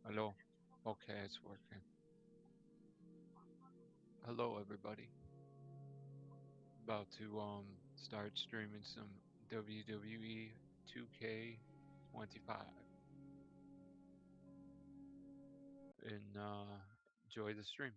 Hello. Okay, it's working. Hello, everybody. About to start streaming some WWE 2K25 and enjoy the stream.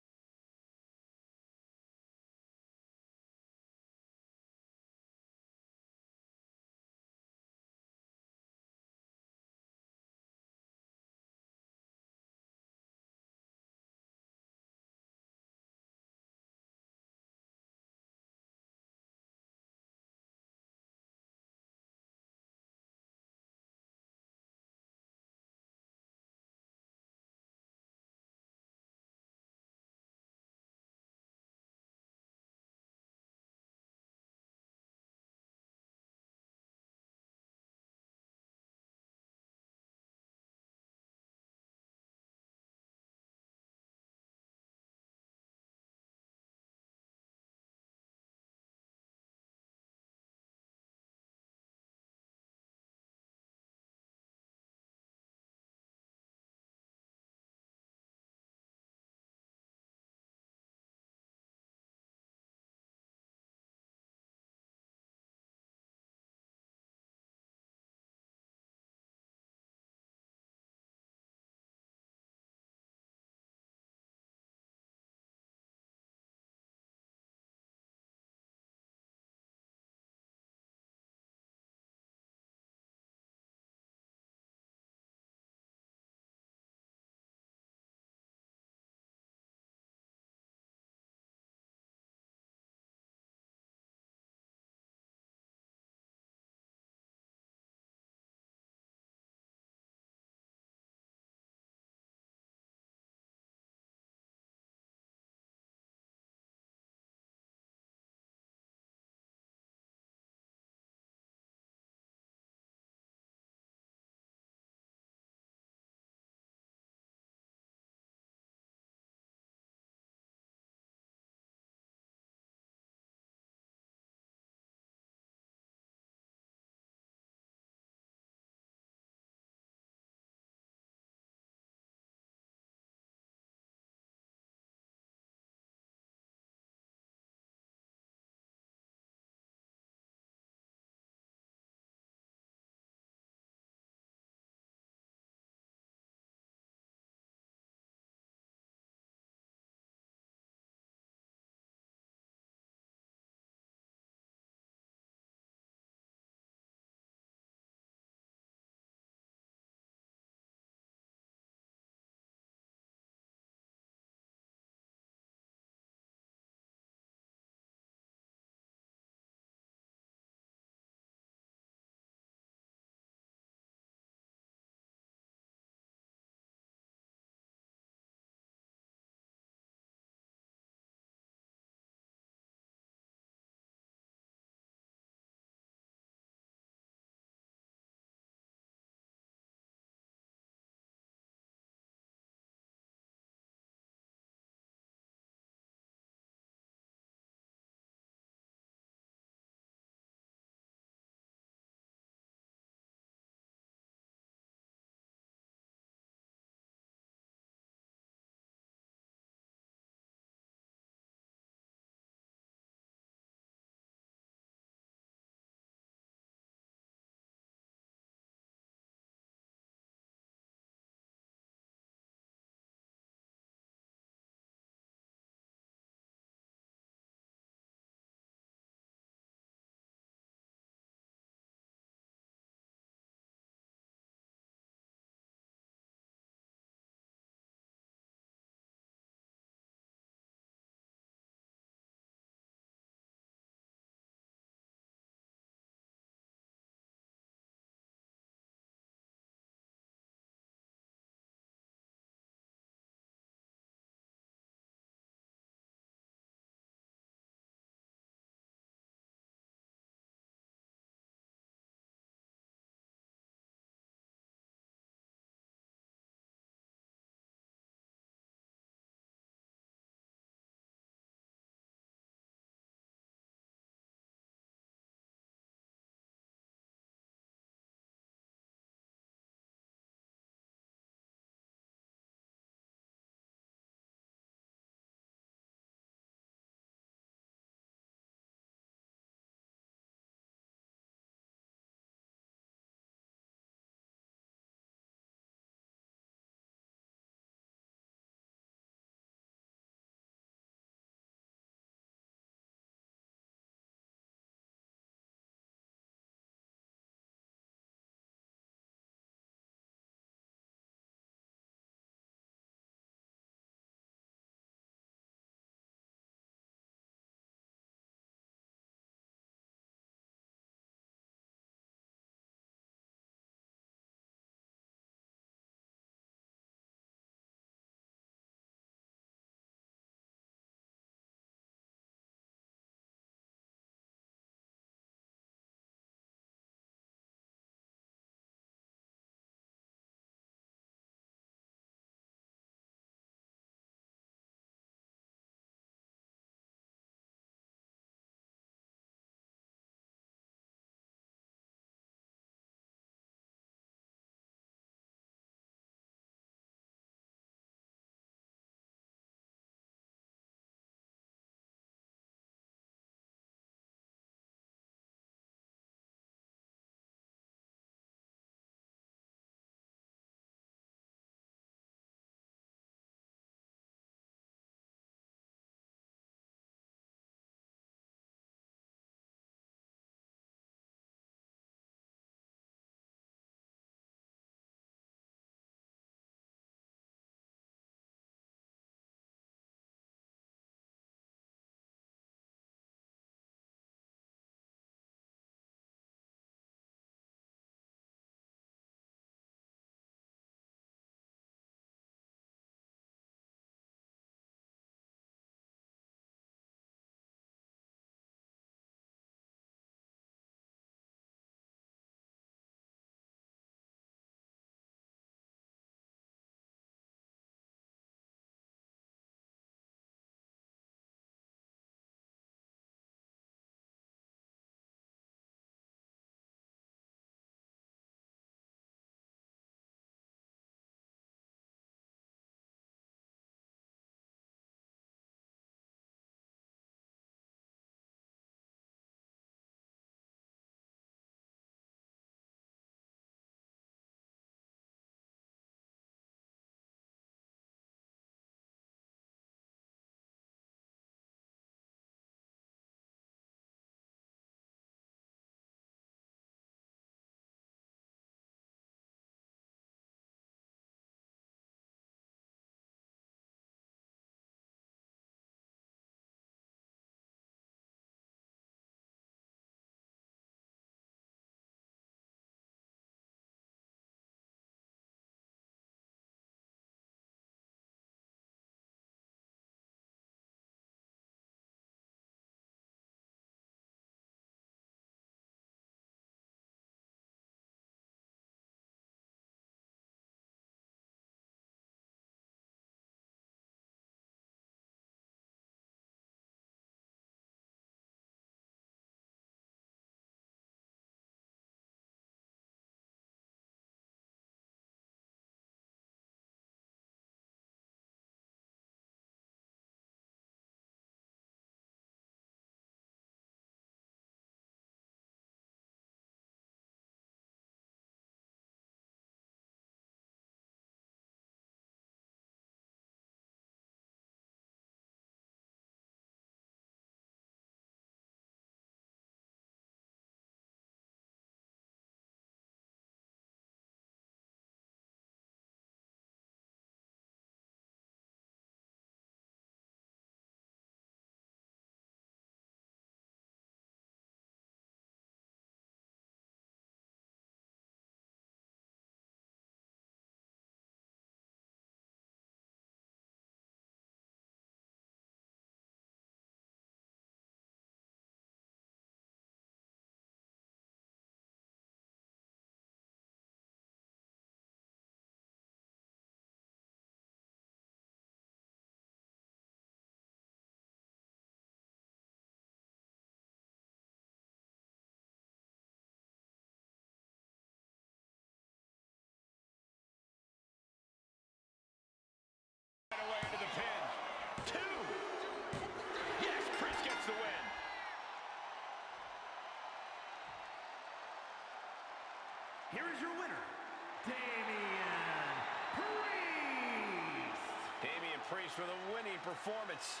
Damian Priest. Damian Priest with a winning performance.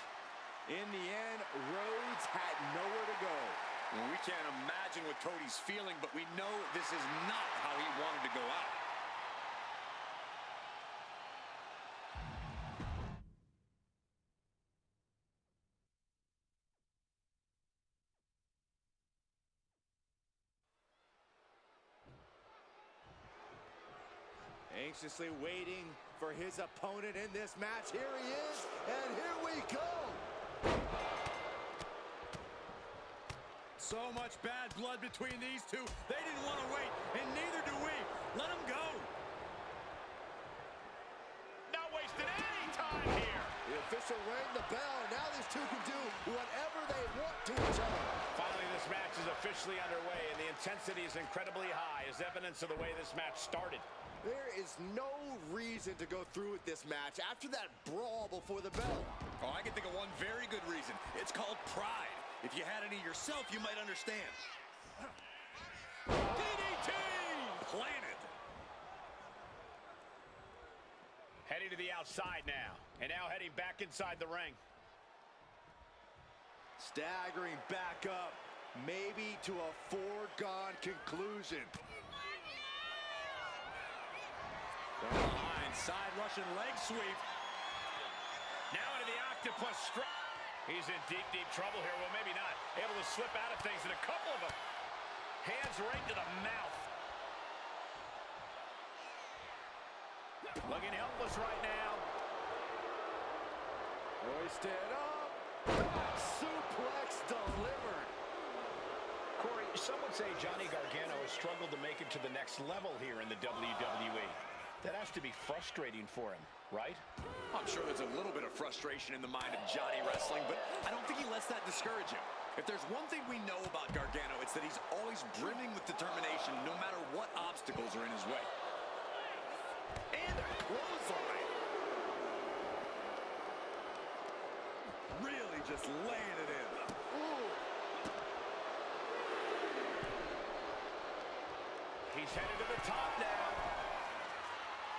In the end, Rhodes had nowhere to go. Well, we can't imagine what Cody's feeling, but we know this is not how he wanted to go out. Anxiously waiting for his opponent in this match. Here he is, and here we go. So much bad blood between these two. They didn't want to wait, and neither do we. Let them go. Not wasting any time here. The official rang the bell. Now these two can do whatever they want to each other. Finally, this match is officially underway, and the intensity is incredibly high, as evidence of the way this match started. There is no reason to go through with this match after that brawl before the bell. Oh, I can think of one very good reason. It's called pride. If you had any yourself, you might understand. DDT! Planted. Heading to the outside now, and now heading back inside the ring. Staggering back up, maybe to a foregone conclusion. From behind, side Russian leg sweep. Now into the octopus strike. He's in deep, deep trouble here. Well, maybe not. Able to slip out of things, and a couple of them. Hands right to the mouth. Looking helpless right now. Hoisted up. Suplex delivered. Corey, some would say Johnny Gargano has struggled to make it to the next level here in the WWE. That has to be frustrating for him, right? I'm sure there's a little bit of frustration in the mind of Johnny Wrestling, but I don't think he lets that discourage him. If there's one thing we know about Gargano, it's that he's always brimming with determination no matter what obstacles are in his way. And a clothesline. Really just laying it in. Ooh. He's headed to the top now.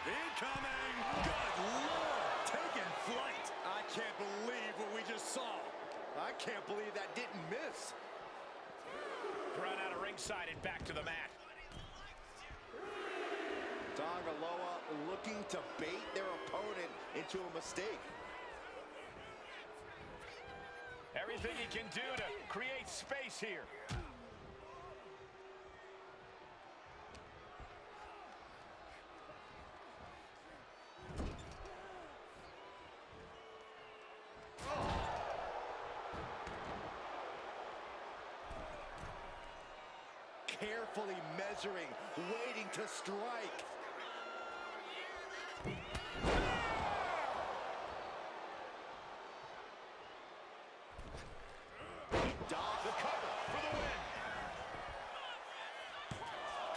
Incoming! Good Lord! Taking flight! I can't believe what we just saw. I can't believe that didn't miss. Thrown out of ringside and back to the mat. Tongaloa looking to bait their opponent into a mistake. Everything he can do to create space here. Carefully measuring, waiting to strike. The cover for the win.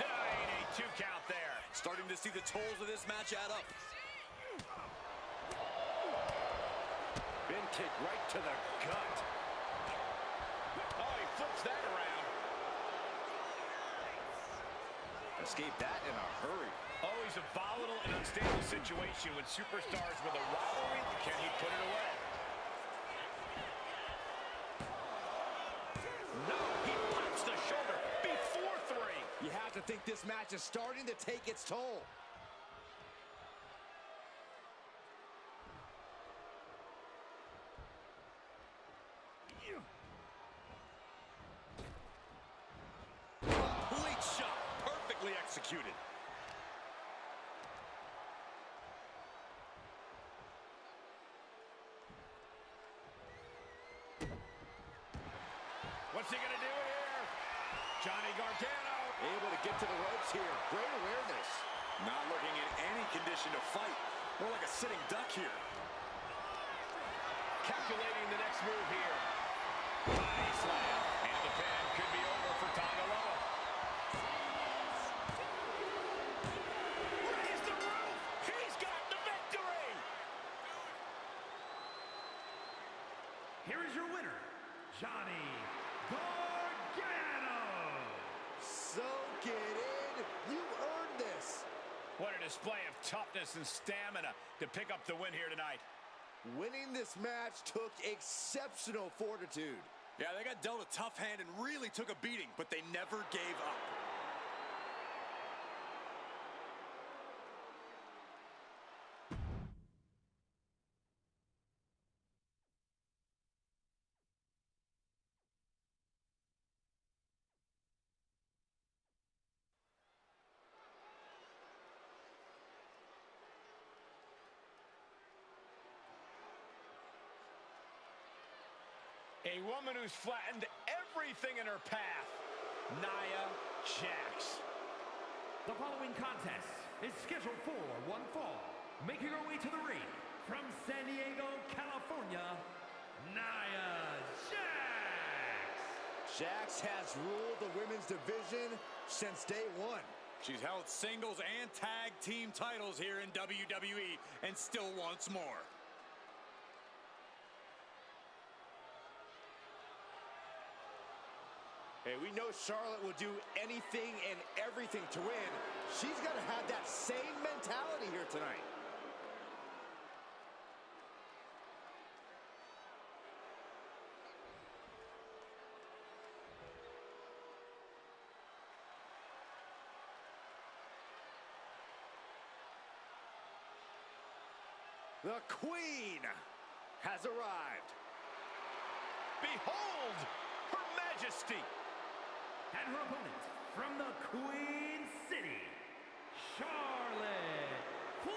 Denying a 2 count there. Starting to see the tolls of this match add up. Bin kick right to the gut. Oh, he flips that around. Escape that in a hurry. Always a volatile and unstable situation when superstars with a rivalry. Can he put it away? No, he pops the shoulder before 3. You have to think this match is starting to take its toll. Complete shot. Perfectly executed. What's he going to do here? Johnny Gargano. Able to get to the ropes here. Great awareness. Not looking in any condition to fight. More like a sitting duck here. Calculating the next move here. Body slam. And the pin could be over for Tongaloa. Raise the roof. He's got the victory. Here is your winner, Johnny Gargano. Soak it in. You earned this. What a display of toughness and stamina to pick up the win here tonight. Winning this match took exceptional fortitude. Yeah, they got dealt a tough hand and really took a beating, but they never gave up. A woman who's flattened everything in her path, Nia Jax. The following contest is scheduled for one fall. Making her way to the ring from San Diego, California, Nia Jax. Jax has ruled the women's division since day one. She's held singles and tag team titles here in WWE and still wants more. Hey, we know Charlotte will do anything and everything to win. She's got to have that same mentality here tonight. The Queen has arrived. Behold, Her Majesty. And her opponent from the Queen City, Charlotte Flair.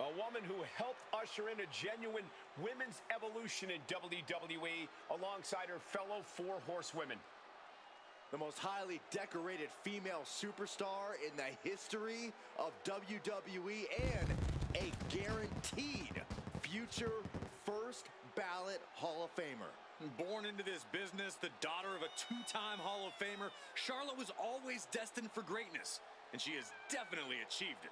A woman who helped usher in a genuine women's evolution in WWE alongside her fellow four horsewomen. The most highly decorated female superstar in the history of WWE and a guaranteed future first ballot Hall of Famer. Born into this business, the daughter of a two-time Hall of Famer, Charlotte was always destined for greatness, and she has definitely achieved it.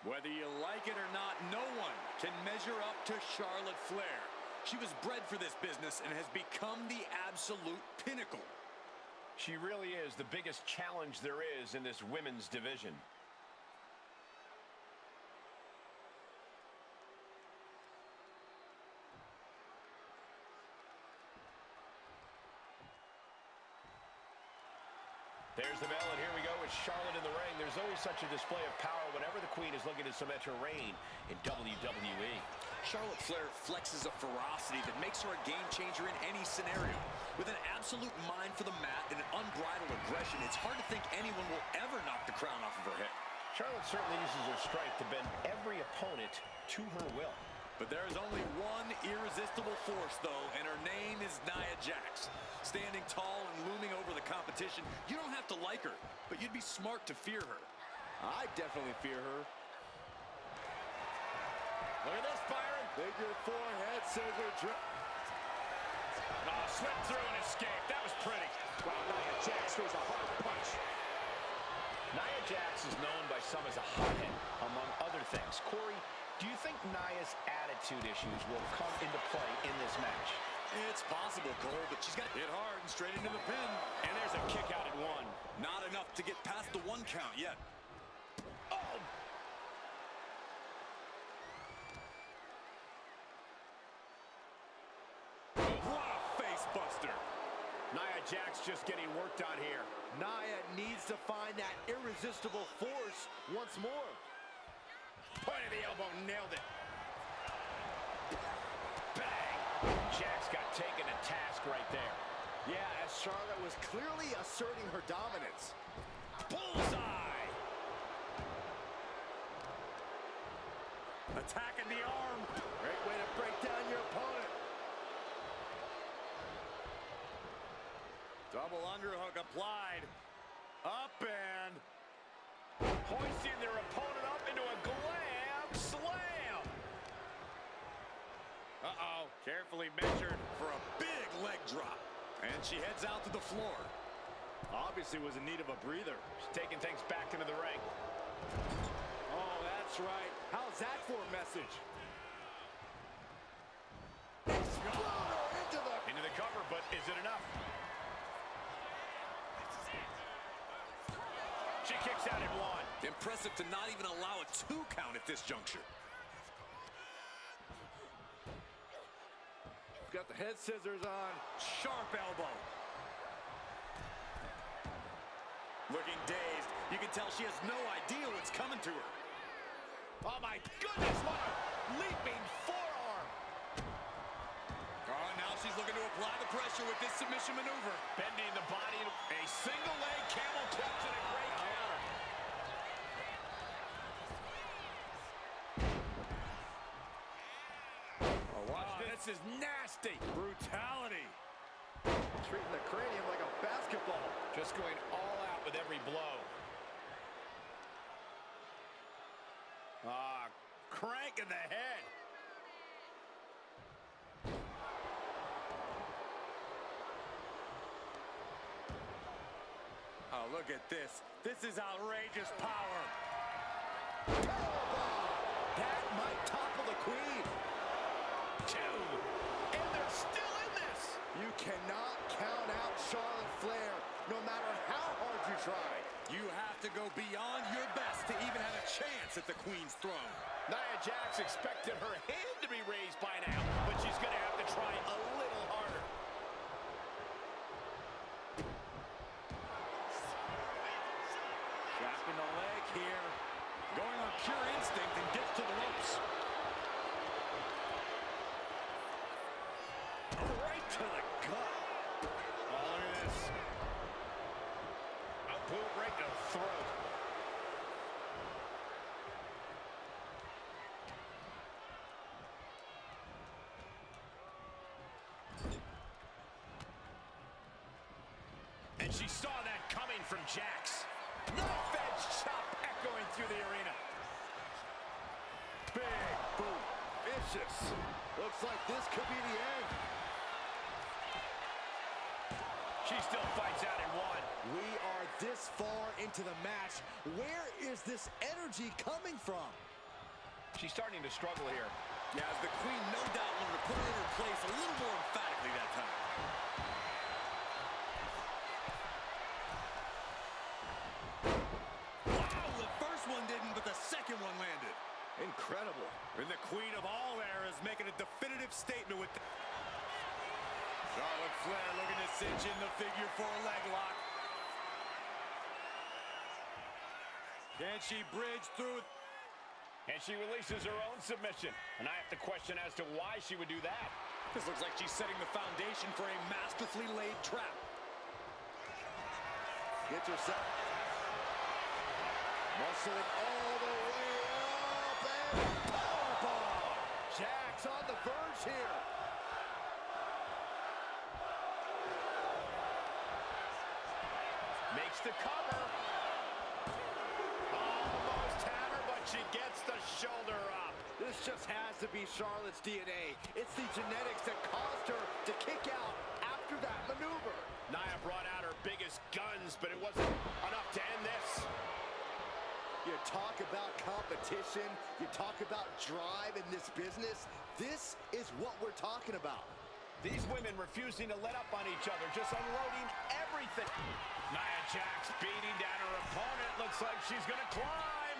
Whether you like it or not, no one can measure up to Charlotte Flair. She was bred for this business and has become the absolute pinnacle. She really is the biggest challenge there is in this women's division. There's the bell, and here we go with Charlotte in the ring. There's always such a display of power whenever the Queen is looking to cement her reign in WWE. Charlotte Flair flexes a ferocity that makes her a game changer in any scenario. With an absolute mind for the mat and an unbridled aggression, it's hard to think anyone will ever knock the crown off of her head. Charlotte certainly uses her strength to bend every opponent to her will. But there is only one irresistible force, though, and her name is Nia Jax. Standing tall and looming over the competition, you don't have to like her, but you'd be smart to fear her. I definitely fear her. Look at this, Byron. Figure four head scissor drop. Oh, slipped through and escaped. That was pretty. Wow, Nia Jax throws a hard punch. Nia Jax is known by some as a hothead, among other things. Corey, do you think Nia's attitude issues will come into play in this match? It's possible, Cole, but she's got hit hard and straight into the pin. And there's a kick out at one. Not enough to get past the 1 count yet. Oh! What a face buster. Nia Jax just getting worked on here. Nia needs to find that irresistible force once more. Point of the elbow, nailed it. Bang! Jax got taken to task right there. Yeah, as Charlotte was clearly asserting her dominance. Bullseye! Attacking the arm. Great way to break down your opponent. Double underhook applied. Up and hoisting their opponent up into a glam slam. Uh-oh. Carefully measured for a big leg drop. And she heads out to the floor. Obviously was in need of a breather. She's taking things back into the ring. Oh, that's right. How's that for a message? Into the cover, but is it enough? She kicks out in one. Impressive to not even allow a 2 count at this juncture. Got the head scissors on. Sharp elbow. Looking dazed. You can tell she has no idea what's coming to her. Oh my goodness, what a leaping forearm. Oh, now she's looking to apply the pressure with this submission maneuver. Bending the body. A single leg camel clutch and a great counter. Oh, watch this. This is nasty. Brutality. Treating the cranium like a basketball. Just going all out with every blow. Crank in the head. Oh, look at this. This is outrageous power. That might topple the queen. 2. And they're still in this. You cannot count out Charlotte Flair, no matter how hard you try. You have to go beyond your best to even have a chance at the queen's throne. Nia Jax expected her hand to be raised by now, but she's going to have to try a little harder. Wrapping the leg here. Going on pure instinct and gets to the ropes. Right to the gut. Oh, look at this. A boot right to the throat. And she saw that coming from Jax. Knife edge chop echoing through the arena. Big boot. Vicious. Looks like this could be the end. She still fights out in one. We are this far into the match. Where is this energy coming from? She's starting to struggle here. Yeah, as the queen no doubt wanted to put her in her place a little more emphatically that time. Wow, the first one didn't, but the second one landed. Incredible. And the queen of all eras making a definitive statement with Charlotte Flair looking to cinch in the figure 4 leg lock. Can she bridge through? And she releases her own submission. And I have to question as to why she would do that. This looks like she's setting the foundation for a masterfully laid trap. Gets herself. Muscle it all the way up and powerbomb. Jax on the verge here. Makes the cover. Almost had her, but she gets the shoulder up. This just has to be Charlotte's DNA. It's the genetics that caused her to kick out after that maneuver. Nia brought out her biggest guns, but it wasn't enough to end this. You talk about competition, you talk about drive in this business. This is what we're talking about. These women refusing to let up on each other, just unloading everything. Nia Jax beating down her opponent. Looks like she's going to climb.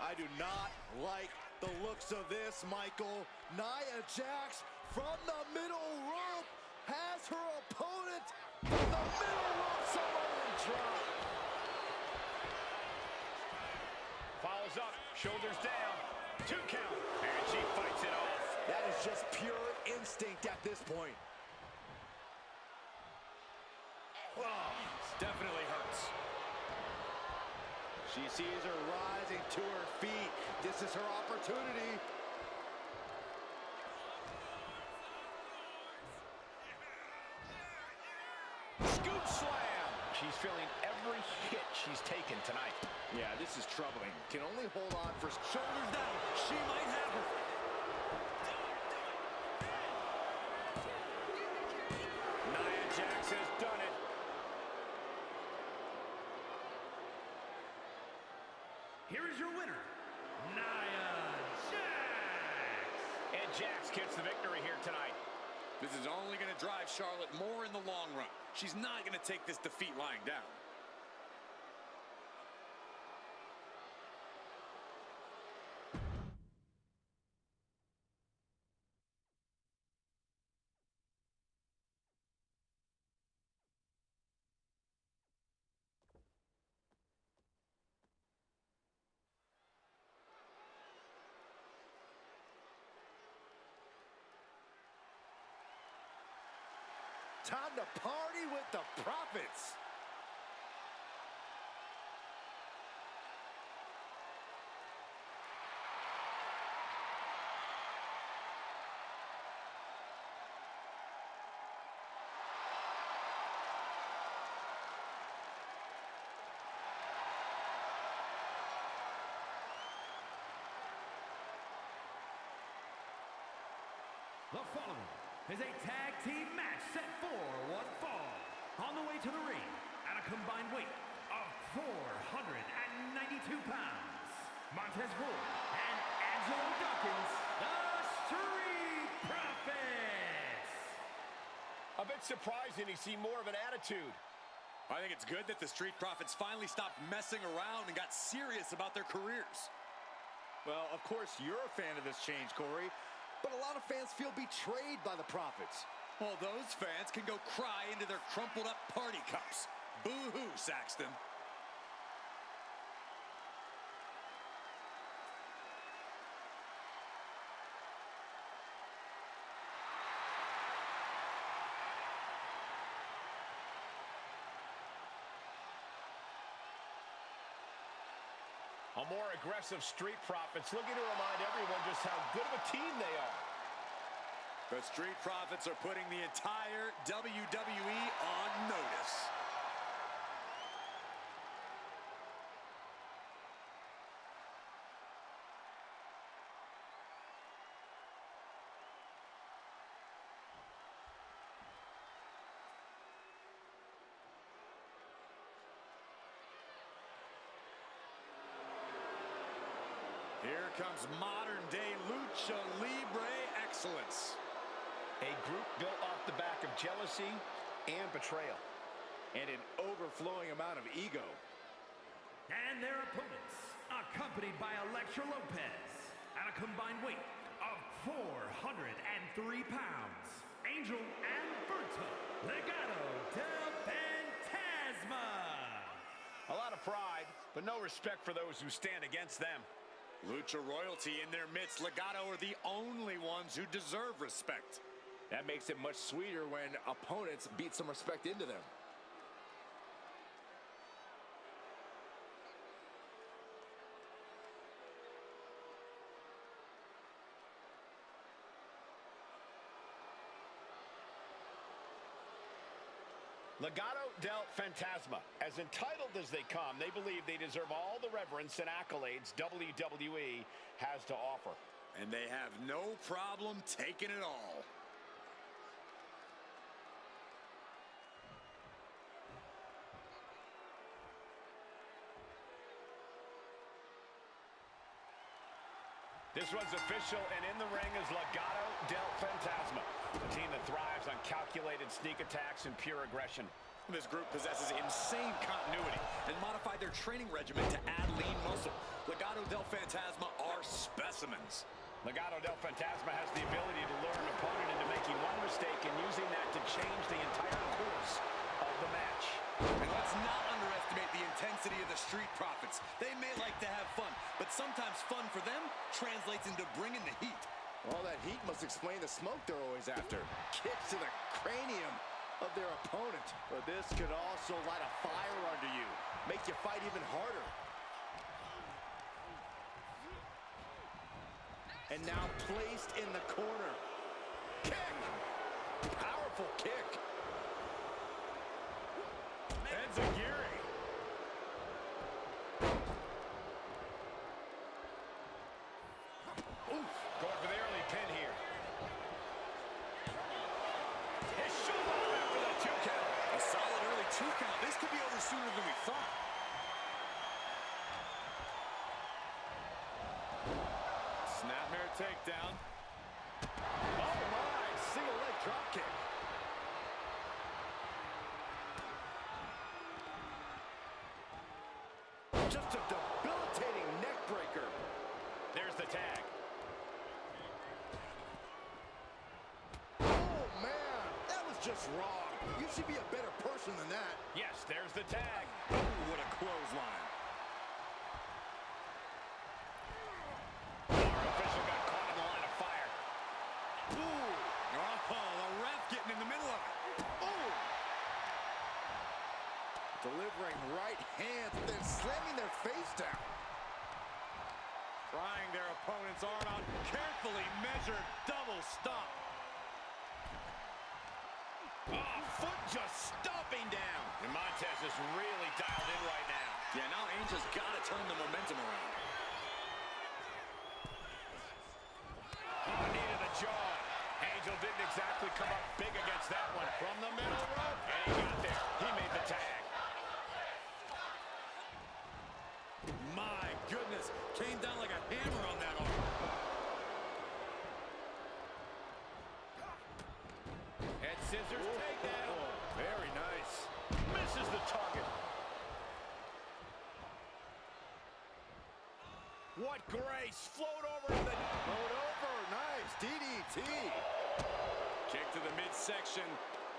I do not like the looks of this, Michael. Nia Jax from the middle rope has her opponent from the middle rope. Someone drop. Follows up, shoulders down, 2 count, and she fights it off. That is just pure instinct at this point. Oh, definitely hurts. She sees her rising to her feet. This is her opportunity. Scoop slam. She's feeling every hit she's taken tonight. Yeah, this is troubling. Can only hold on for shoulders down. She might have her. Nia Jax has done it. Here is your winner, Nia Jax. And Jax gets the victory here tonight. This is only going to drive Charlotte more in the long run. She's not going to take this defeat lying down. Time to party with the Profits. The following is a tag team match set for one fall. On the way to the ring, at a combined weight of 492 pounds, Montez Ford and Angelo Dawkins, the Street Profits. A bit surprising to see more of an attitude. I think it's good that the Street Profits finally stopped messing around and got serious about their careers. Well, of course, you're a fan of this change, Corey, but a lot of fans feel betrayed by the Profits. Well, those fans can go cry into their crumpled up party cups. Boo-hoo, Saxton. A more aggressive Street Profits looking to remind everyone just how good of a team they are. The Street Profits are putting the entire WWE on notice. Here comes modern-day Lucha Libre excellence. A group built off the back of jealousy and betrayal. And an overflowing amount of ego. And their opponents, accompanied by Elektra Lopez, at a combined weight of 403 pounds, Angel and Berto Legado del Fantasma. A lot of pride, but no respect for those who stand against them. Lucha royalty in their midst. Legado are the only ones who deserve respect. That makes it much sweeter when opponents beat some respect into them. Legado del Fantasma. As entitled as they come, they believe they deserve all the reverence and accolades WWE has to offer. And they have no problem taking it all. This one's official, and in the ring is Legado del Fantasma, a team that thrives on calculated sneak attacks and pure aggression. This group possesses insane continuity and modified their training regimen to add lean muscle. Legado del Fantasma are specimens. Legado del Fantasma has the ability to lure an opponent into making one mistake and using that to change the entire course of the match. And let's not underestimate the intensity of the Street Profits. They may like to have fun, but sometimes fun for them translates into bringing the heat. All that heat must explain the smoke they're always after. Kicks to the cranium of their opponent. But this could also light a fire under you, make you fight even harder. and now placed in the corner. Kick! Powerful kick. Enziguri. Oof. Going for the early pin here. His shoulder after the 2 count. A solid early 2 count. This could be over sooner than we thought. Snapmare takedown. Oh my! Single leg drop kick. Just a debilitating neck breaker. There's the tag. Oh, man. That was just wrong. You should be a better person than that. Yes, there's the tag. Oh, what a clothesline. Our official got caught in the line of fire. Ooh. Oh, the ref getting in the middle of it. Oh! Delivering right hands, then slamming their face down. Prying their opponent's arm out. Carefully measured double stomp. Oh, foot just stomping down. And Montez is really dialed in right now. Yeah, now Angel's got to turn the momentum around. Oh, knee to the jaw. Angel didn't exactly come up big against that one. From the middle rope. And he got there. He made the tag. My goodness, came down like a hammer on that arm. Head scissors takedown. Very nice. Misses the target. What grace. Float over to the... Float over. Nice. DDT. Kick to the midsection.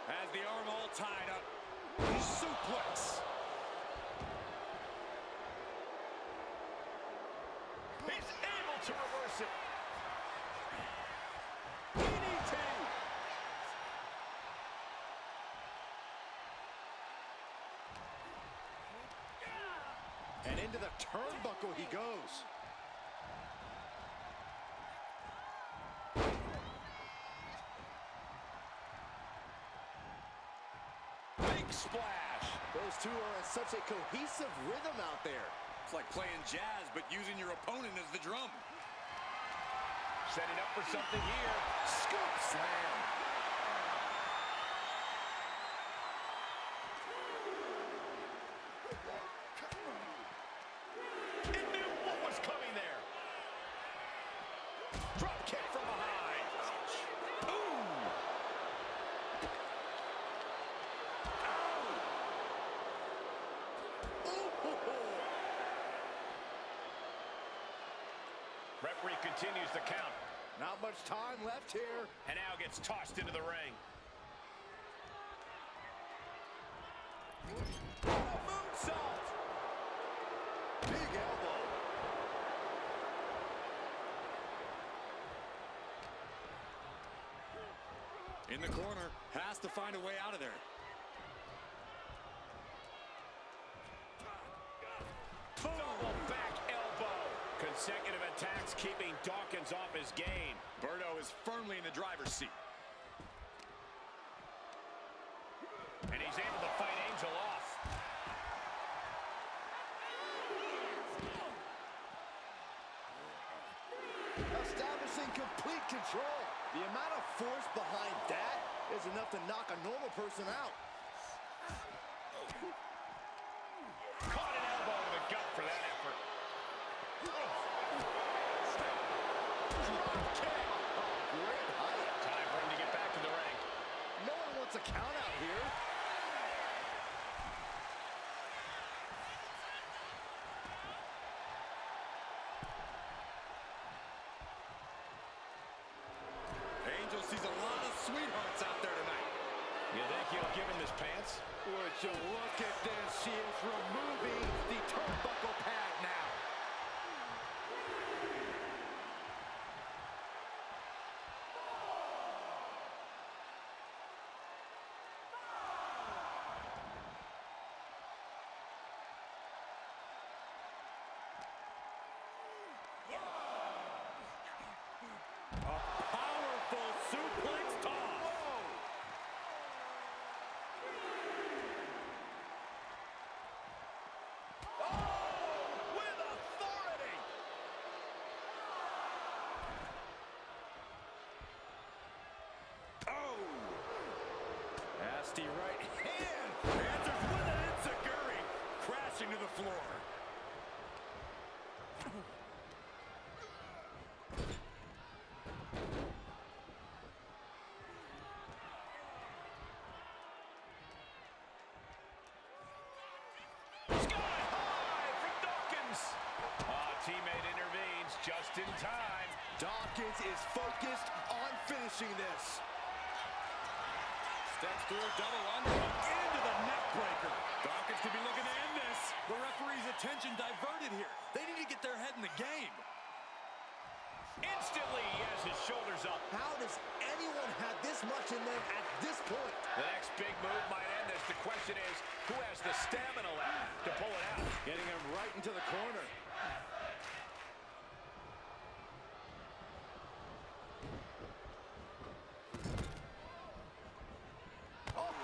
Has the arm all tied up. Suplex. He's able to reverse it. DDT. And into the turnbuckle he goes. Big splash. Those two are in such a cohesive rhythm out there. It's like playing jazz, but using your opponent as the drum. Setting up for something here. Scoop slam. It knew what was coming there. Drop kick from behind. Ooh. Referee continues the count. Not much time left here. And now gets tossed into the ring. Moonsault. Big elbow. In the corner, has to find a way out of there. Double back elbow. Consecutive attacks keeping Dawkins off his game. Berto is firmly in the driver's seat. And he's able to fight Angel off. Establishing complete control. The amount of force behind that is enough to knock a normal person out. Caught an elbow to the gut for that effort. Drop kick. Oh, great height. Time for him to get back to the ring. No one wants a count out here. Angel sees a lot of sweethearts out there tonight. You think he'll give him his pants? Would you look at this? She is removing the turnbuckle pad now. nasty right hand. Answers with an enziguri, crashing to the floor. Sky high from Dawkins. Teammate intervenes just in time. Dawkins is focused on finishing this. Steps through, double underhook into the neck breaker. Dawkins could be looking to end this. The referee's attention diverted here. They need to get their head in the game. Instantly, he has his shoulders up. How does anyone have this much in them at this point? The next big move might end this. The question is, who has the stamina left to pull it out? Getting him right into the corner.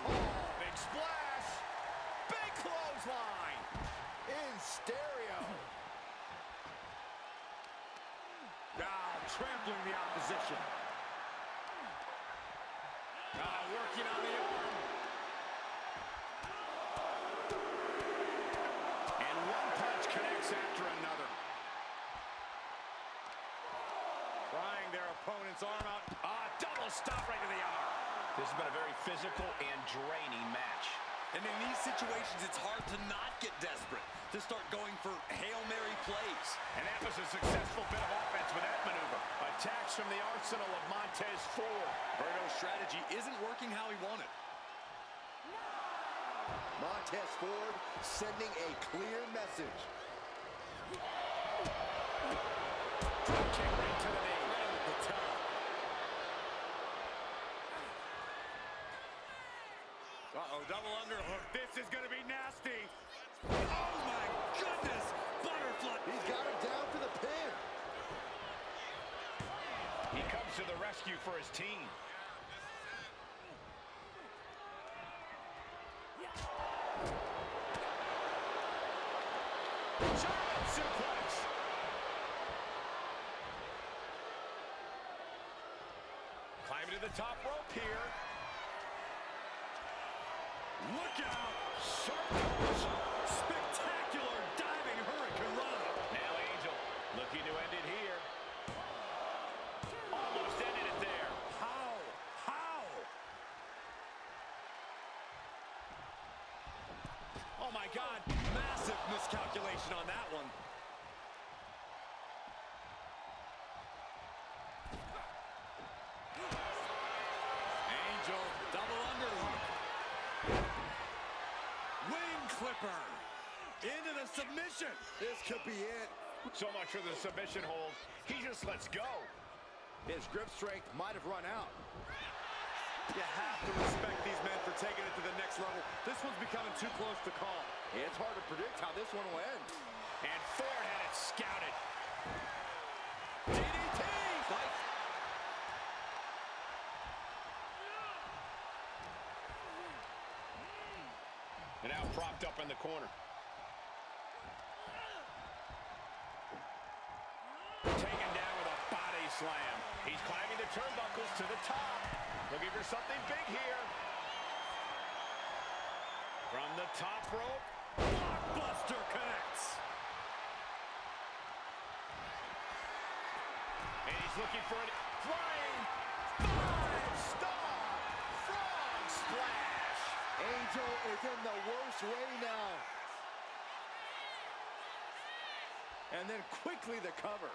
Big splash. Big clothesline. In stereo. Trampling the opposition. Working on the arm. And one punch connects after another. Prying their opponent's arm out. Double stop right to the arm. This has been a very physical and draining match. And in these situations, it's hard to not get desperate, to start going for Hail Mary plays. And that was a successful bit of offense with that maneuver. Attacks from the arsenal of Montez Ford. Berto's strategy isn't working how he wanted. Montez Ford sending a clear message. Drop kick right to the knee. Right with the top. Double underhook. This is going to be nasty. Oh, my goodness. Butterfly. He's got him down for the pin. He comes to the rescue for his team. German suplex. Climbing to the top rope here. Look out! Sharp punch! Spectacular diving hurricane run! Now Angel looking to end it here. Almost ended it there. How? Oh my God! Massive miscalculation on that one. Angel, double underhook. Wing clipper. Into the submission. This could be it. So much for the submission hold. He just lets go. His grip strength might have run out. You have to respect these men for taking it to the next level. This one's becoming too close to call. It's hard to predict how this one will end. And Ford had it scouted. DDT! Fight. And now propped up in the corner. Taken down with a body slam. He's climbing the turnbuckles to the top. Looking for something big here. From the top rope. Blockbuster connects. And he's looking for it. Flying 5-star frog splash. Angel is in the worst way now. And then quickly the cover.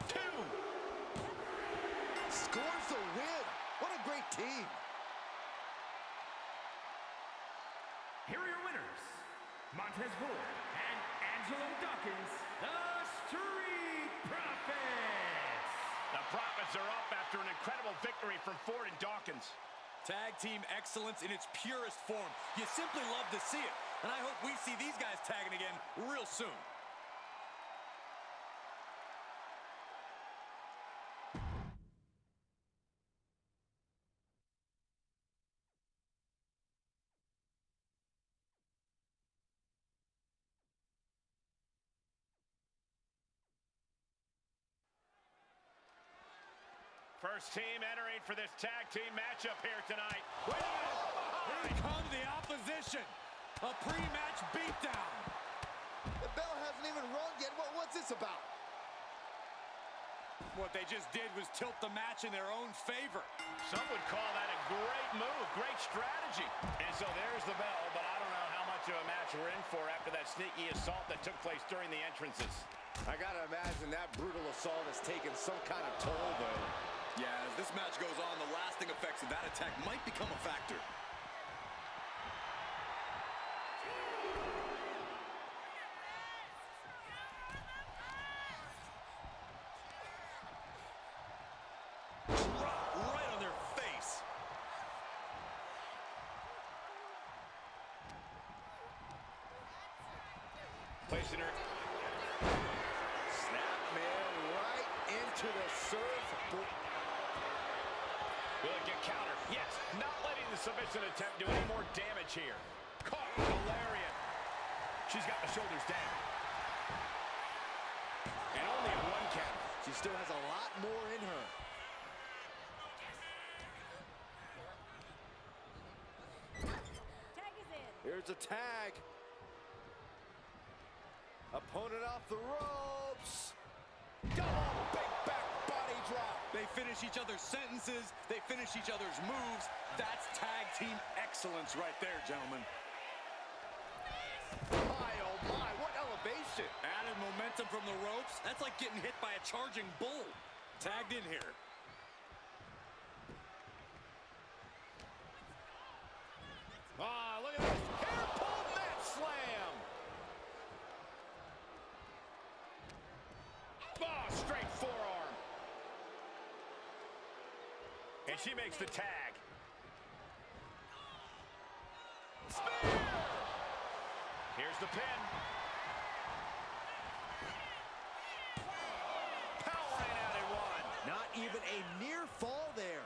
2. Scores the win. What a great team. Here are your winners, Montez Ford and Angelo Dawkins, the Street Profits. The Profits are up after an incredible victory from Ford and Dawkins. Tag team excellence in its purest form. You simply love to see it. And I hope we see these guys tagging again real soon. First team entering for this tag team matchup here tonight. Here comes the opposition. A pre-match beatdown. The bell hasn't even rung yet. What's this about? What they just did was tilt the match in their own favor. Some would call that a great move, great strategy. And so there's the bell, but I don't know how much of a match we're in for after that sneaky assault that took place during the entrances. I gotta imagine that brutal assault has taken some kind of toll, though. Yeah, as this match goes on, the lasting effects of that attack might become a factor. Drop right on their face. Placing her. Snap, man, right into the surf. Will it get countered? Yes, not letting the submission attempt do any more damage here. Caught with a lariat. She's got the shoulders down. And only a one count. She still has a lot more in her. Tag is in. Here's a tag. Opponent off the ropes. Go! Big back body drop. They finish each other's sentences. They finish each other's moves. That's tag team excellence right there, gentlemen. My, oh my, what elevation. Added momentum from the ropes. That's like getting hit by a charging bull. Tagged in here. Ah, look at this. Hair pull mat slam. Oh, straight forearm. And she makes the tag. Spear! Here's the pin. Powering out at one. Not even a near fall there.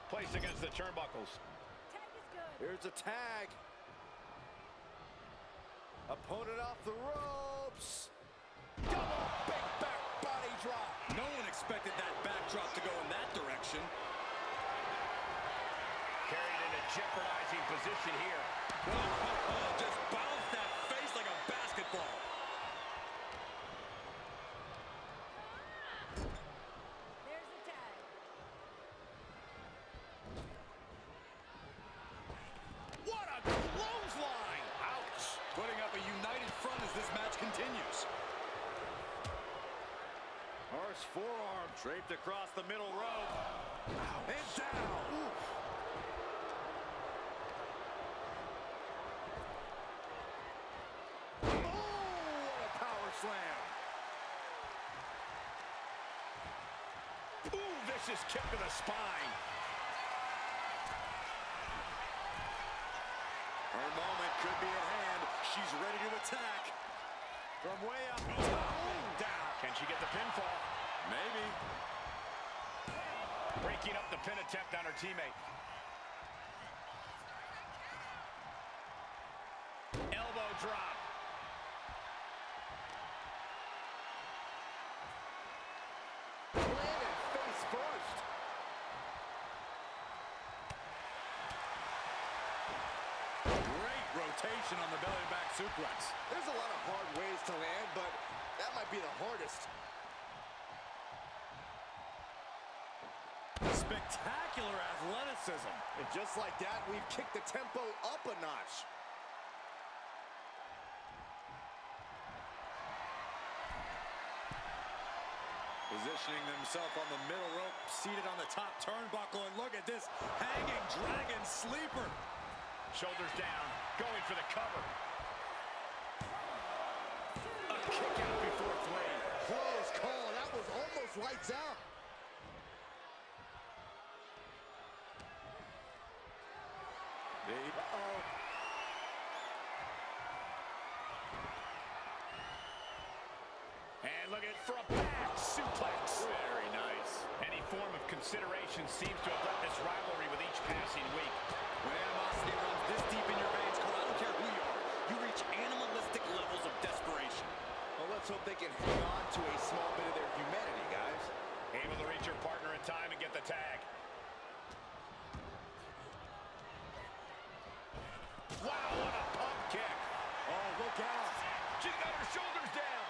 Placed against the turnbuckles. Tag is good. Here's a tag. Opponent off the ropes. Double big back body drop. No one expected that backdrop to go in that direction. Carried in a jeopardizing position here. Just bounced that face like a basketball. There's the tag. What a clothesline! Ouch. Putting up a united front as this match continues. Harsh forearm. Draped across the middle rope. And down. Oof. Oh, what a power slam. Ooh, vicious kick to the spine. Her moment could be at hand. She's ready to attack. From way up, down. Can she get the pinfall? Maybe. Breaking up the pin attempt on her teammate. Elbow drop. Landed face first. Great rotation on the belly back suplex. There's a lot of hard ways to land, but that might be the hardest. Spectacular athleticism. And just like that, we've kicked the tempo up a notch. Positioning themselves on the middle rope, seated on the top turnbuckle, and look at this hanging dragon sleeper. Shoulders down, going for the cover. A kick out before three. Close call. That was almost lights out. Uh-oh. And look at it for a back suplex. Very nice. Any form of consideration seems to have left this rivalry with each passing week. When animosity runs this deep in your veins, Cole, I don't care who you are, you reach animalistic levels of desperation. Well, let's hope they can hang on to a small bit of their humanity, guys. Able to reach her partner in time and get the tag. Wow, what a pump kick. Oh, look out. She's got her shoulders down.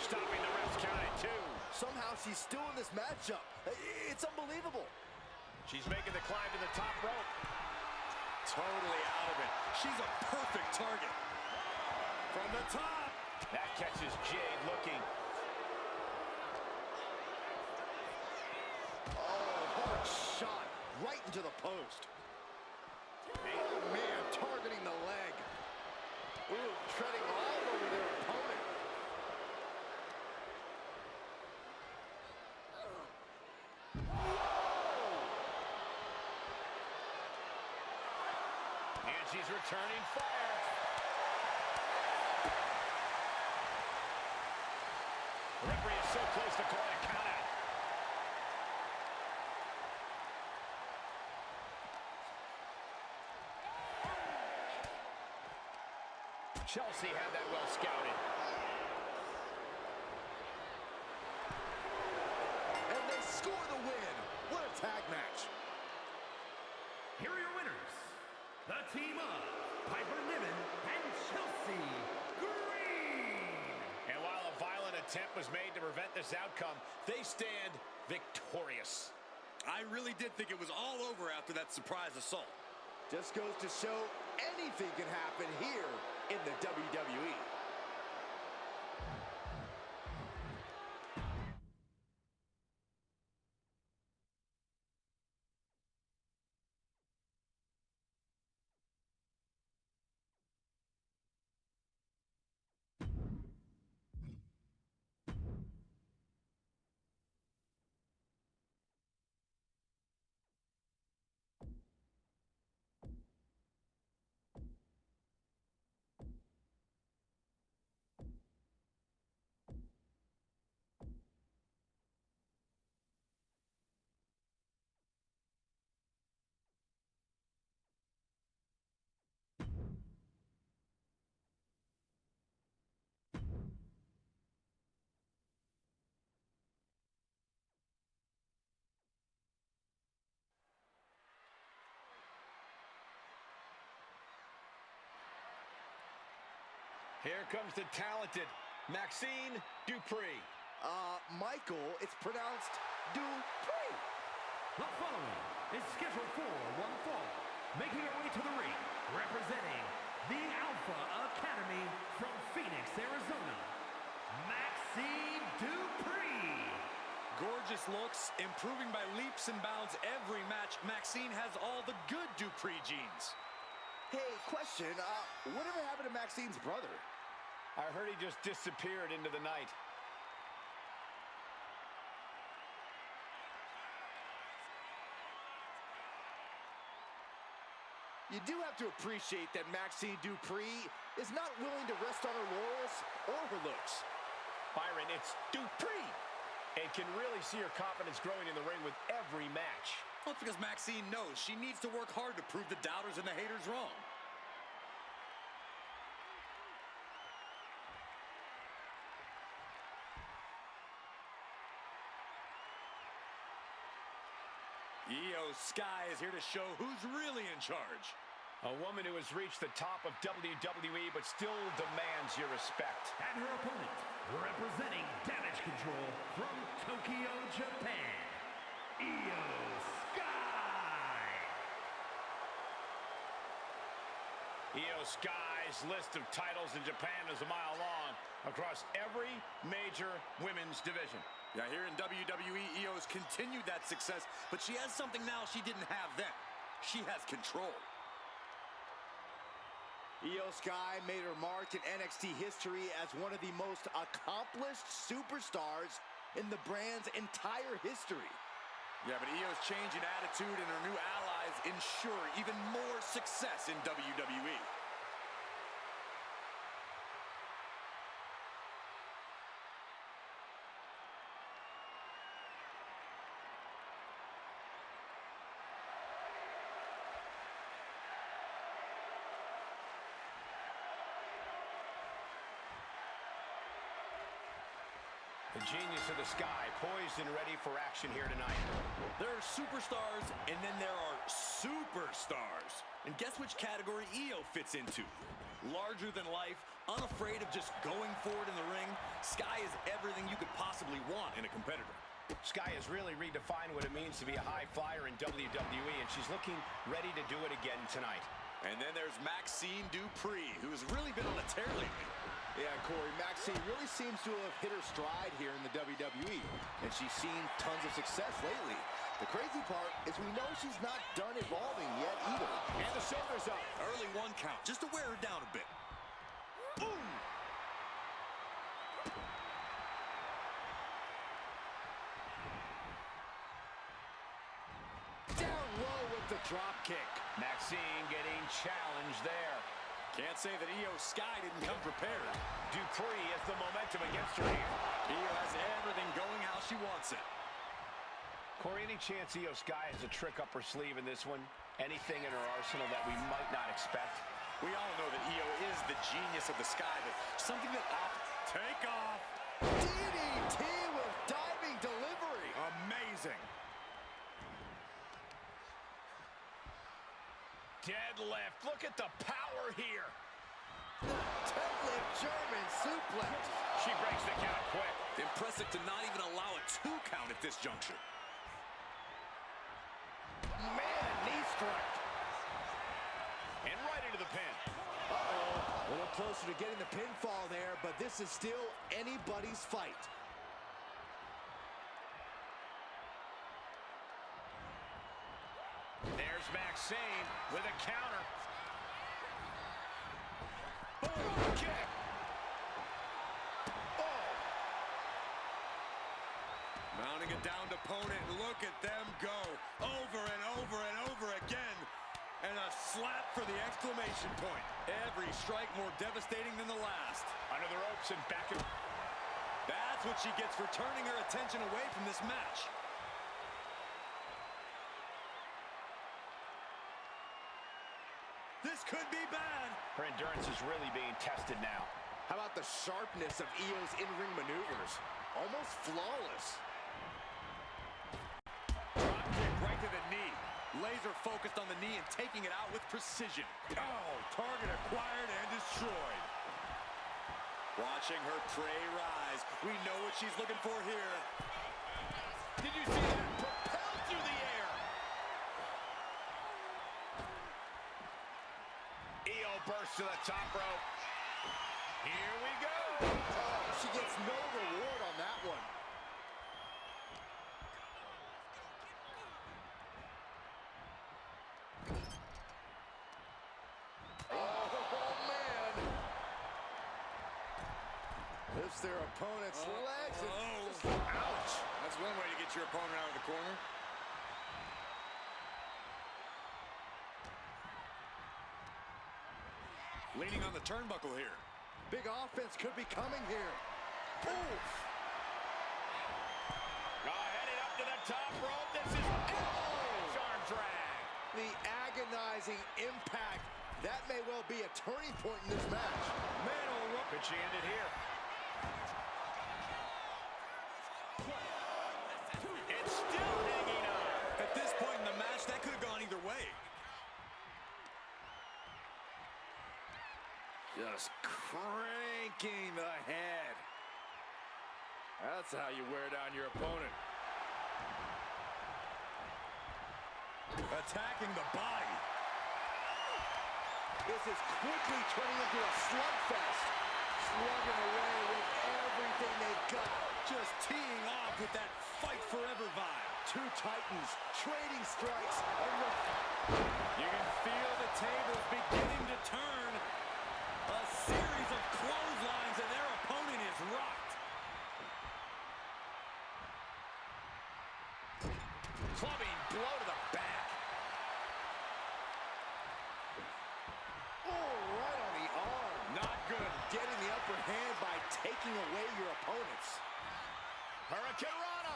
Stopping the ref's count at 2. Somehow she's still in this matchup. It's unbelievable. She's making the climb to the top rope. Totally out of it. She's a perfect target. From the top. That catches Jade looking. Oh, hard shot right into the post. Oh, man, targeting the leg. Ooh, treading all over their opponent. And she's returning fire. The referee is so close to calling a countout. Chelsea had that well scouted. And they score the win. What a tag match. Here are your winners, the team of Piper Niven and Chelsea Green. And while a violent attempt was made to prevent this outcome, they stand victorious. I really did think it was all over after that surprise assault. Just goes to show anything can happen here in the WWE. Here comes the talented Maxine Dupree. Michael, it's pronounced Dupree. The following is scheduled for one fall, making her way to the ring, representing the Alpha Academy from Phoenix, Arizona, Maxine Dupree. Gorgeous looks, improving by leaps and bounds every match. Maxine has all the good Dupree genes. Hey, question, whatever happened to Maxine's brother? I heard he just disappeared into the night. You do have to appreciate that Maxine Dupree is not willing to rest on her laurels or her looks. Byron, it's Dupree. And can really see her confidence growing in the ring with every match. Well, it's because Maxine knows she needs to work hard to prove the doubters and the haters wrong. Io Sky is here to show who's really in charge. A woman who has reached the top of WWE but still demands your respect. And her opponent, representing Damage Control from Tokyo, Japan, Io Sky. Io Sky's list of titles in Japan is a mile long across every major women's division. Yeah, here in WWE, Io's continued that success, but she has something now she didn't have then. She has control. Io Sky made her mark in NXT history as one of the most accomplished superstars in the brand's entire history. Yeah, but Io's change in attitude and her new allies ensure even more success in WWE. The genius of the sky, poised and ready for action here tonight. There are superstars, and then there are superstars. And guess which category Io fits into? Larger than life, unafraid of just going forward in the ring. Sky is everything you could possibly want in a competitor. Sky has really redefined what it means to be a high flyer in WWE, and she's looking ready to do it again tonight. And then there's Maxine Dupree, who's really been on a tear lately. Yeah, Corey, Maxine really seems to have hit her stride here in the WWE, and she's seen tons of success lately. The crazy part is we know she's not done evolving yet either. And the shoulders up. Early 1 count, just to wear her down a bit. Boom! Down low with the drop kick. Maxine getting challenged there. Can't say that Io Sky didn't come prepared. Dupree has the momentum against her here. Io has everything going how she wants it. Corey, any chance Io Sky has a trick up her sleeve in this one? Anything in her arsenal that we might not expect? We all know that Io is the genius of the sky, but something that take off. DDT with diving delivery. Amazing. Deadlift. Look at the power here. Deadlift German suplex. She breaks the count quick. Impressive to not even allow a 2 count at this juncture. Man, knee strike. And right into the pin. Uh-oh. A little closer to getting the pinfall there, but this is still anybody's fight. There's Maxine with a counter. Boom, kick. Oh. Mounting a downed opponent, look at them go. Over and over and over again. And a slap for the exclamation point. Every strike more devastating than the last. Under the ropes and back in. That's what she gets for turning her attention away from this match. This could be bad. Her endurance is really being tested now. How about the sharpness of Io's in-ring maneuvers? Almost flawless. Drop kick right to the knee. Laser focused on the knee and taking it out with precision. Oh, target acquired and destroyed. Watching her prey rise. We know what she's looking for here. Did you see that? Propelled through the air. Io bursts to the top rope. Here we go. Oh, she gets no reward on that one. Lifts their opponent's legs and Ouch! That's one way to get your opponent out of the corner. Leaning on the turnbuckle here. big offense could be coming here. Oof. Headed up to the top rope. This is arm drag. The agonizing impact. That may well be a turning point in this match. Man, oh, could she end it here? It's still hanging on. At this point in the match, that could have gone either way. Just cranking the head. That's how you wear down your opponent. Attacking the body. This is quickly turning into a slugfest. Slugging away with everything they've got. Just teeing off with that fight forever vibe. Two titans trading strikes. And you can feel the tables beginning to turn. A series of clotheslines and their opponent is rocked. Clubbing blow to the back. oh, right on the arm. Not good. Getting the upper hand by taking away your opponents. Hurricane Rana.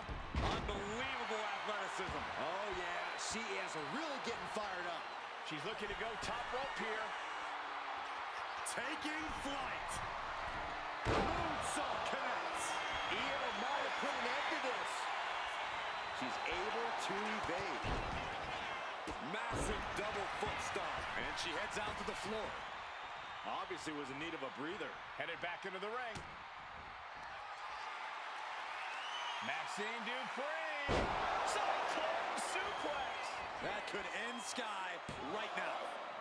Unbelievable athleticism. Oh, yeah. She is really getting fired up. She's looking to go top rope here. Taking flight. Moonsault connects. Io might have put an end to this. She's able to evade. Massive double foot stomp. And she heads out to the floor. Obviously was in need of a breather. Headed back into the ring. Maxine Dupree. Cyclone suplex. That could end Sky right now.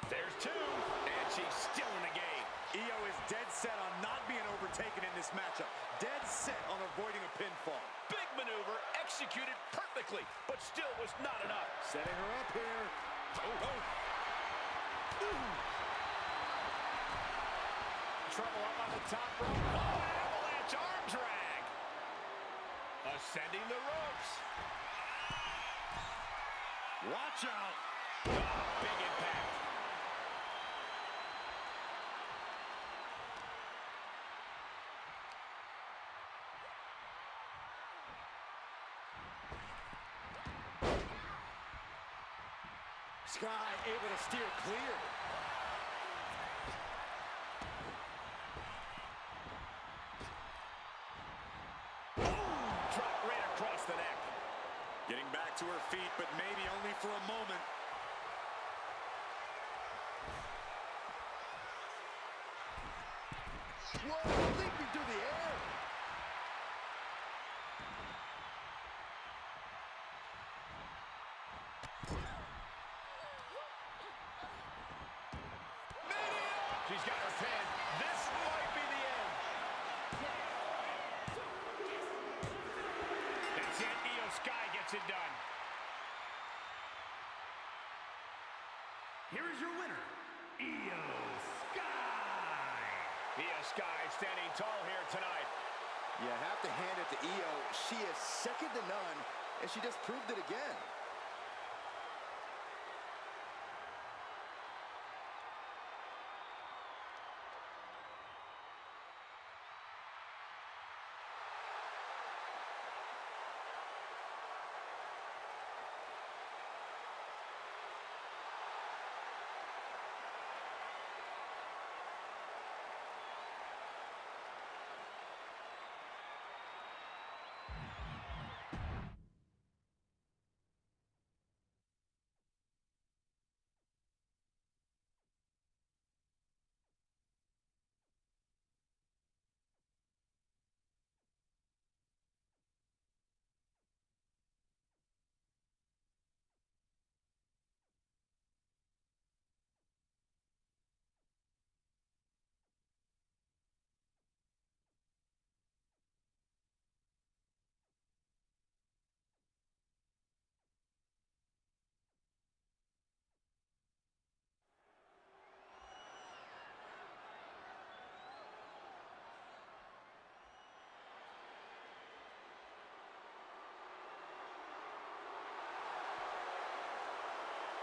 There's two. And she's still in the game. Io is dead set on not being overtaken in this matchup. Dead set on avoiding a pinfall. Big maneuver, executed perfectly, but still was not enough. Setting her up here. Trouble up on the top rope. Oh, avalanche arm drag. Ascending the ropes. Watch out. Oh, big impact. Sky able to steer clear. Drop right across the neck. Getting back to her feet, but maybe only for a moment. Whoa, leaping through the air. She's got her pin. This might be the end. That's it. Io Sky gets it done. Here is your winner, Io Sky. Io Sky standing tall here tonight. You have to hand it to Io. She is second to none, and she just proved it again.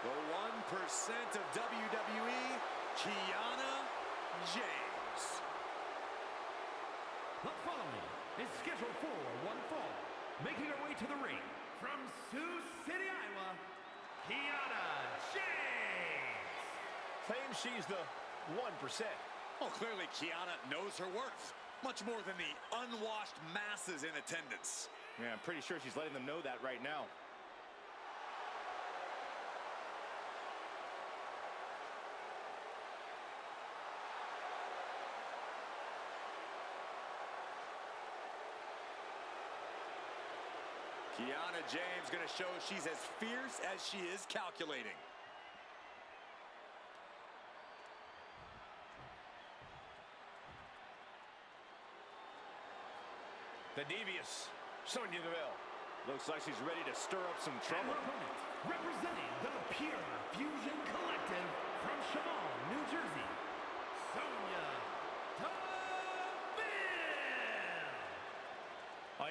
The 1% of WWE, Kiana James. The following is scheduled for one fall. Making her way to the ring from Sioux City, Iowa, Kiana James. Claims she's the 1%. Oh, clearly Kiana knows her worth. Much more than the unwashed masses in attendance. Yeah, I'm pretty sure she's letting them know that right now. Kiana James going to show she's as fierce as she is calculating. The devious Sonya Deville. Looks like she's ready to stir up some And trouble. her opponent, representing the Pure Fusion Collective from Shamal, New Jersey, Sonya Deville.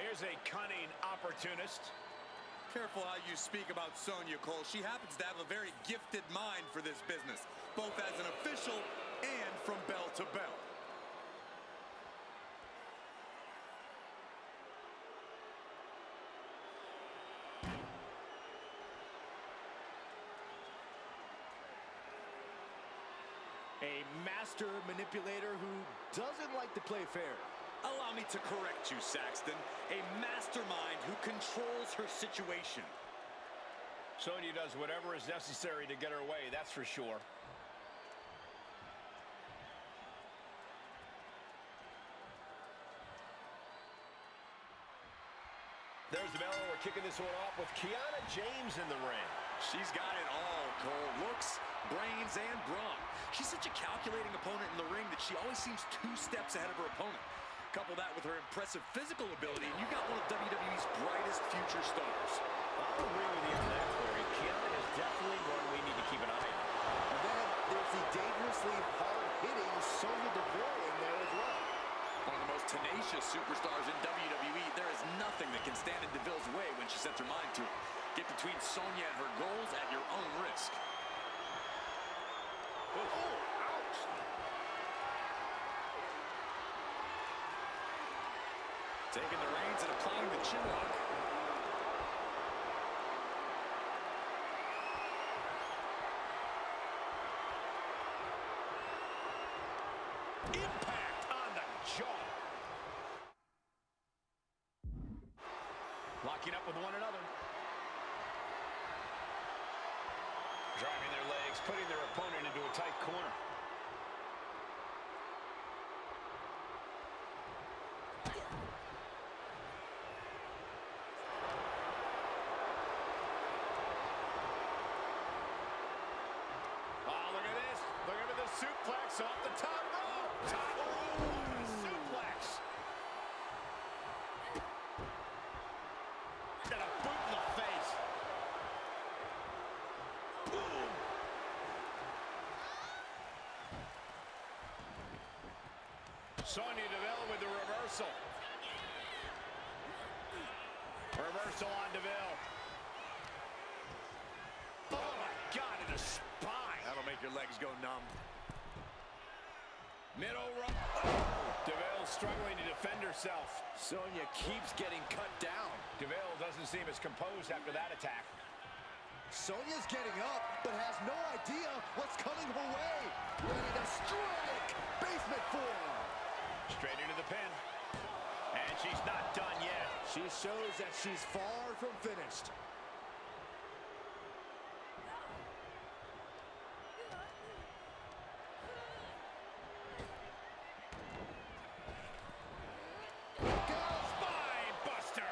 Here's a cunning opportunist. Careful how you speak about Sonya, Cole. She happens to have a very gifted mind for this business, both as an official and from bell to bell. A master manipulator who doesn't like to play fair. Allow me to correct you, Saxton. A mastermind who controls her situation. Sonya does whatever is necessary to get her way, that's for sure. There's the bell. We're kicking this one off with Kiana James in the ring. She's got it all, Cole. Looks, brains, and brawn. She's such a calculating opponent in the ring that she always seems 2 steps ahead of her opponent. Couple that with her impressive physical ability, and you got one of WWE's brightest future stars. I'll agree with you on that, Corey. Kiana is definitely one we need to keep an eye on. And then there's the dangerously hard-hitting Sonya Deville in there as well. One of the most tenacious superstars in WWE. There is nothing that can stand in Deville's way when she sets her mind to it. Get between Sonya and her goals at your own risk. Oh, ouch! Taking the reins and applying the chin lock. Impact on the jaw. Locking up with one another. Driving their legs, putting their opponent into a tight corner. Oh, look at this. Look at the suplex off the top rope. Top rope. Suplex. And a boot in the face. Boom. Sonya Deville with the reversal. Reversal on Deville. Oh my God, in the spine. That'll make your legs go numb. Middle run. Oh. Deville struggling to defend herself. Sonya keeps getting cut down. Deville doesn't seem as composed after that attack. Sonya's getting up, but has no idea what's coming her way. Ready to strike. Basement forearm. Straight into the pin. And she's not done yet. She shows that she's far from finished. Spine buster.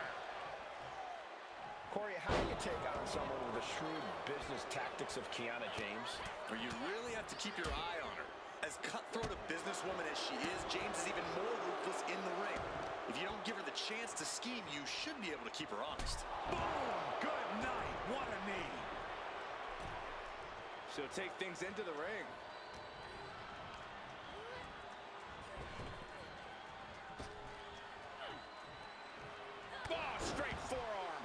Corey, how do you take on someone with the shrewd business tactics of Kiana James? Or you really have to keep your eye on her. As cutthroat a businesswoman as she is, James is even more ruthless in the ring. If you don't give her the chance to scheme, you should be able to keep her honest. Boom! Good night. What a knee. She'll take things into the ring. Oh, straight forearm.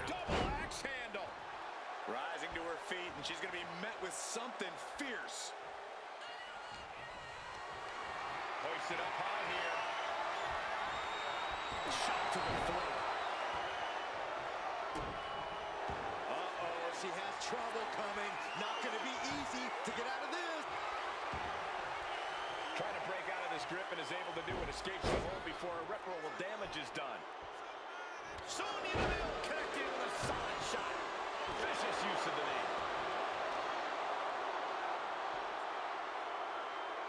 Double axe handle. Rising to her feet, and she's going to be met with something fierce. Hoisted up high here. Shot to the throat. Uh-oh, she has trouble coming. Not going to be easy to get out of this. Trying to break out of this grip and is able to do it. Escapes the hold before irreparable damage is done. Sonya Deville connecting with a solid shot. Vicious use of the knee.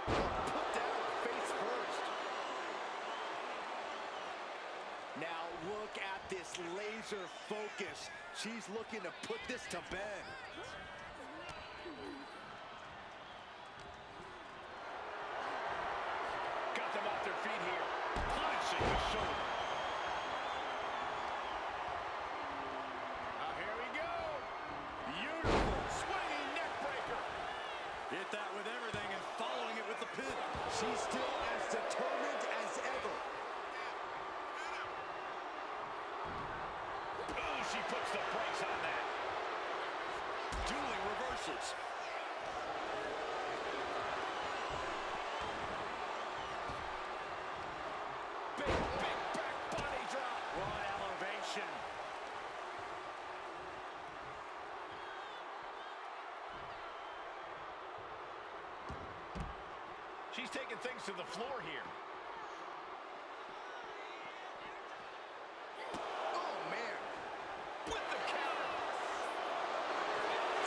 Put down face first. Now look at this laser focus. She's looking to put this to bed. Got them off their feet here. Punching the shoulder. Here we go. Beautiful swinging neck breaker. Hit that with everything and following it with the pin. She's still as determined as ever. Oh, she puts the brakes on that. Dueling reversals. Big back body drop. Raw elevation. taking things to the floor here. Oh, man. With the counter.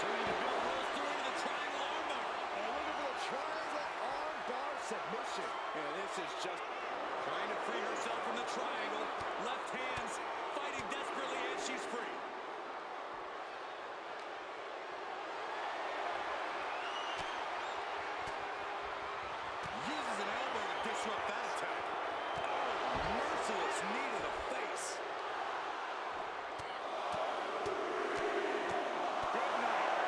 Sonya Deville rolls through into the triangle armbar. And looking for the triangle armbar submission. And this is just Trying to free herself from the triangle. Left hands fighting desperately, and she's free. Uses an elbow to disrupt that attack. Oh, merciless knee to the face. Good night.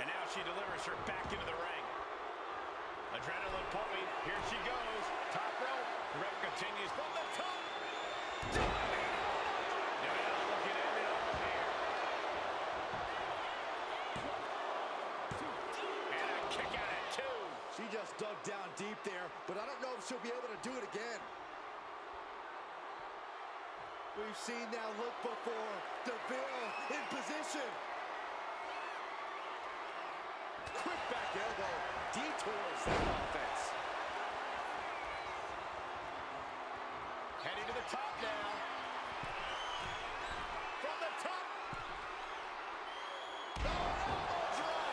And now she delivers her back into the ring. Adrenaline pumping. Here she goes. Top rope. The ref continues from the top. Deville looking at it all here. And a kick out at 2. She just dug down deep there, but I don't know if she'll be able to do it again. We've seen that look before. Deville in position. Quick back elbow detours that offense. Heading to the top now. From the top. Oh, elbow drop.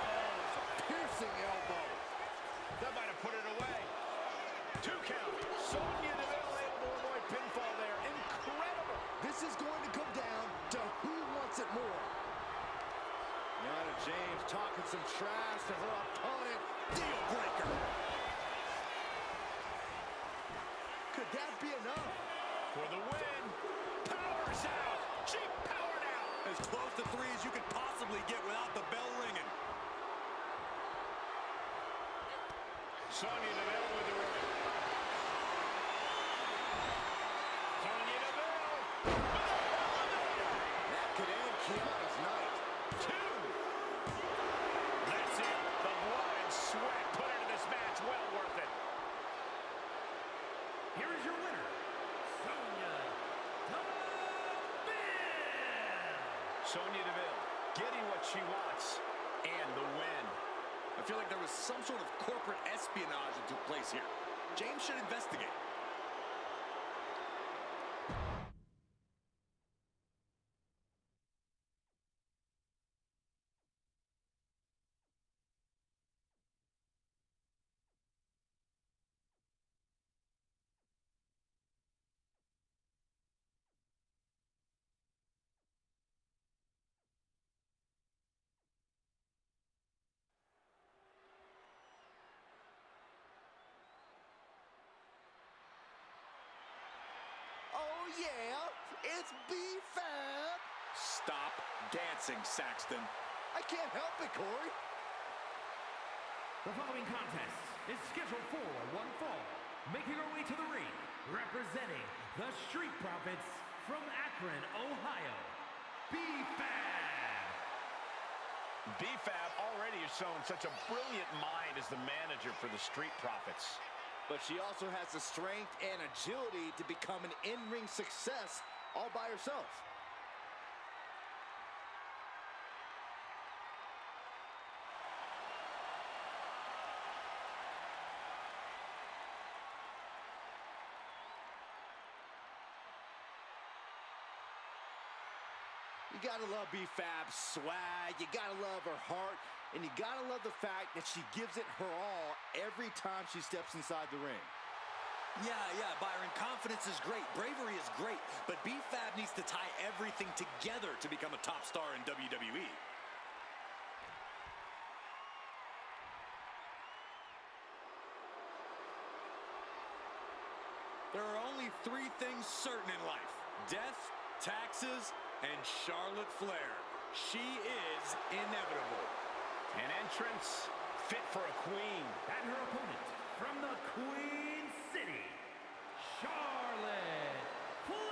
Piercing elbow. That might have put it away. 2 count. Sonya Deville able to avoid pinfall there. Incredible. This is going to come down to who wants it more. Yana James talking some trash to her opponent. Deal breaker. Could that be enough? For the win. Powers out. She powered out. As close to 3 as you could possibly get without the bell ringing. Sonya Deville with the win. Sonya Deville. That could end Kiana's night. 2. That's it. The blood and sweat put into this match. Well worth it. Here is your winner, Sonya Deville. Sonya Deville getting what she wants and the win. I feel like there was some sort of corporate espionage that took place here. James should investigate. Oh, yeah, it's B-Fab. Stop dancing, Saxton. I can't help it, Corey. The following contest is scheduled for one fall. Making her way to the ring, representing the Street Profits from Akron, Ohio, B-Fab. B-Fab already has shown such a brilliant mind as the manager for the Street Profits. But she also has the strength and agility to become an in-ring success all by herself. You gotta love B-Fab's swag, you gotta love her heart, and you gotta love the fact that she gives it her all every time she steps inside the ring. Yeah, Byron, confidence is great, bravery is great, but B-Fab needs to tie everything together to become a top star in WWE. There are only 3 things certain in life: death, taxes, and Charlotte Flair. She is inevitable. An entrance fit for a queen. And her opponent from the Queen City, Charlotte Flair.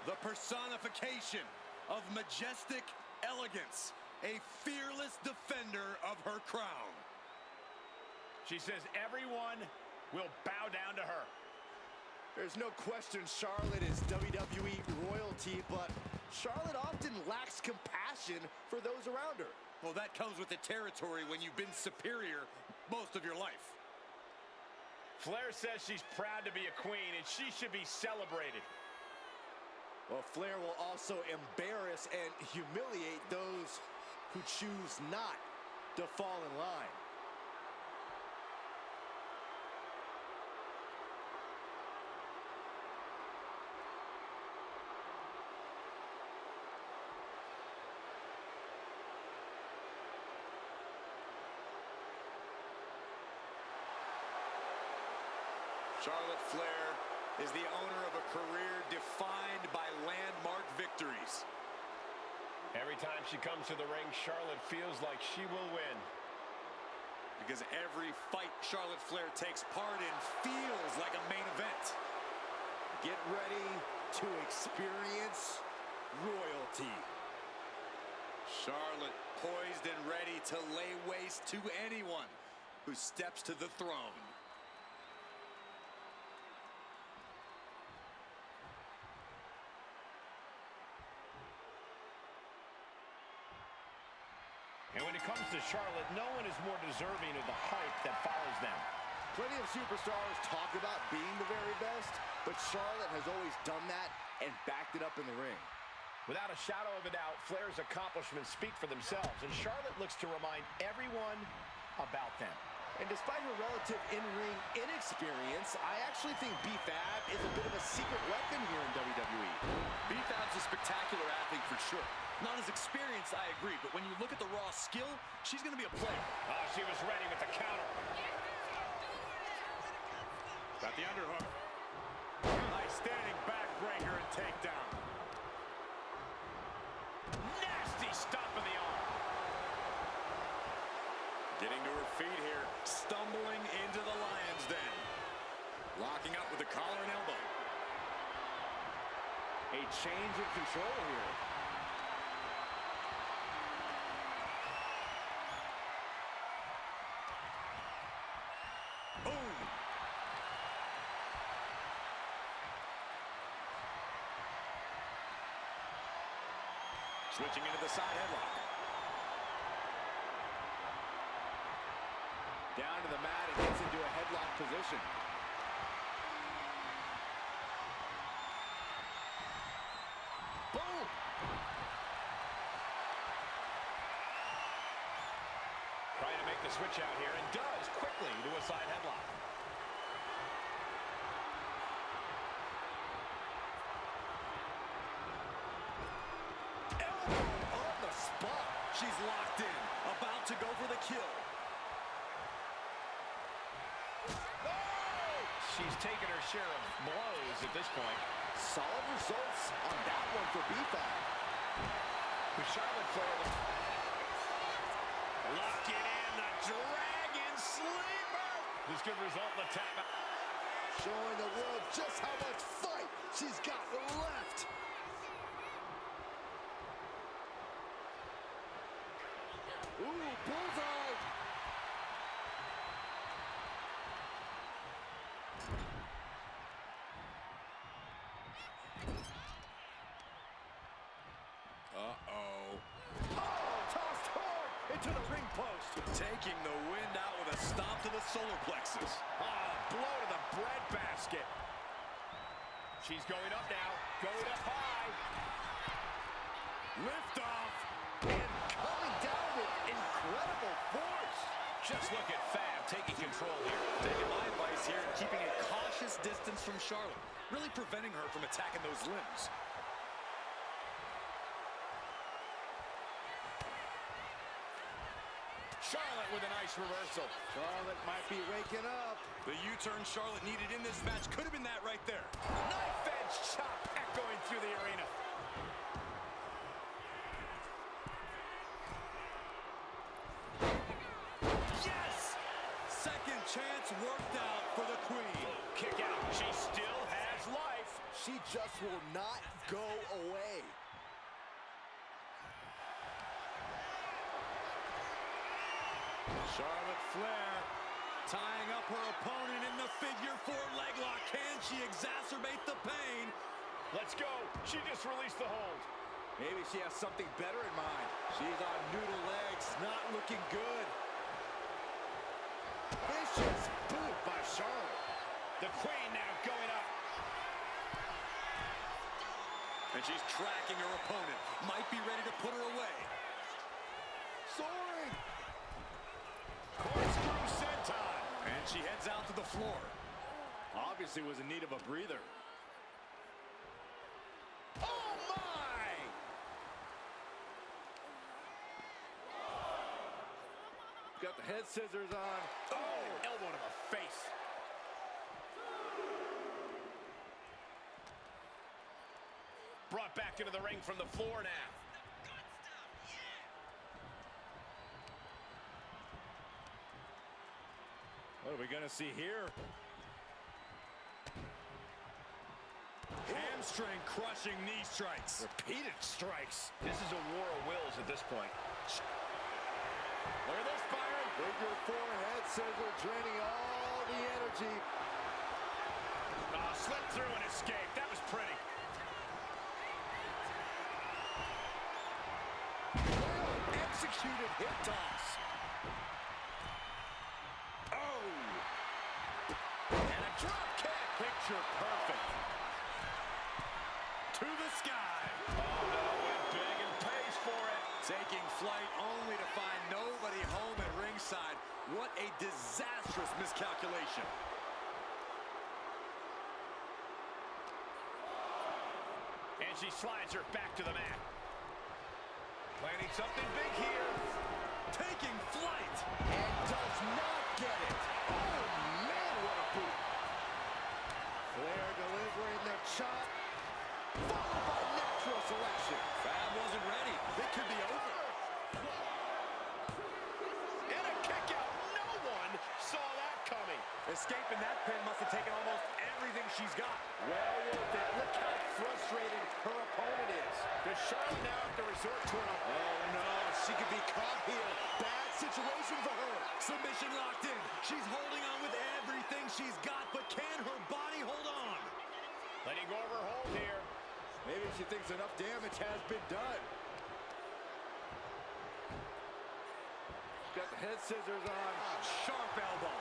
The personification of majestic elegance, a fearless defender of her crown. She says everyone will bow down to her. There's no question Charlotte is WWE royalty, but Charlotte often lacks compassion for those around her. Well, that comes with the territory when you've been superior most of your life. Flair says she's proud to be a queen, and she should be celebrated. Well, Flair will also embarrass and humiliate those who choose not to fall in line. Charlotte Flair is the owner of a career defined by landmark victories. Every time she comes to the ring, Charlotte feels like she will win. Because every fight Charlotte Flair takes part in feels like a main event. Get ready to experience royalty. Charlotte poised and ready to lay waste to anyone who steps to the throne. And when it comes to Charlotte, no one is more deserving of the hype that follows them. Plenty of superstars talk about being the very best, but Charlotte has always done that and backed it up in the ring. Without a shadow of a doubt, Flair's accomplishments speak for themselves, and Charlotte looks to remind everyone about them. And despite her relative in-ring inexperience, I actually think B-Fab is a bit of a secret weapon here in WWE. B-Fab's a spectacular athlete for sure. Not as experienced, I agree, but when you look at the raw skill, she's going to be a player. Oh, she was ready with the counter. Got the underhook. Nice standing backbreaker and takedown. Nasty stop of the arm. Getting to her feet here, stumbling into the lion's den. Locking up with the collar and elbow. A change of control here. Boom! Switching into the side headlock. Down to the mat and gets into a headlock position. Boom! Trying to make the switch out here, and does quickly to a side headlock. Elbow on the spot. She's locked in, about to go for the kill. She's taken her share of blows at this point. Solid results on that one for B-Fab. With Charlotte Flair, Locking in the Dragon Sleeper. this could result in a tap out. Showing the world just how much fight she's got left. Ooh, bullseye. Uh-oh. Oh, tossed hard into the ring post. Taking the wind out with a stomp to the solar plexus. Blow to the breadbasket. She's going up now. Going up high. Lift off. And coming down with incredible force. Just look at Fab taking control here. Taking my advice here and keeping a cautious distance from Charlotte. Really preventing her from attacking those limbs. Charlotte with a nice reversal. Charlotte might be waking up. The U-turn Charlotte needed in this match could have been that right there. Knife edge chop echoing through the arena. Yes! Second chance worked out for the Queen. Kick out. She still has life. She just will not go away. Charlotte Flair tying up her opponent in the figure four leg lock. Can she exacerbate the pain? Let's go. She just released the hold. Maybe she has something better in mind. She's on noodle legs, not looking good. Vicious boot by Charlotte. The Queen now going up. And she's tracking her opponent. Might be ready to put her away. Soaring. Corkscrew senton. And she heads out to the floor. Obviously was in need of a breather. Oh my! Got the head scissors on. Oh, elbow to the face. Brought back into the ring from the floor now. What are we gonna see here? Hamstring crushing knee strikes. Repeated strikes. This is a war of wills at this point. Look at this, Byron. Figure four head scissor draining all the energy. Oh, slipped through and escaped. That was pretty. Executed hip toss. Oh! And a drop kick. Picture perfect. To the sky. Oh, no, went big and pays for it. Taking flight only to find nobody home at ringside. What a disastrous miscalculation. And she slides her back to the mat. Planning something big here. Taking flight. And does not get it. Oh, man, what a boot. Flair delivering the chop. Followed by natural selection. Fab wasn't ready. It could be over. And a kick out. No one saw that coming. Escaping that pin must have taken almost everything she's got. Well worth it. Look how frustrated her opponent is. Does Charlotte now have to resort to an... Oh, no. She could be caught here. Bad situation for her. Submission locked in. She's holding on with everything she's got, but can her body hold on? Letting go of her hold here. Maybe she thinks enough damage has been done. Got the head scissors on. Sharp elbow.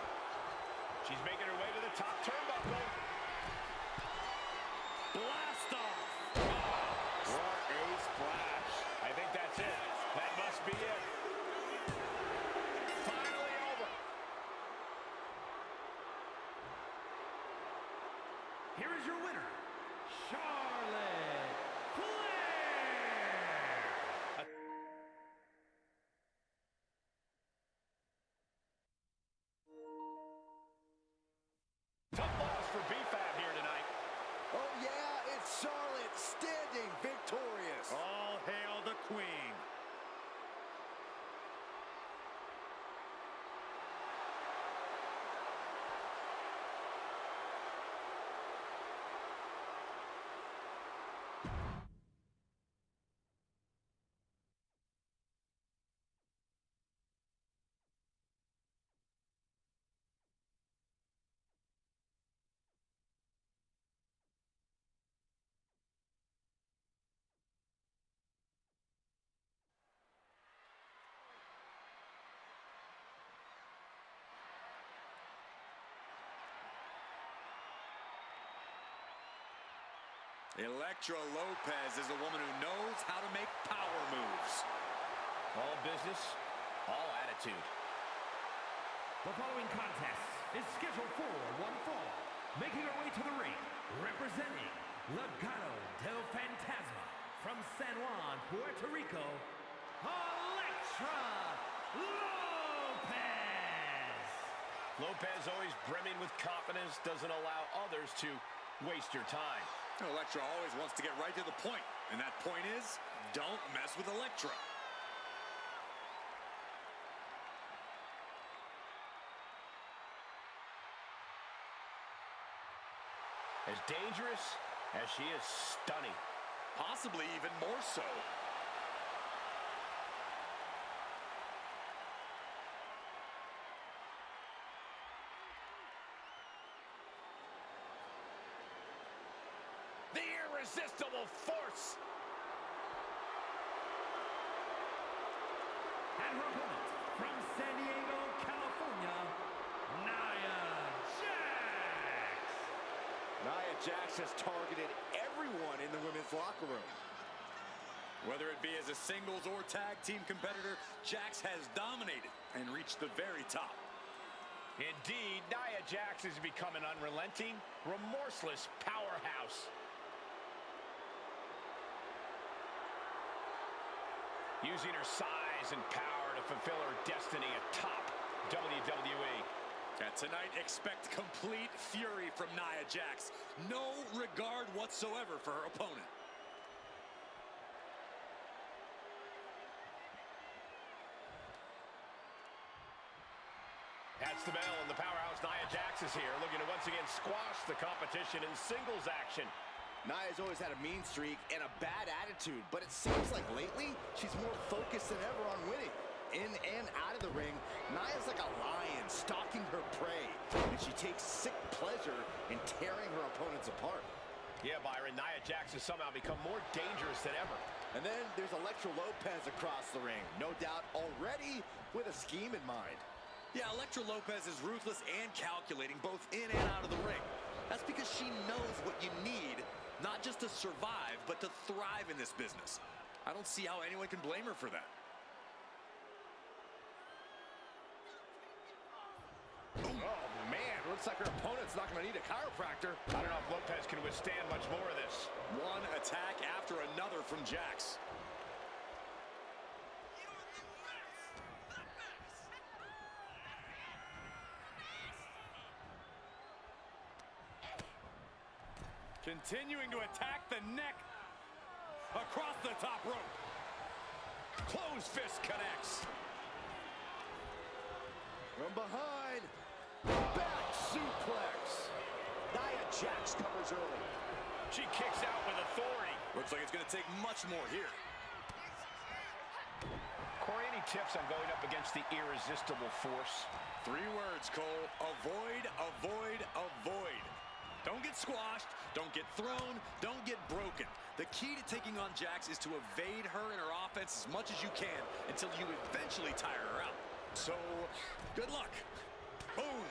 She's making her way to the top turnbuckle. Blast off. What a splash. I think that's it. That must be it. Finally over. Here is your winner, Charlotte Flair. Tough loss for B-Fab here tonight. Oh, yeah, it's Charlotte standing victorious. All hail the Queen. Elektra Lopez is a woman who knows how to make power moves. All business, all attitude. The following contest is scheduled for one fall. Making her way to the ring, representing Legado del Fantasma from San Juan, Puerto Rico, Elektra Lopez. Lopez always brimming with confidence, doesn't allow others to waste your time. Elektra always wants to get right to the point, and that point is, don't mess with Elektra. As dangerous as she is stunning. Possibly even more so. The irresistible force. And her opponent, from San Diego, California, Nia Jax. Nia Jax has targeted everyone in the women's locker room. Whether it be as a singles or tag team competitor, Jax has dominated and reached the very top. Indeed, Nia Jax has become an unrelenting, remorseless powerhouse. Using her size and power to fulfill her destiny atop WWE. And tonight, expect complete fury from Nia Jax. No regard whatsoever for her opponent. That's the bell, and the powerhouse Nia Jax is here, looking to once again squash the competition in singles action. Nia's always had a mean streak and a bad attitude, but it seems like lately she's more focused than ever on winning. In and out of the ring, Nia's like a lion stalking her prey, and she takes sick pleasure in tearing her opponents apart. Yeah, Byron, Nia Jax has somehow become more dangerous than ever. And then there's Elektra Lopez across the ring, no doubt already with a scheme in mind. Yeah, Elektra Lopez is ruthless and calculating both in and out of the ring. That's because she knows what you need, not just to survive, but to thrive in this business. I don't see how anyone can blame her for that. Oh, man, looks like her opponent's not going to need a chiropractor. I don't know if Lopez can withstand much more of this. One attack after another from Jax. Continuing to attack the neck across the top rope. Closed fist connects. From behind, back suplex. Nia Jax covers early. She kicks out with authority. Looks like it's going to take much more here. Corey, any tips on going up against the irresistible force? 3 words, Cole. Avoid, avoid, avoid. Don't get squashed, don't get thrown, don't get broken. The key to taking on Jax is to evade her and her offense as much as you can until you eventually tire her out. So, good luck. Boom.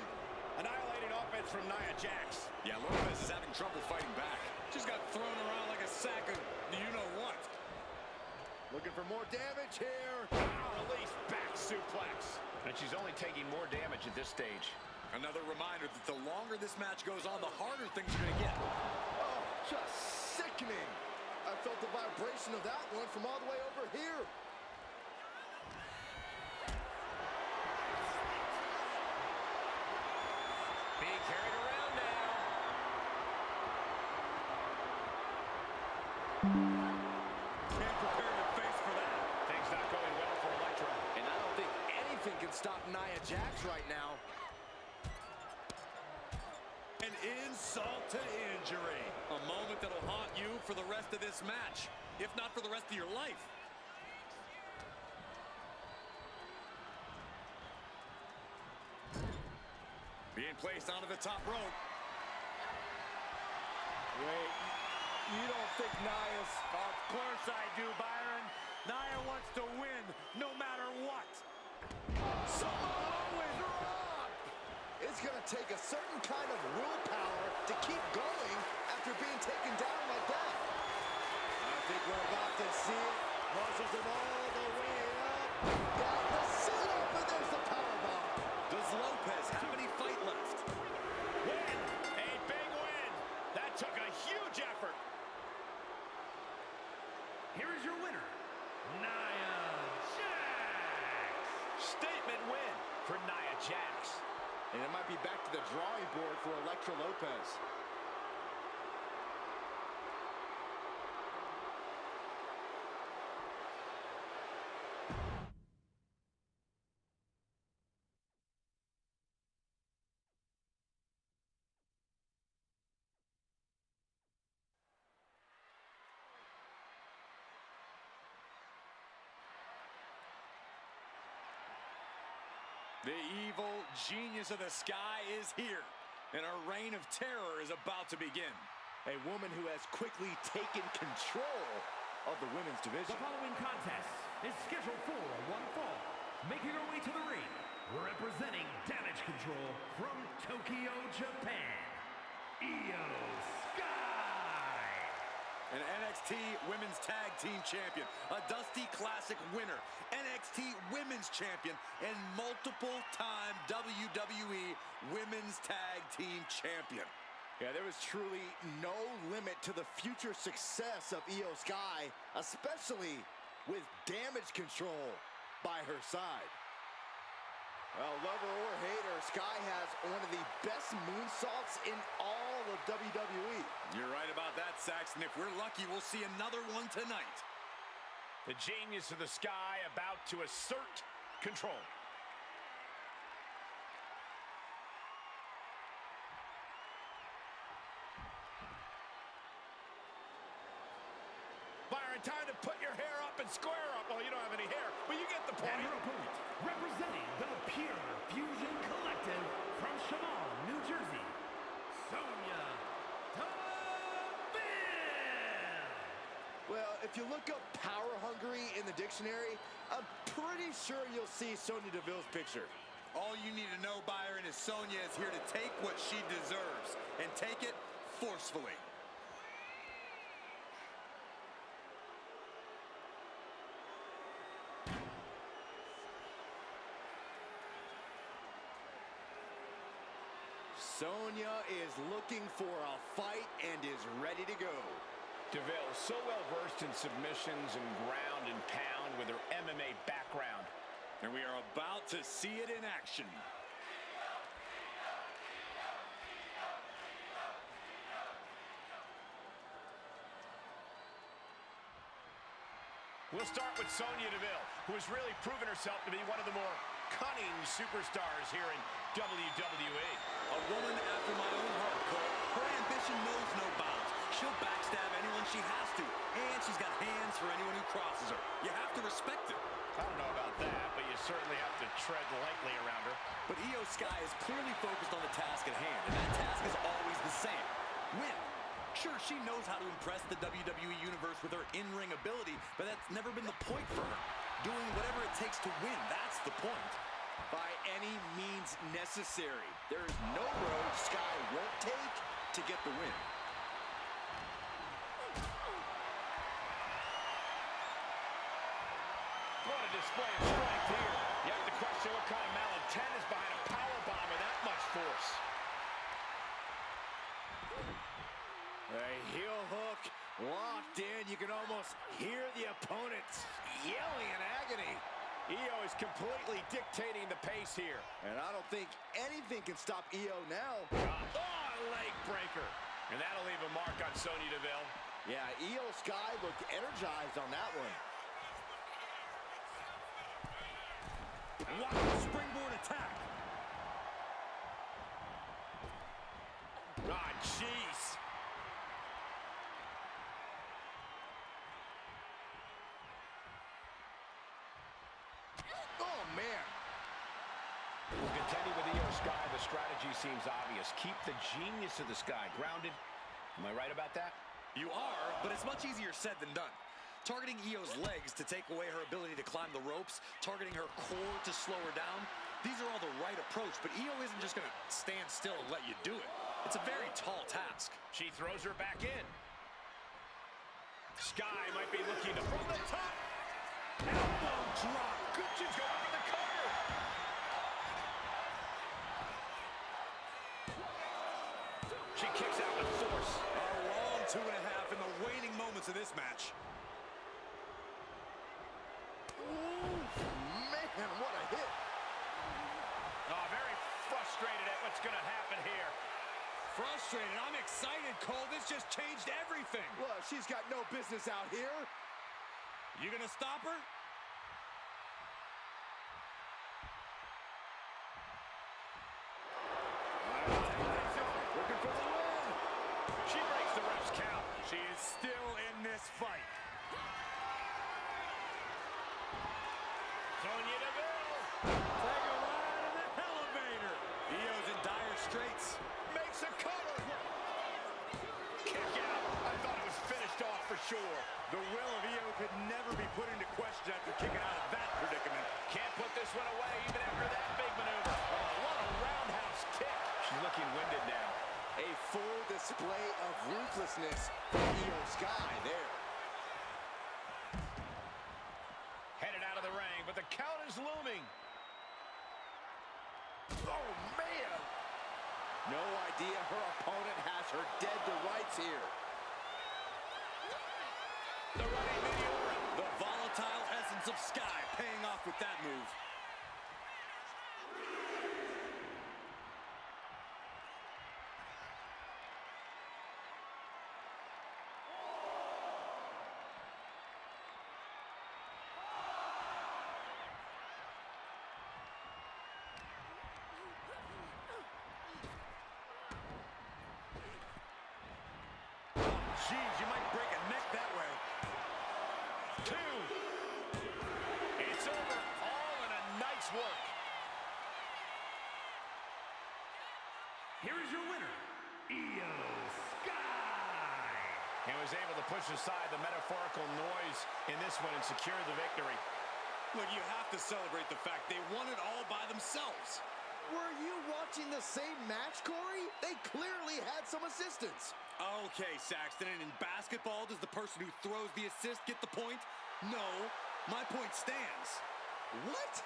Annihilating offense from Nia Jax. Yeah, Lopez is having trouble fighting back. Just got thrown around like a sack of you-know-what. Looking for more damage here. Release back suplex. And she's only taking more damage at this stage. Another reminder that the longer this match goes on, the harder things are going to get. Oh, just sickening. I felt the vibration of that one from all the way over here. Being carried around now. Can't prepare your face for that. Things not going well for Elektra. And I don't think anything can stop Nia Jax right now. An insult to injury. A moment that'll haunt you for the rest of this match, if not for the rest of your life. Being placed onto the top rope. Wait, you don't think Nia's... Of course I do, Byron. Nia wants to win no matter what. Samoa drop! It's going to take a certain kind of willpower to keep going after being taken down like that. I think we're about to see it. Muscles him all the way up. Got the sit up, and there's the powerbomb. Does Lopez have any fight left? Win! A big win! That took a huge effort. Here is your winner, Nia Jax. Statement win for Nia Jax. And it might be back to the drawing board for Elektra Lopez. The evil genius of the sky is here, and a reign of terror is about to begin. A woman who has quickly taken control of the women's division. The following contest is scheduled for one fall. making her way to the ring, representing Damage Control from Tokyo, Japan, Io Sky. An NXT Women's Tag Team Champion, a Dusty Classic winner, NXT Women's Champion, and multiple-time WWE Women's Tag Team Champion. Yeah, there was truly no limit to the future success of Io Sky, especially with Damage Control by her side. Well, lover or hater, Sky has one of the best moonsaults in all of WWE. You're right about that, Saxton. If we're lucky, we'll see another one tonight. The genius of the Sky about to assert control. Byron, time to put your hair up and square up. Well, you don't have any hair, but you get the point. And her opponent, representing the Pure Fusion Collective from Shaman, New Jersey, Sonya Deville. Well, if you look up power hungry in the dictionary, I'm pretty sure you'll see Sonya Deville's picture. All you need to know, Byron, is Sonya is here to take what she deserves, and take it forcefully. Sonya is looking for a fight and is ready to go. Deville, so well versed in submissions and ground and pound with her MMA background. And we are about to see it in action. We'll start with Sonya Deville, who has really proven herself to be one of the more cunning superstars here in WWE. A woman after my own heart, Cole. Her ambition knows no bounds. She'll backstab anyone she has to, and she's got hands for anyone who crosses her. You have to respect it. I don't know about that, but you certainly have to tread lightly around her. But Io Sky is clearly focused on the task at hand, and that task is always the same. Win. Sure, she knows how to impress the WWE Universe with her in-ring ability, but that's never been the point for her. Doing whatever it takes to win, that's the point. By any means necessary. There is no road Sky won't take to get the win. What a display of strength here. You have to question what kind of malintent is behind a powerbomb with that much force. A heel hook locked in. You can almost hear the opponents yelling in agony. Io is completely dictating the pace here. And I don't think anything can stop Io now. Oh, leg breaker. And that'll leave a mark on Sonya Deville. Yeah, Io Sky looked energized on that one. Wow, springboard attack. Ah, jeez. Oh, man. Contending with Io Sky, the strategy seems obvious. Keep the genius of the Sky grounded. Am I right about that? You are, but it's much easier said than done. Targeting Io's legs to take away her ability to climb the ropes, targeting her core to slow her down, these are all the right approach, but Io isn't just going to stand still and let you do it. It's a very tall task. She throws her back in. Sky might be looking to from the top. Elbow drop. Good, she's going for the cover. She kicks out with force. A long 2.5 in the waning moments of this match. Ooh, man, what a hit. Oh, very frustrated at what's going to happen here. Frustrated. I'm excited, Cole. This just changed everything. Well, she's got no business out here. You gonna stop her? Looking for the win. She breaks the ref's count. She is still in this fight. Sonya Deville. Take a ride in the elevator. Io's in dire straits. Makes a cover. Kick out. I thought it was finished off for sure. The will of Io could never be put into question after kicking out of that predicament. Can't put this one away even after that big maneuver. Oh, what a roundhouse kick. She's looking winded now. A full display of ruthlessness from Io Sky there. Headed out of the ring, but the count is looming. Oh, man. No idea her opponent has her dead to rights here. The running Meteora. The volatile essence of Sky paying off with that move. Jeez, you might break a neck that way. 2. It's over, all in a night's work. Here is your winner, Io Sky. And was able to push aside the metaphorical noise in this one and secure the victory. Look, you have to celebrate the fact they won it all by themselves. Were you watching the same match, Corey? They clearly had some assistance. Okay, Saxton, and in basketball, does the person who throws the assist get the point? No, my point stands. What?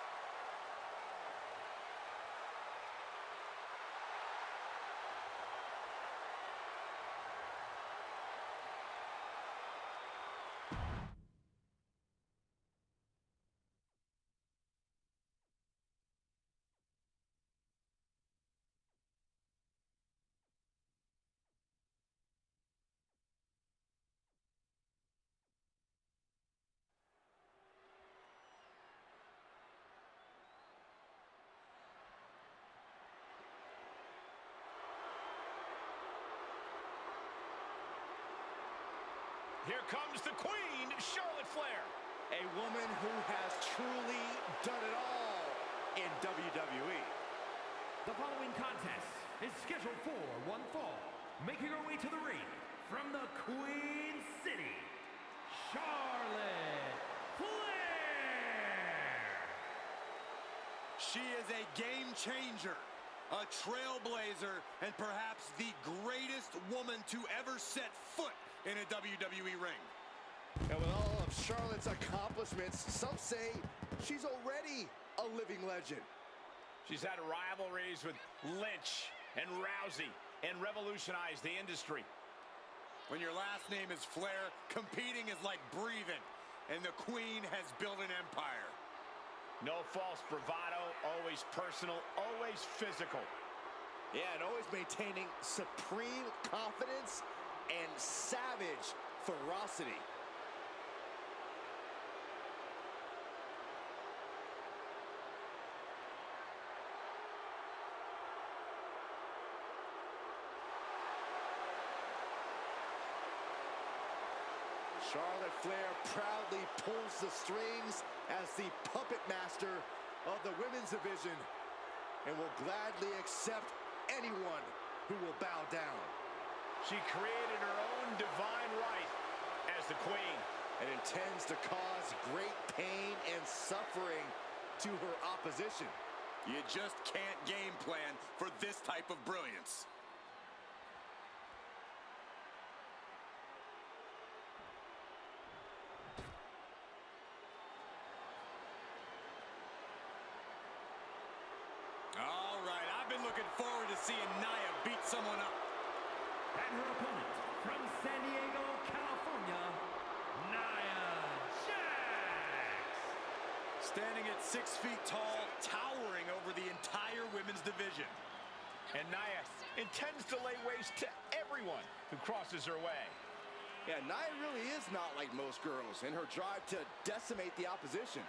Here comes the Queen, Charlotte Flair. A woman who has truly done it all in WWE. The following contest is scheduled for one fall. Making her way to the ring from the Queen City, Charlotte Flair. She is a game changer, a trailblazer, and perhaps the greatest woman to ever set foot in a WWE ring. And with all of Charlotte's accomplishments, some say she's already a living legend. She's had rivalries with Lynch and Rousey and revolutionized the industry. When your last name is Flair, competing is like breathing, and the Queen has built an empire. No false bravado, always personal, always physical. Yeah, and always maintaining supreme confidence and savage ferocity. Charlotte Flair proudly pulls the strings as the puppet master of the women's division and will gladly accept anyone who will bow down. She created her own divine right as the Queen. And intends to cause great pain and suffering to her opposition. You just can't game plan for this type of brilliance. All right, I've been looking forward to seeing Nia beat someone up. And her opponent from San Diego, California, Nia Jax. Standing at 6 feet tall, towering over the entire women's division. And Nia intends to lay waste to everyone who crosses her way. Yeah, Nia really is not like most girls in her drive to decimate the opposition.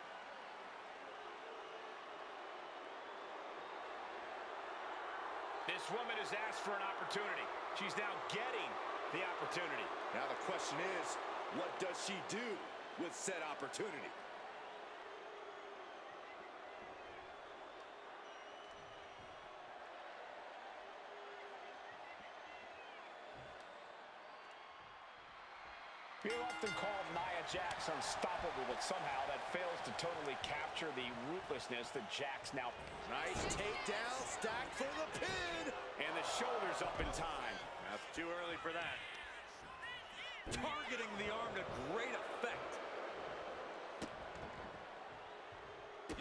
This woman has asked for an opportunity. She's now getting the opportunity. Now the question is, what does she do with said opportunity? You're often called Nia Jax unstoppable, but somehow that fails to totally capture the ruthlessness that Jax now... Nice takedown, stacked for the pin. And the shoulders up in time. That's too early for that. Targeting the arm to great effect.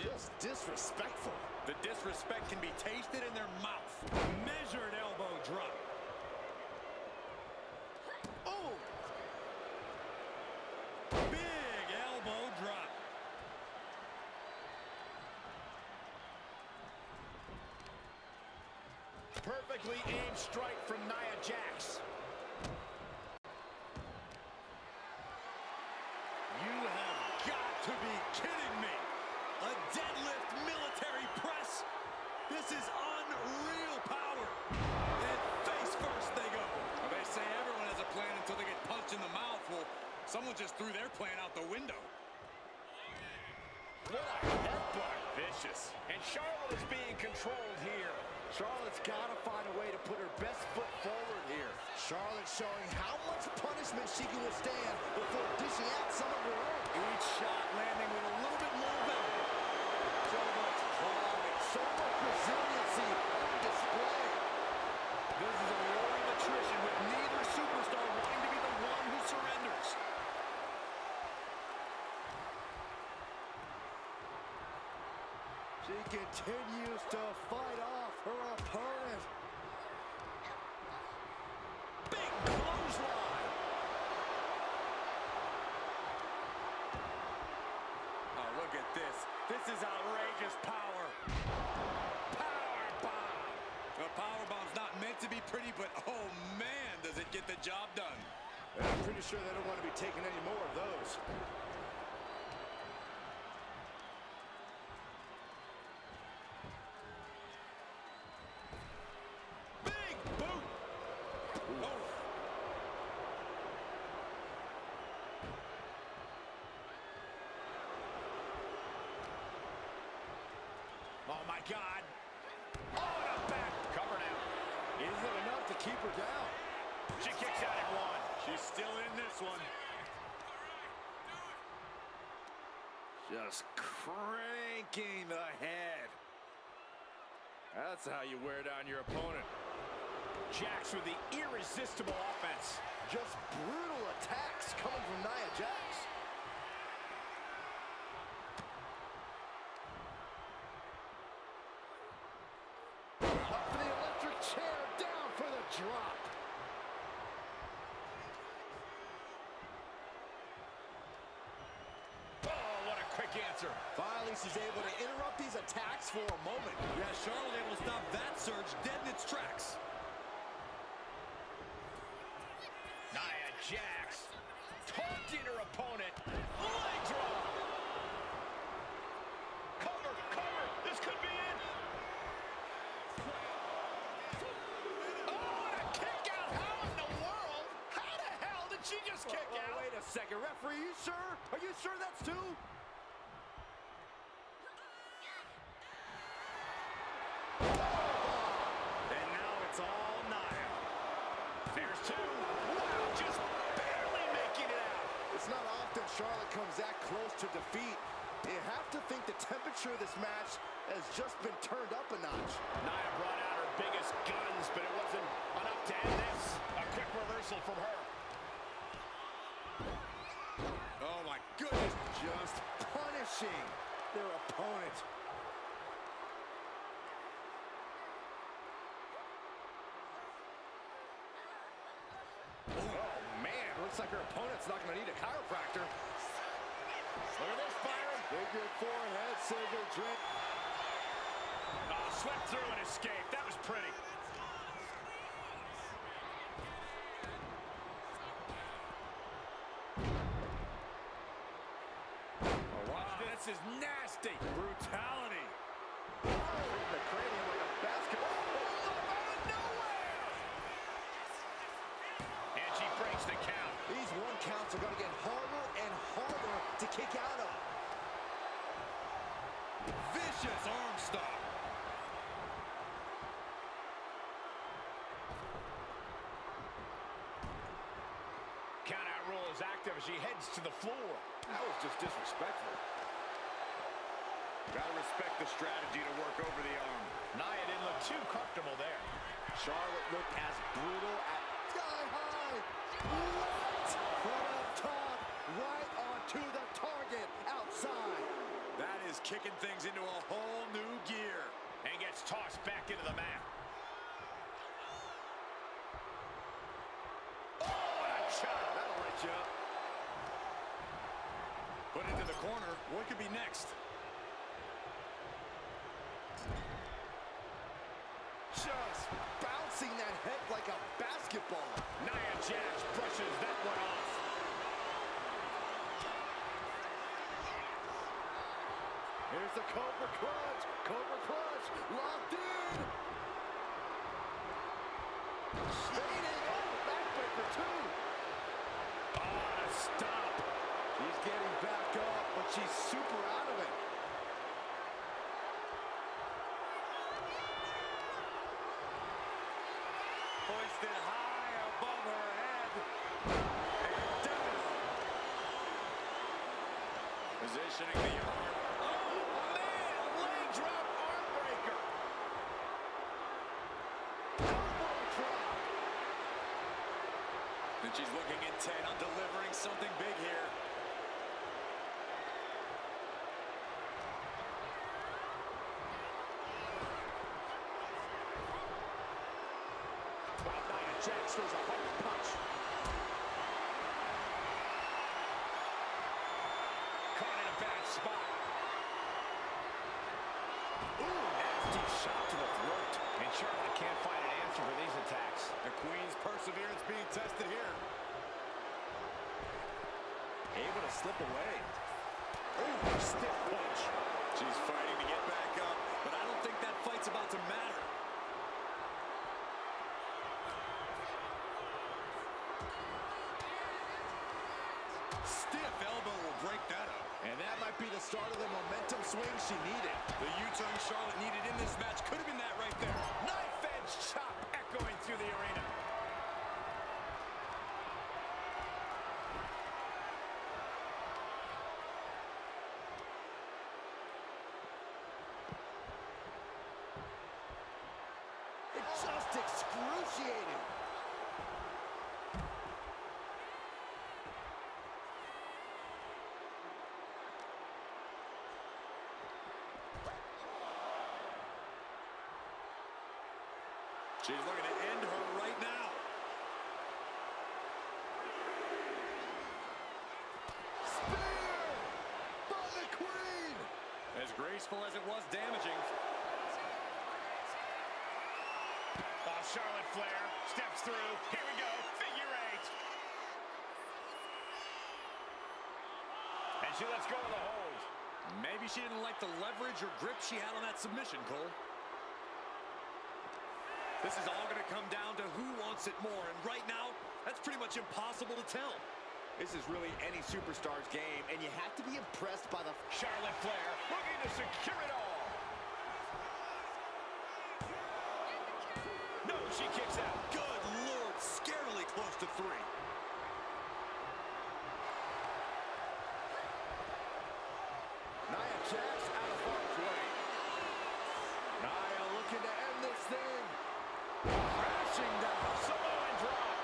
Just disrespectful. The disrespect can be tasted in their mouth. Measured elbow drop. Oh! Big elbow drop. Perfectly aimed strike from Nia Jax. You have got to be kidding me. A deadlift military press. This is unreal power. And face first they go. Well, they say everyone has a plan until they get punched in the mouth. Well, someone just threw their plan out the window. What a headbutt. Vicious. And Charlotte is being controlled here. Charlotte's got to find a way to put her best foot forward here. Charlotte showing how much punishment she can withstand before dishing out some of her own. Each shot landing with a little bit more venom. So much pride, so much resiliency on display. This is a war of attrition with neither superstar wanting to be the one who surrenders. She continues to fight off her opponent. Big clothesline. Oh, look at this. This is outrageous power. Power bomb. A power bomb's not meant to be pretty, but oh man, does it get the job done. And I'm pretty sure they don't want to be taking any more of those. Big boot. Oh. Oh my God. Oh, and a back cover now. Is it enough to keep her down? She kicks out at one. She's still in this one. Just cranking the head. That's how you wear down your opponent. Jax with the irresistible offense. Just brutal attacks coming from Nia Jax. Up for the electric chair, down for the drop. Oh, what a quick answer. Finally, she's able to interrupt these attacks for a moment. Yeah, Charlotte able to stop that surge dead in its tracks. Nia Jax taunting her opponent. Leg drop. Cover, cover. This could be it. Oh, and a kick out. How in the world? How the hell did she just kick out? Wait a second, referee, you sure? Are you sure that's two? And now it's all Nia. There's two. Wow, just barely making it out. It's not often Charlotte comes that close to defeat. You have to think the temperature of this match has just been turned up a notch. Nia brought out her biggest guns, but it wasn't enough to end this. A quick reversal from her. Oh my goodness. Just punishing their opponent. Oh man, looks like her opponent's not going to need a chiropractor. Look at this, Byron. Figure forehead, scissor drip. Oh, swept through and escaped. That was pretty. Oh, watch this. This is nasty. Brutality. The cranium like a basketball. Out of nowhere! And she breaks the count. These one counts are going to get harder and harder to kick out of. Vicious arm stop. Count out rule is active as she heads to the floor. That was just disrespectful. Gotta respect the strategy to work over the arm. Nia didn't look too comfortable there. Charlotte looked as brutal at sky high. What? Right up top, right onto the target outside. That is kicking things into a whole new gear. And gets tossed back into the mat. Oh, what a shot. That'll light you up. Put into the corner. What could be next? Just bouncing that head like a basketball. Nia Jax brushes that one off. Here's the Cobra Clutch. Cobra Clutch locked in. Staining. Oh, backbreaker too. Oh, stop. She's getting back up, but she's super out of it. Hoisted high above her head. And down. Positioning the arm. Oh, man! Leg drop arm breaker. Elbow drop. And she's looking intent on delivering something big here. Wow, Nia Jax throws a hard punch. Caught in a bad spot. Ooh, nasty shot to the throat. And Charlotte can't find an answer for these attacks. The Queen's perseverance being tested here. Able to slip away. Ooh, stiff punch. She's fighting to get back up, but I don't think that fight's about to matter. Stiff elbow will break that up. And that might be the start of the momentum swing she needed. The U-turn Charlotte needed in this match could have been that right there. Knife edge chop echoing through the arena. It's just excruciating. She's looking to end her right now. Spear by the Queen. As graceful as it was damaging. Oh, Charlotte Flair steps through. Here we go. Figure eight. And she lets go of the hold. Maybe she didn't like the leverage or grip she had on that submission, Cole. This is all going to come down to who wants it more. And right now, that's pretty much impossible to tell. This is really any superstar's game, and you have to be impressed by the... Charlotte Flair looking to secure it all. No, she kicks out. Good Lord, scarily close to three. Nia Jax out of harm's way. Nia looking to end this thing. Crashing down. Samoan drop.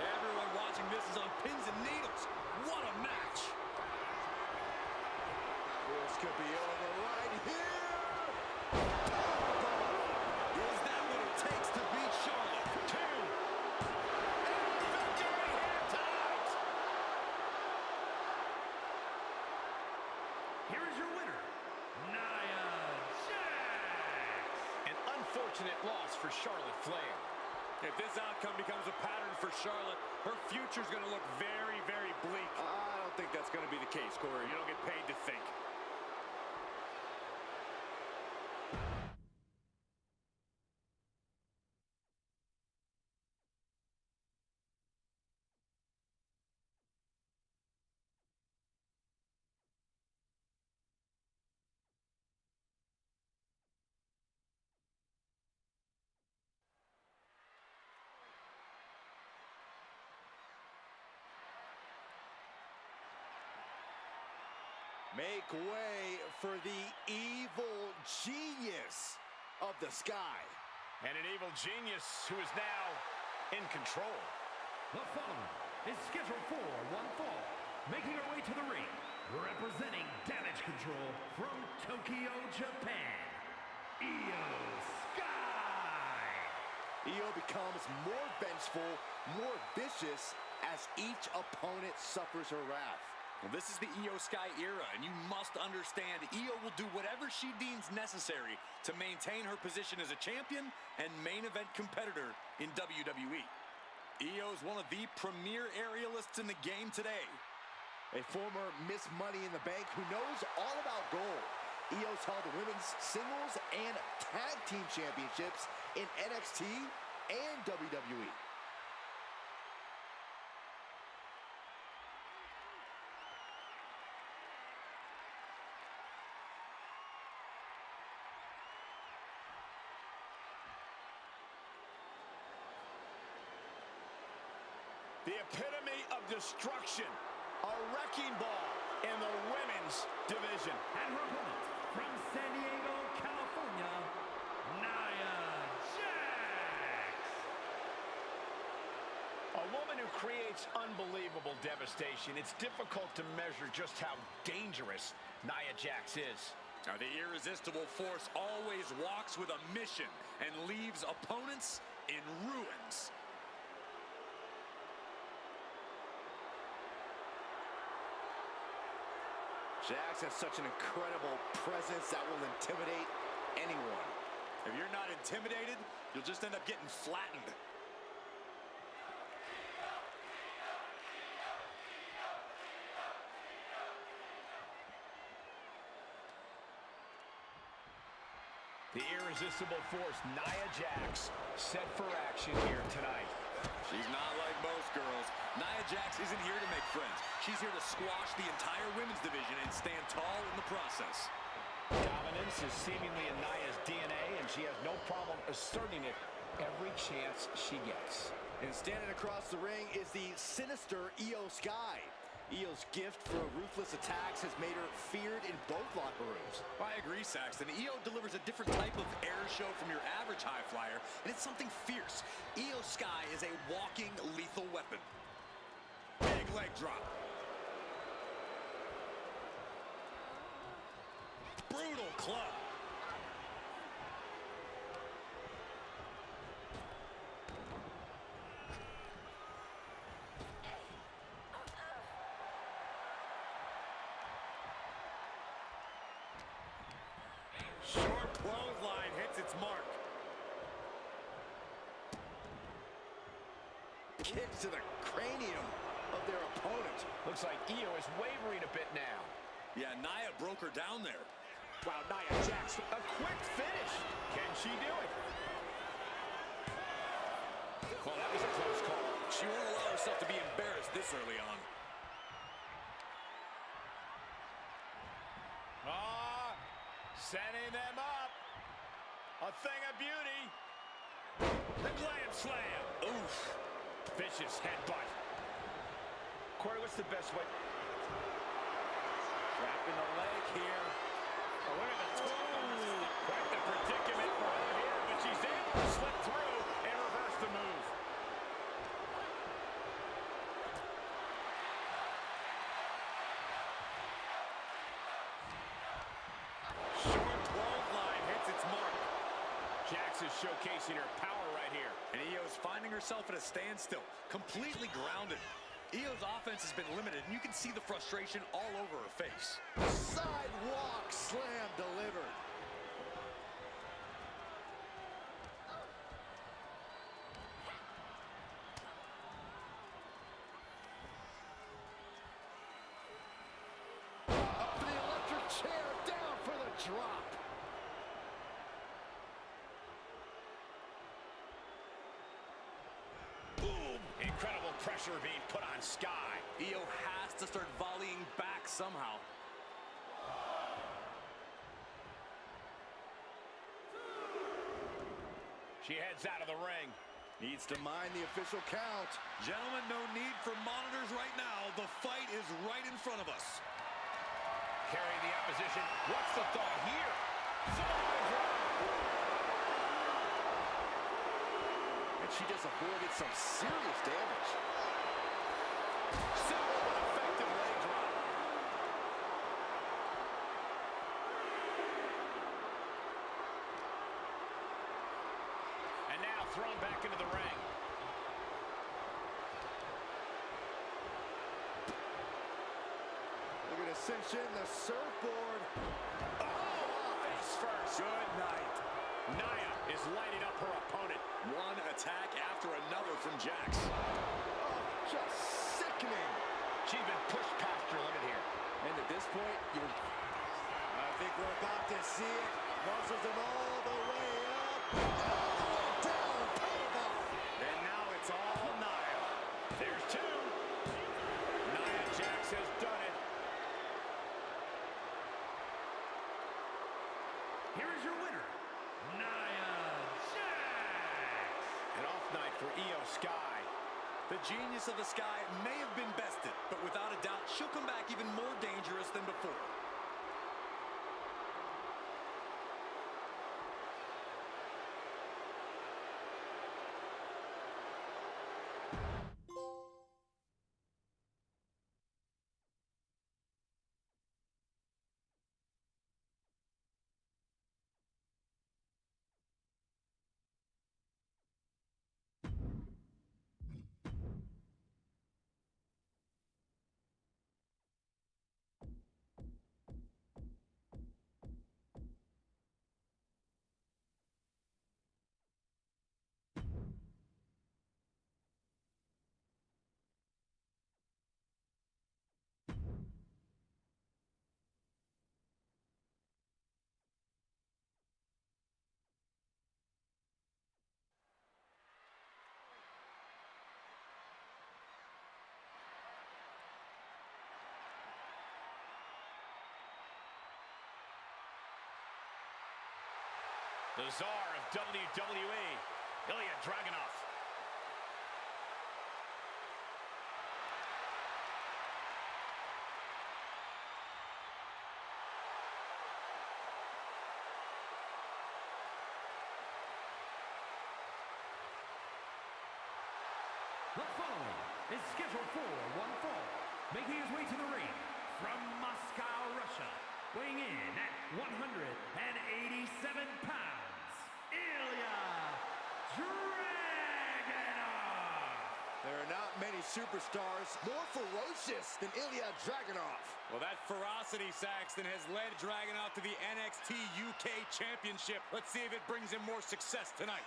Everyone watching this is on pins and needles. What a match. This could be over right here. Is that what it takes to beat Charlotte? Two. And victory hand times. Here is your winner, Nia Jax. An unfortunate loss for Charlotte Flair. If this outcome becomes a pattern for Charlotte, her future's going to look very, very bleak. I don't think that's going to be the case, Corey. You don't get paid to think. Make way for the evil genius of the Sky. And an evil genius who is now in control. The following is scheduled for one fall. Making her way to the ring, representing Damage Control from Tokyo, Japan, Io Sky. Io becomes more vengeful, more vicious as each opponent suffers her wrath. Well, this is the Io Sky era, and you must understand Io will do whatever she deems necessary to maintain her position as a champion and main event competitor in WWE. Io is one of the premier aerialists in the game today. A former Miss Money in the Bank who knows all about gold. Io's held the women's singles and tag team championships in NXT and WWE. The epitome of destruction. A wrecking ball in the women's division. And her opponent from San Diego, California, Nia Jax. A woman who creates unbelievable devastation. It's difficult to measure just how dangerous Nia Jax is. Now, the irresistible force always walks with a mission and leaves opponents in ruins. Jax has such an incredible presence that will intimidate anyone. If you're not intimidated, you'll just end up getting flattened. The irresistible force, Nia Jax, set for action here tonight. She's not like most girls. Nia Jax isn't here to make friends. She's here to squash the entire women's division and stand tall in the process. Dominance is seemingly in Nia's DNA, and she has no problem asserting it every chance she gets. And standing across the ring is the sinister Io Sky. Io's gift for ruthless attacks has made her feared in both locker rooms. I agree, Saxton. Io delivers a different type of air show from your average high flyer, and it's something fierce. Io Sky is a walking lethal weapon. Big leg drop. Brutal club. Short clothesline hits its mark. Kicks to the cranium of their opponent. Looks like Io is wavering a bit now. Yeah, Nia broke her down there. Wow, Nia Jax, a quick finish. Can she do it? Well, that was a close call. She won't allow herself to be embarrassed this early on. Setting them up. A thing of beauty. The glam slam. Oof. Vicious headbutt. Corey, what's the best way? Wrapping the leg here. Oh, look at the twirl. Quite the predicament for her here, but she's able to slip through and reverse the move. Short clothesline hits its mark. Jax is showcasing her power right here. And Io's finding herself at a standstill, completely grounded. Io's offense has been limited, and you can see the frustration all over her face. Sidewalk slam delivered. Up for the electric chair, down for the drop. Boom. Incredible pressure being put on Sky. Io has to start volleying back somehow. She heads out of the ring. Needs to mind the official count. Gentlemen, no need for monitors right now. The fight is right in front of us. carry the opposition. What's the thought here? Samoa drop. And she just avoided some serious damage. Simple but effective leg drop. And now thrown back into the ring. Look at Ascension, the surfboard. Oh, face first. Good night. Nia is lighting up her opponent. One attack after another from Jax. Oh, just sickening. She's been pushed past her limit here. And at this point, I think we're about to see it. Muscles them all the way up. All the way down. Powerbomb. And now it's all Nia. There's two. Nia Jax has done it. Here is your winner, Nia Jax. An off night for Io Sky. The genius of the Sky may have been bested, but without a doubt, she'll come back even more dangerous than before. The czar of WWE, Ilya Dragunov. The following is scheduled for one fall, making his way to the ring from Moscow, Russia, weighing in at 187 pounds, Ilya Dragunov. There are not many superstars more ferocious than Ilya Dragunov. Well, that ferocity, Saxton, has led Dragunov to the NXT UK Championship. Let's see if it brings him more success tonight.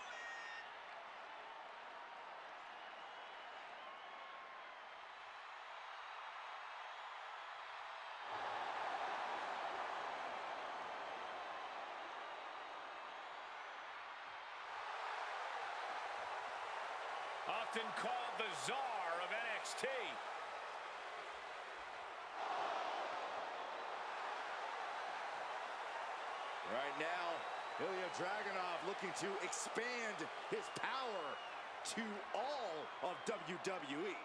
Often called the czar of NXT. Right now, Ilya Dragunov looking to expand his power to all of WWE.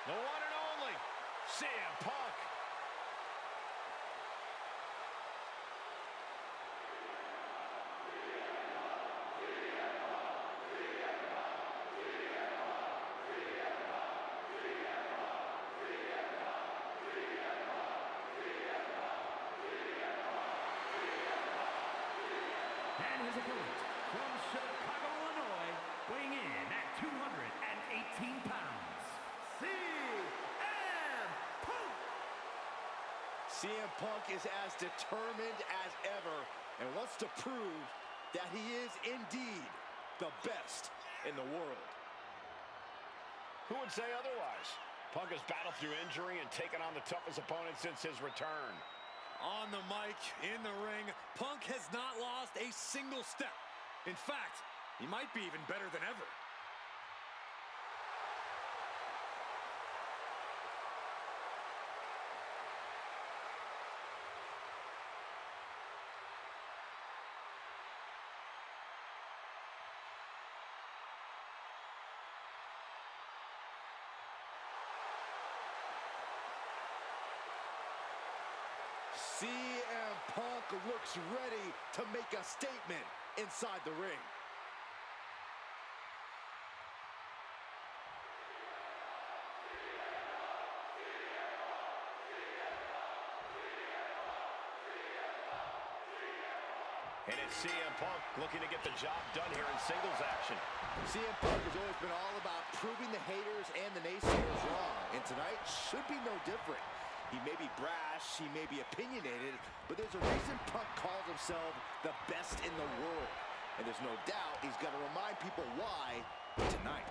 The one and only CM Punk. And his opponent from Chicago, Illinois, weighing in at 218 pounds, CM Punk. CM Punk is as determined as ever and wants to prove that he is indeed the best in the world. Who would say otherwise? Punk has battled through injury and taken on the toughest opponent since his return. On the mic, in the ring, Punk has not lost a single step. In fact, he might be even better than ever. CM Punk looks ready to make a statement inside the ring. And it's CM Punk looking to get the job done here in singles action. CM Punk has always been all about proving the haters and the naysayers wrong, and tonight should be no different. He may be brash, he may be opinionated, but there's a reason Punk calls himself the best in the world. And there's no doubt he's going to remind people why tonight.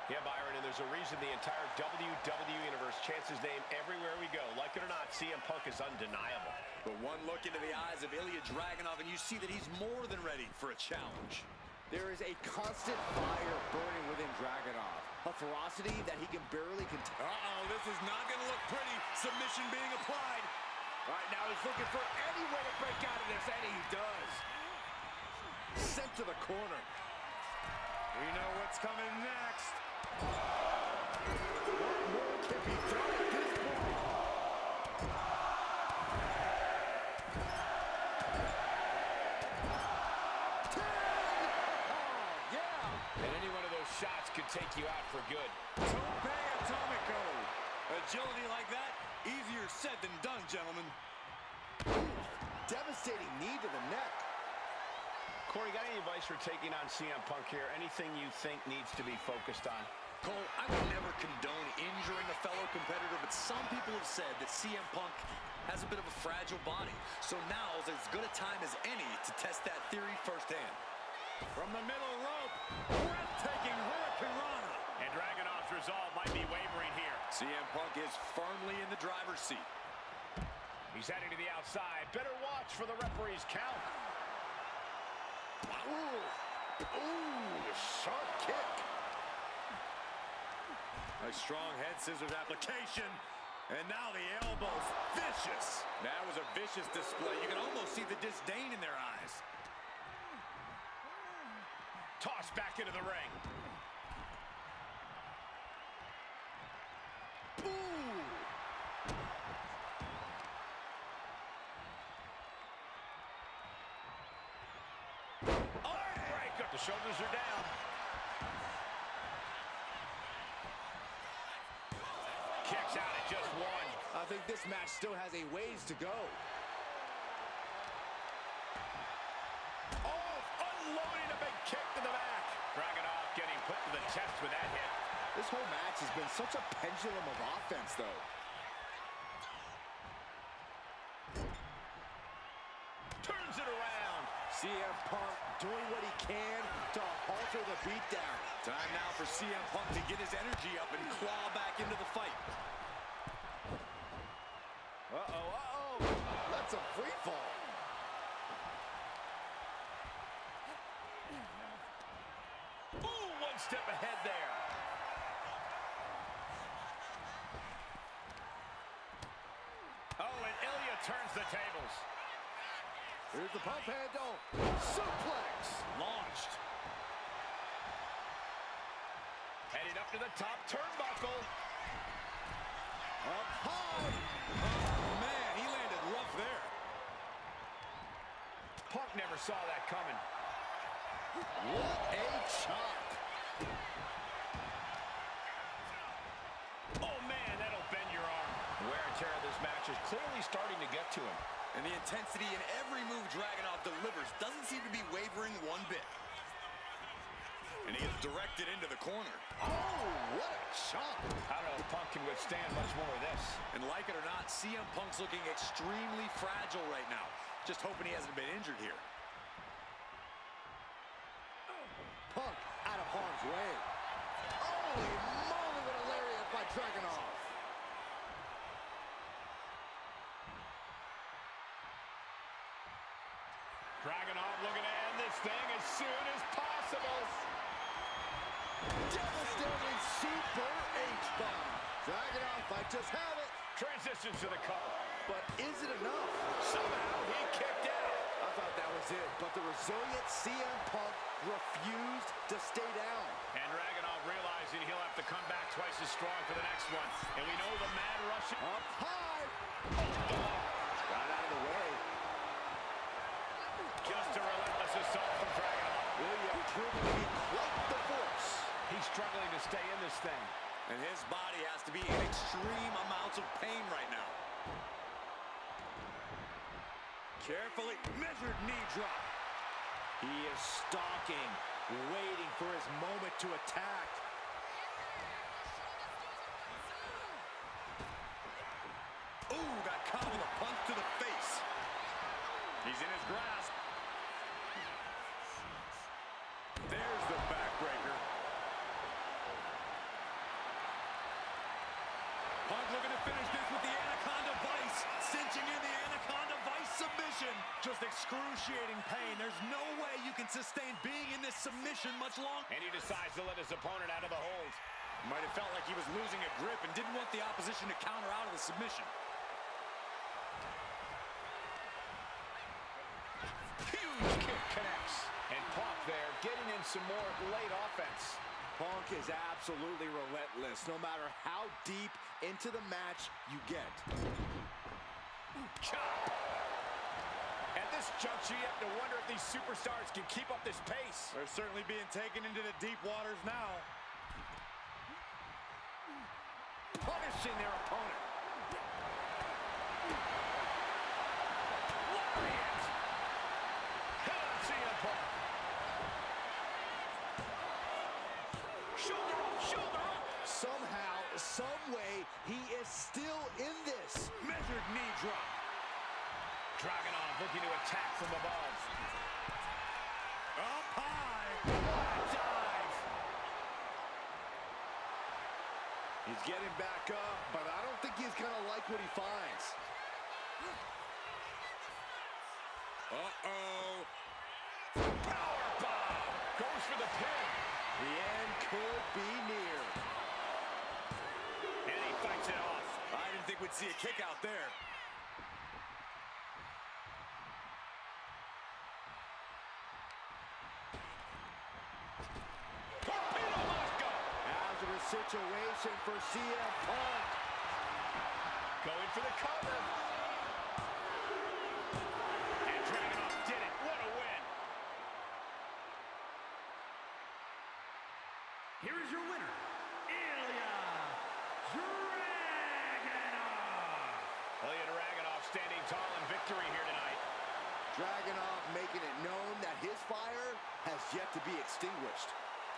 Yeah, Byron, and there's a reason the entire WWE Universe chants his name everywhere we go. Like it or not, CM Punk is undeniable. But one look into the eyes of Ilya Dragunov, and you see that he's more than ready for a challenge. There is a constant fire burning within Dragunov, a ferocity that he can barely contain. Uh-oh, this is not going to look pretty. Submission being applied. All right, now he's looking for any way to break out of this, and he does. Sent to the corner. We know what's coming next. What more can be done at this point? Shots could take you out for good. Tope Atomico. Agility like that, easier said than done, gentlemen. Devastating knee to the neck. Corey, got any advice for taking on CM Punk here? Anything you think needs to be focused on? Cole, I would never condone injuring a fellow competitor, but some people have said that CM Punk has a bit of a fragile body. So now's as good a time as any to test that theory firsthand. From the middle rope, breathtaking hurricanrana. And Dragunov's resolve might be wavering here. CM Punk is firmly in the driver's seat. He's heading to the outside. Better watch for the referee's count. Ooh, sharp kick. A strong head scissors application. And now the elbows, vicious. That was a vicious display. You can almost see the disdain in their eyes. Tossed back into the ring. Ooh. Breaker. The shoulders are down. Kicks out at just one. I think this match still has a ways to go. Unloading a big kick to the back. Dragunov getting put to the test with that hit. This whole match has been such a pendulum of offense, though. Turns it around. CM Punk doing what he can to alter the beatdown. Time now for CM Punk to get his energy up and claw back into the fight. That's a free fall. Ooh, one step ahead there. Oh, and Ilya turns the tables. Here's the pump handle. Suplex. Launched. Heading up to the top turnbuckle. Up high. Oh, man, he landed rough there. Punk never saw that coming. What a chop. Oh, man, that'll bend your arm. The wear and tear of this match is clearly starting to get to him. And the intensity in every move Dragunov delivers doesn't seem to be wavering one bit. And he is directed into the corner. Oh, what a chop. I don't know if Punk can withstand much more of this. And like it or not, CM Punk's looking extremely fragile right now. Just hoping he hasn't been injured here. Punk out of harm's way. Holy moly, what a Dragunov looking to end this thing as soon as possible. Devastating super H-bomb. Dragunov might just have it. Transitions to the cover. But is it enough? Somehow he kicked out. I thought that was it, but the resilient CM Punk refused to stay down. And Dragunov realizing he'll have to come back twice as strong for the next one. And we know the mad rush. Up high. Got out of the way. Just a relentless assault from Dragunov. William proving to be quite the force. He's struggling to stay in this thing. And his body has to be in extreme amounts of pain right now. Carefully measured knee drop. He is stalking, waiting for his moment to attack. Ooh, got caught with a punch to the face. He's in his grasp. There's the backbreaker. Punk looking to finish this with the Anaconda Vice. Cinching in the Anaconda Vice submission. Just excruciating pain. There's no way you can sustain being in this submission much longer. And he decides to let his opponent out of the hold. Might have felt like he was losing a grip and didn't want the opposition to counter out of the submission. Huge kick connects. And Punk there getting in some more late offense. Punk is absolutely relentless, no matter how deep into the match you get. Chop. At this juncture, you have to wonder if these superstars can keep up this pace. They're certainly being taken into the deep waters now. Punishing their opponent. Lariat. Hit on CM Punk. Shoulder up, shoulder up. Somehow, some way, he is still in this. Measured knee drop. Dragunov looking to attack from above. Up high. Dive. He's getting back up, but I don't think he's gonna like what he finds. Uh-oh. Powerbomb. Goes for the pin. The end could be near. And he fights it off. I didn't think we'd see a kick out there. Torpedo Moscow. Hazardous situation for CM Punk. Going for the cover. And Dragunov did it. What a win. Here is your winner, Ilya Dragunov. Ilya Dragunov standing tall in victory here tonight. Dragunov making it known that his fire has yet to be extinguished.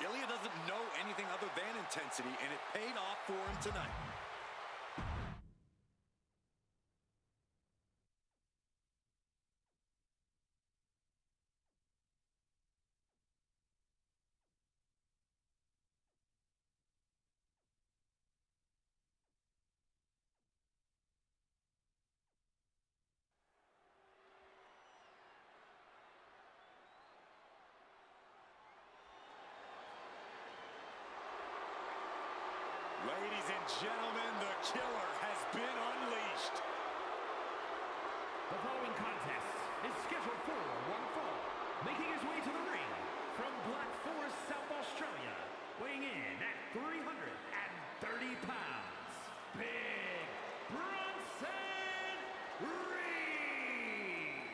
Ilya doesn't know anything other than intensity, and it paid off for him tonight. Ladies and gentlemen, the killer has been unleashed. The following contest is scheduled for one fall. Making his way to the ring from Black Forest, South Australia, weighing in at 330 pounds, Big Bronson Reed.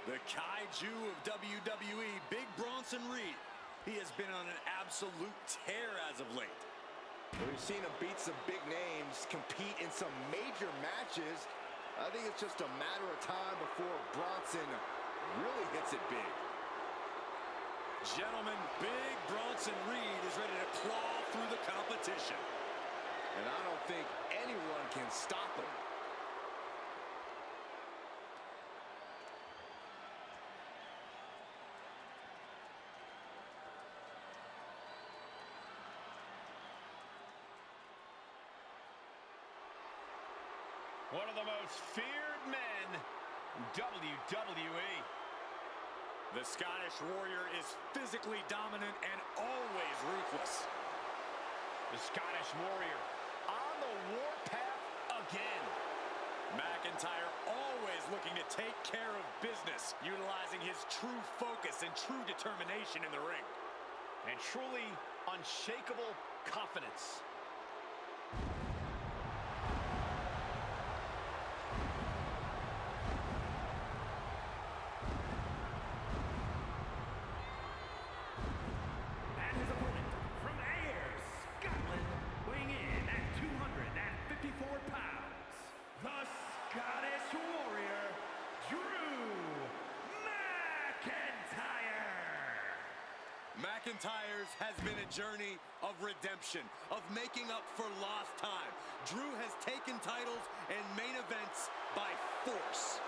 The kaiju of WWE, Big Bronson Reed. He has been on an absolute tear as of late. We've seen him beat some big names, compete in some major matches. I think it's just a matter of time before Bronson really hits it big. Gentlemen, Big Bronson Reed is ready to claw through the competition. And I don't think anyone can stop him. One of the most feared men in WWE. The Scottish Warrior is physically dominant and always ruthless. The Scottish Warrior on the warpath again. McIntyre always looking to take care of business, utilizing his true focus and true determination in the ring. And truly unshakable confidence. And his opponent from Ayr, Scotland, weighing in at 254 pounds, the Scottish Warrior, Drew McIntyre. McIntyre's has been a journey of redemption, of making up for lost time. Drew has taken titles and main events by force.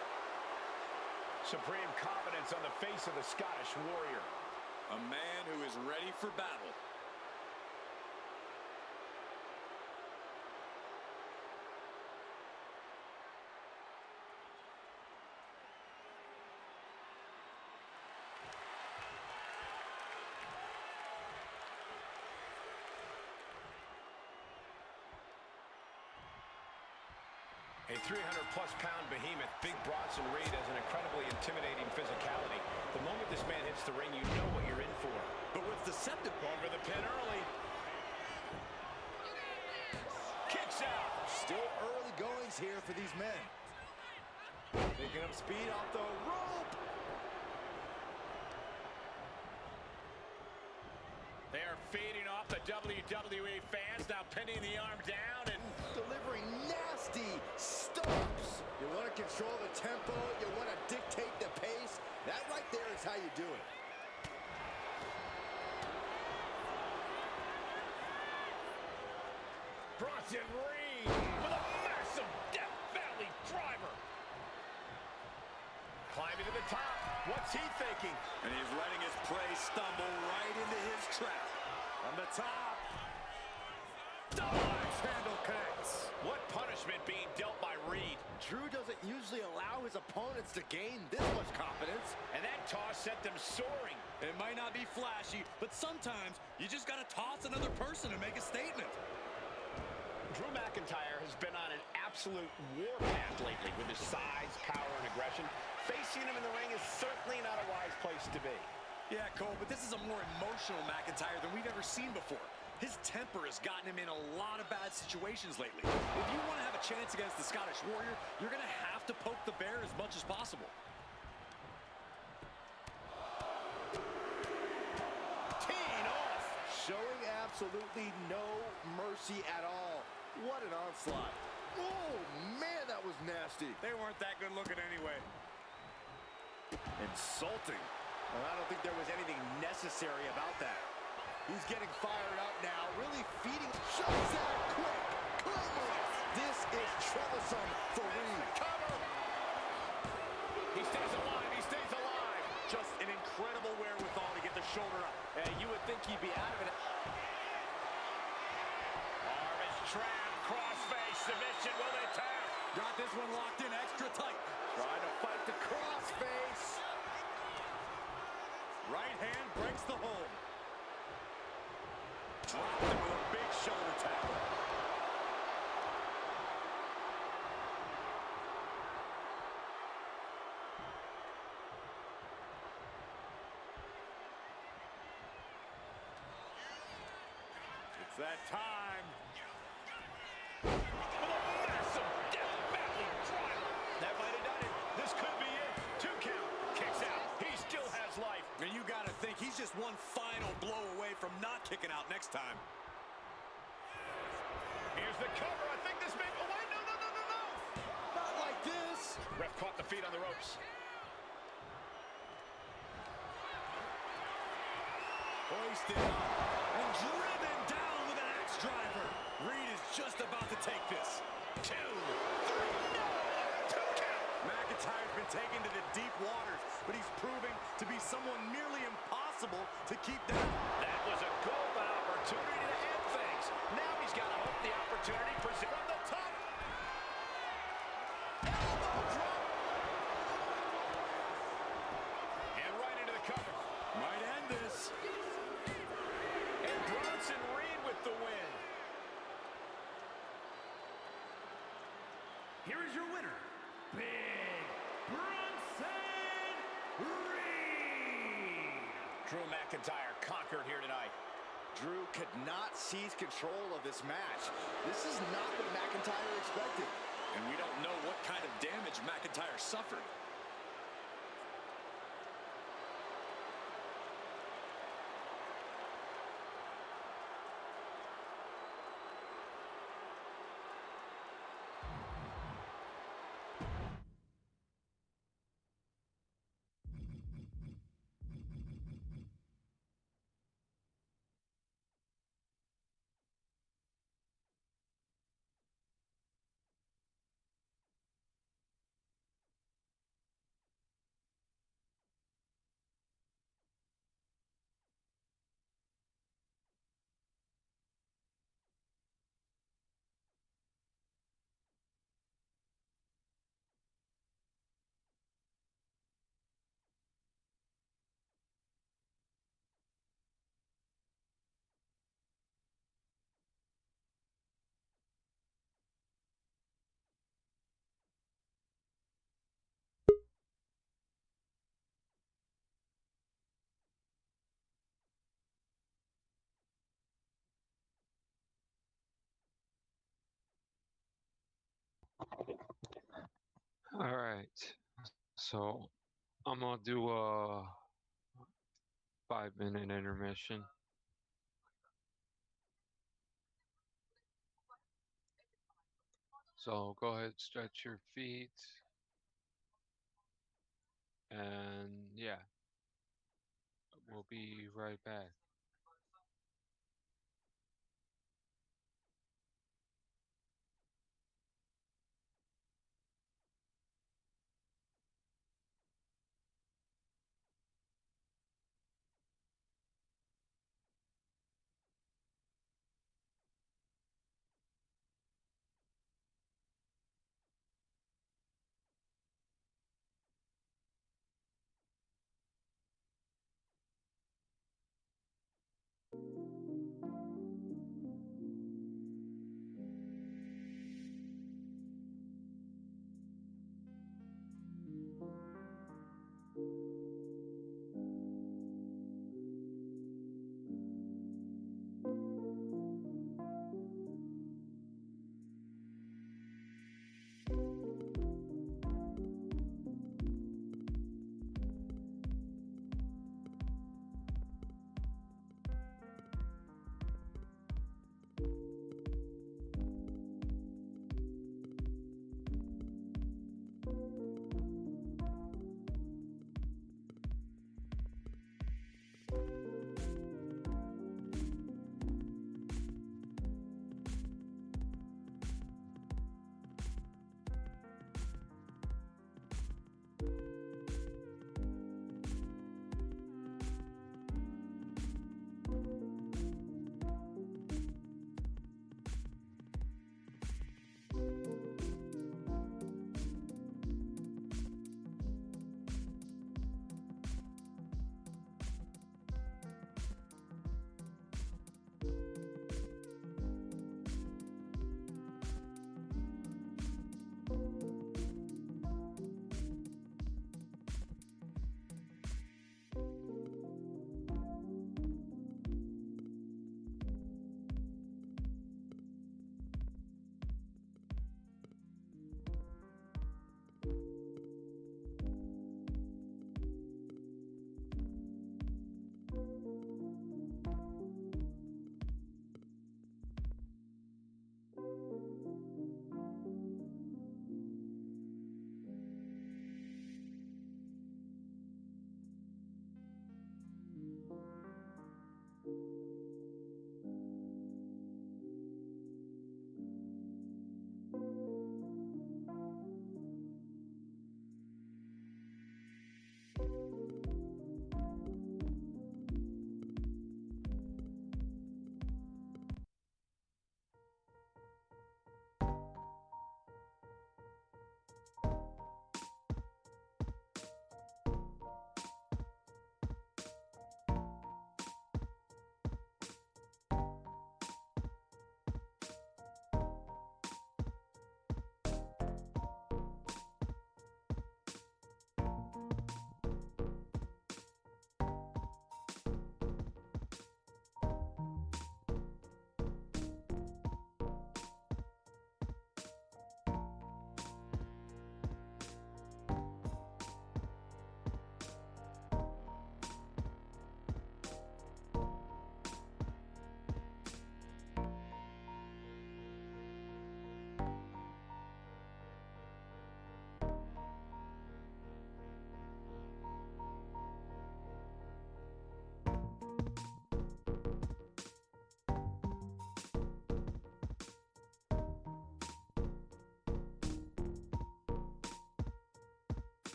Supreme confidence on the face of the Scottish Warrior. A man who is ready for battle. A 300-plus pound behemoth, Big Bronson Reed has an incredibly intimidating physicality. The moment this man hits the ring, you know what you're in for. But what's deceptive? Over the pin early. Kicks out. Still early goings here for these men. Picking up speed off the rope. They are feeding off the WWE fans, now pinning the arm down and Delivering nasty stomps. You want to control the tempo. You want to dictate the pace. That right there is how you do it. Bronson Reed with a massive Death Valley driver. Climbing to the top. What's he thinking? And he's letting his prey stumble right into his trap. On the top. Axe handle connects. What punishment being dealt by Reed? Drew doesn't usually allow his opponents to gain this much confidence. And that toss sent them soaring. It might not be flashy, but sometimes you just got to toss another person to make a statement. Drew McIntyre has been on an absolute warpath lately with his size, power, and aggression. Facing him in the ring is certainly not a wise place to be. Yeah, Cole, but this is a more emotional McIntyre than we've ever seen before. His temper has gotten him in a lot of bad situations lately. If you want to have a chance against the Scottish Warrior, you're going to have to poke the bear as much as possible. Teeing off. Showing absolutely no mercy at all. What an onslaught. Oh, man, that was nasty. They weren't that good looking anyway. Insulting. Well, I don't think there was anything necessary about that. He's getting fired up now, really feeding. Shots out quick. Clean. This is troublesome for Reed. Cover. He stays alive. He stays alive. Just an incredible wherewithal to get the shoulder up. You would think he'd be out of it. Arm is trapped. Crossface submission. Will they tap? Got this one locked in extra tight. Trying to fight the crossface. Right hand breaks the hold. Dropped him with a big shoulder tackle. It's that time. With a massive Death Valley driver. That might have done it. This could be it. 2 count. Kicks out. He still has life. And you got to think he's just one final blow away from not kicking out next time. Here's the cover. I think this may... Oh, wait. No. Not like this. Ref caught the feet on the ropes. Hoisted up and driven down with an axe driver. Reed is just about to take this. 2, 3, no! 2 count. McIntyre's been taken to the deep waters, but he's proving to be someone nearly impossible to keep down. That was a golden opportunity to end things. Now he's got to hope the opportunity presents from the top. Elbow drop. And right into the is your winner, Big Bronson Reed. Drew McIntyre conquered here tonight. Drew could not seize control of this match. This is not what McIntyre expected. And we don't know what kind of damage McIntyre suffered. All right. So I'm gonna do a 5-minute intermission. So go ahead, stretch your feet, and yeah, we'll be right back.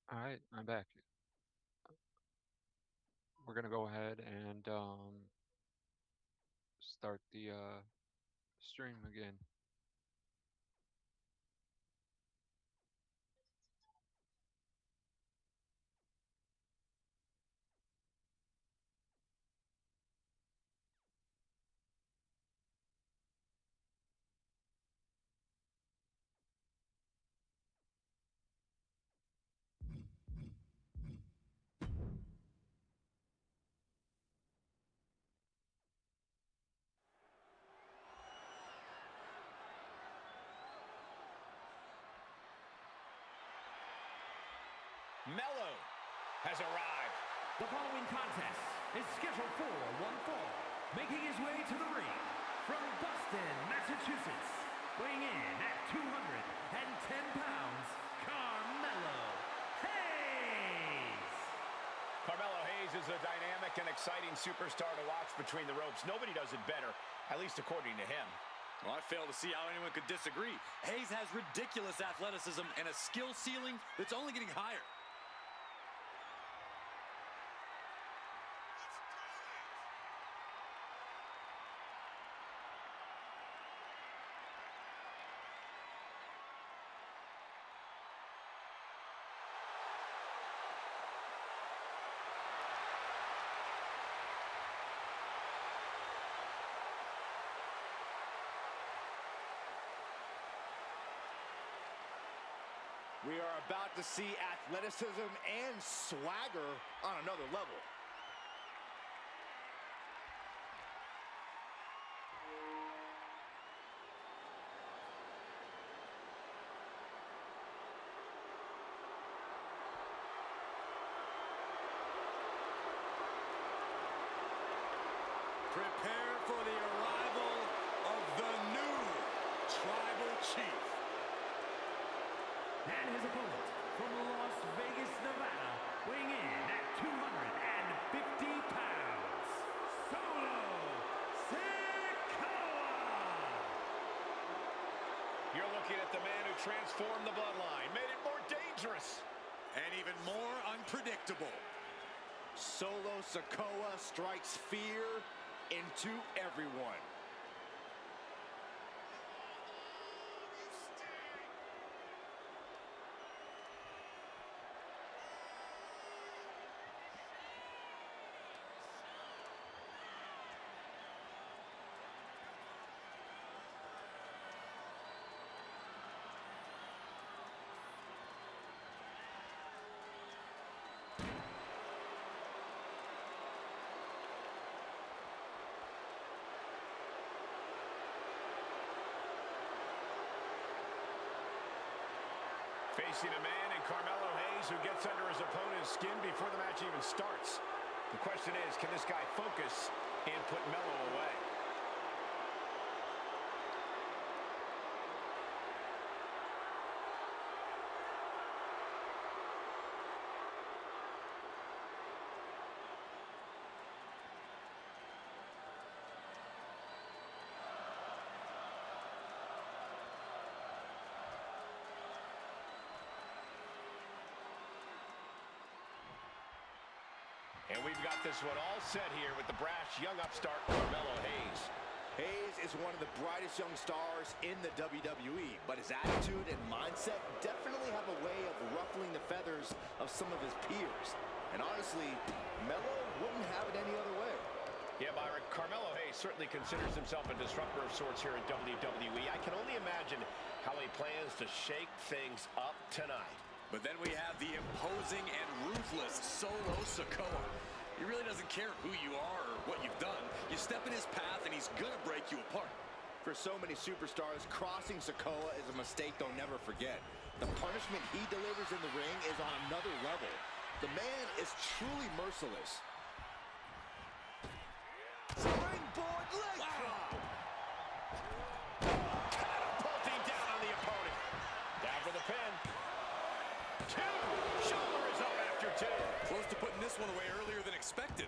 All right, I'm back. We're gonna go ahead and start the stream again. Mello has arrived. The following contest is scheduled for one fall. Making his way to the ring from Boston, Massachusetts, weighing in at 210 pounds, Carmelo Hayes. Carmelo Hayes is a dynamic and exciting superstar to watch between the ropes. Nobody does it better, at least according to him. Well, I fail to see how anyone could disagree. Hayes has ridiculous athleticism and a skill ceiling that's only getting higher. We are about to see athleticism and swagger on another level. Prepare for the arrival of the new Tribal Chief. And his opponent from Las Vegas, Nevada, weighing in at 250 pounds, Solo Sikoa. You're looking at the man who transformed the bloodline, made it more dangerous. And even more unpredictable. Solo Sikoa strikes fear into everyone. Facing a man in Carmelo Hayes who gets under his opponent's skin before the match even starts. The question is, can this guy focus and put Mello away? And we've got this one all set here with the brash young upstart Carmelo Hayes. Hayes is one of the brightest young stars in the WWE, but his attitude and mindset definitely have a way of ruffling the feathers of some of his peers. And honestly, Melo wouldn't have it any other way. Yeah, Byron, Carmelo Hayes certainly considers himself a disruptor of sorts here in WWE. I can only imagine how he plans to shake things up tonight. But then we have the imposing and ruthless Solo Sikoa. He really doesn't care who you are or what you've done. You step in his path and he's gonna break you apart. For so many superstars, crossing Sikoa is a mistake they'll never forget. The punishment he delivers in the ring is on another level. The man is truly merciless. Springboard leg drop. Catapulting down on the opponent. Down for the pin. Two. Shoulder is up after two. Close to putting this one away earlier than expected.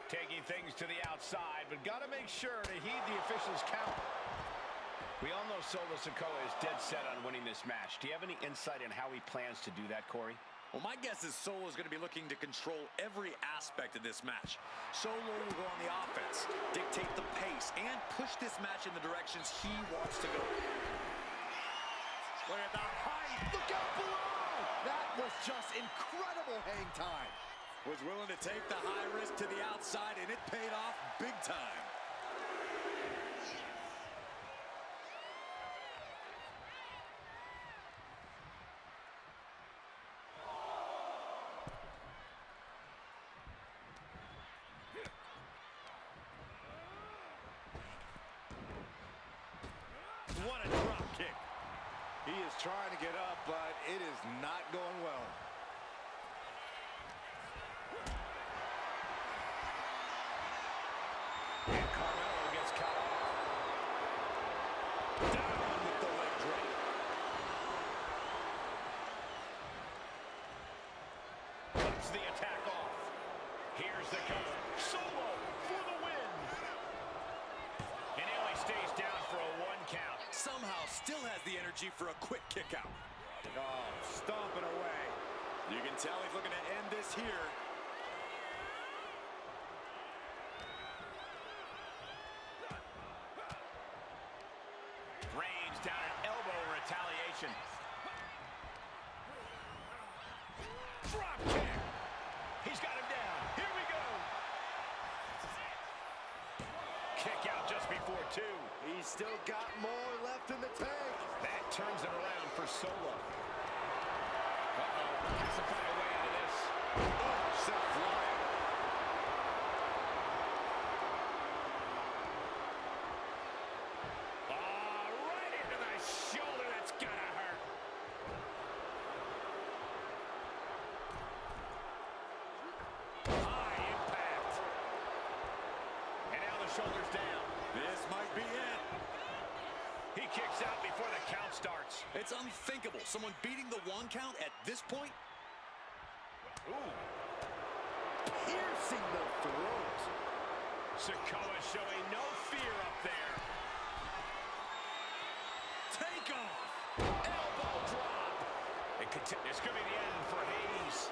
Taking things to the outside, but got to make sure to heed the official's count. We all know Solo Sikoa is dead set on winning this match. Do you have any insight on how he plans to do that, Corey? Well, my guess is Solo's going to be looking to control every aspect of this match. Solo will go on the offense, dictate the pace, and push this match in the directions he wants to go. Look at the height. Look out below. That was just incredible hang time. Was willing to take the high risk to the outside, and it paid off big time. What a drop kick. He is trying to get up, but it is not going well. And Carmelo gets cut off. Down with the leg drop. Cuts the attack off. Here's the cover. Solo for the win. And he only stays down for a 1 count. Somehow still has the energy for a quick kick out. Oh, stomping away. You can tell he's looking to end this here. Reigns down an elbow retaliation. Drop kick. He's got him down. Here we go. Kick out just before 2. He's still got more left in the tank. That turns it around for Solo. Uh-oh. Has to find a way out of this. Oh, sent flying. Right into the shoulder. That's gotta hurt. High impact. And now the shoulder's down. This might be it. He kicks out before the count starts. It's unthinkable. Someone beating the 1 count at this point. Ooh. Piercing the throat. Sikoa showing no fear up there. Take off. Elbow drop. It's going to be the end for Hayes.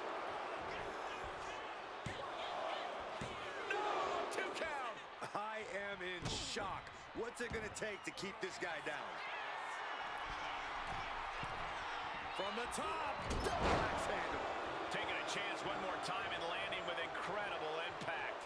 No, 2 count. I am in shock. What's it going to take to keep this guy down? From the top, double axe handle. Taking a chance one more time and landing with incredible impact.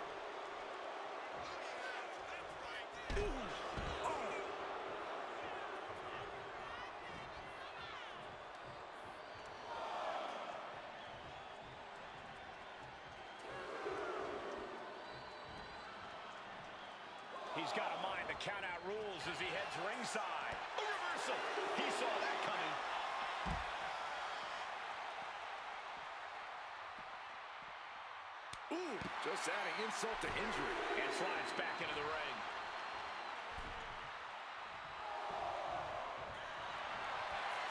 He's got to mind the count-out rules as he heads ringside. A reversal. He saw that coming. Ooh, just adding insult to injury. And slides back into the ring.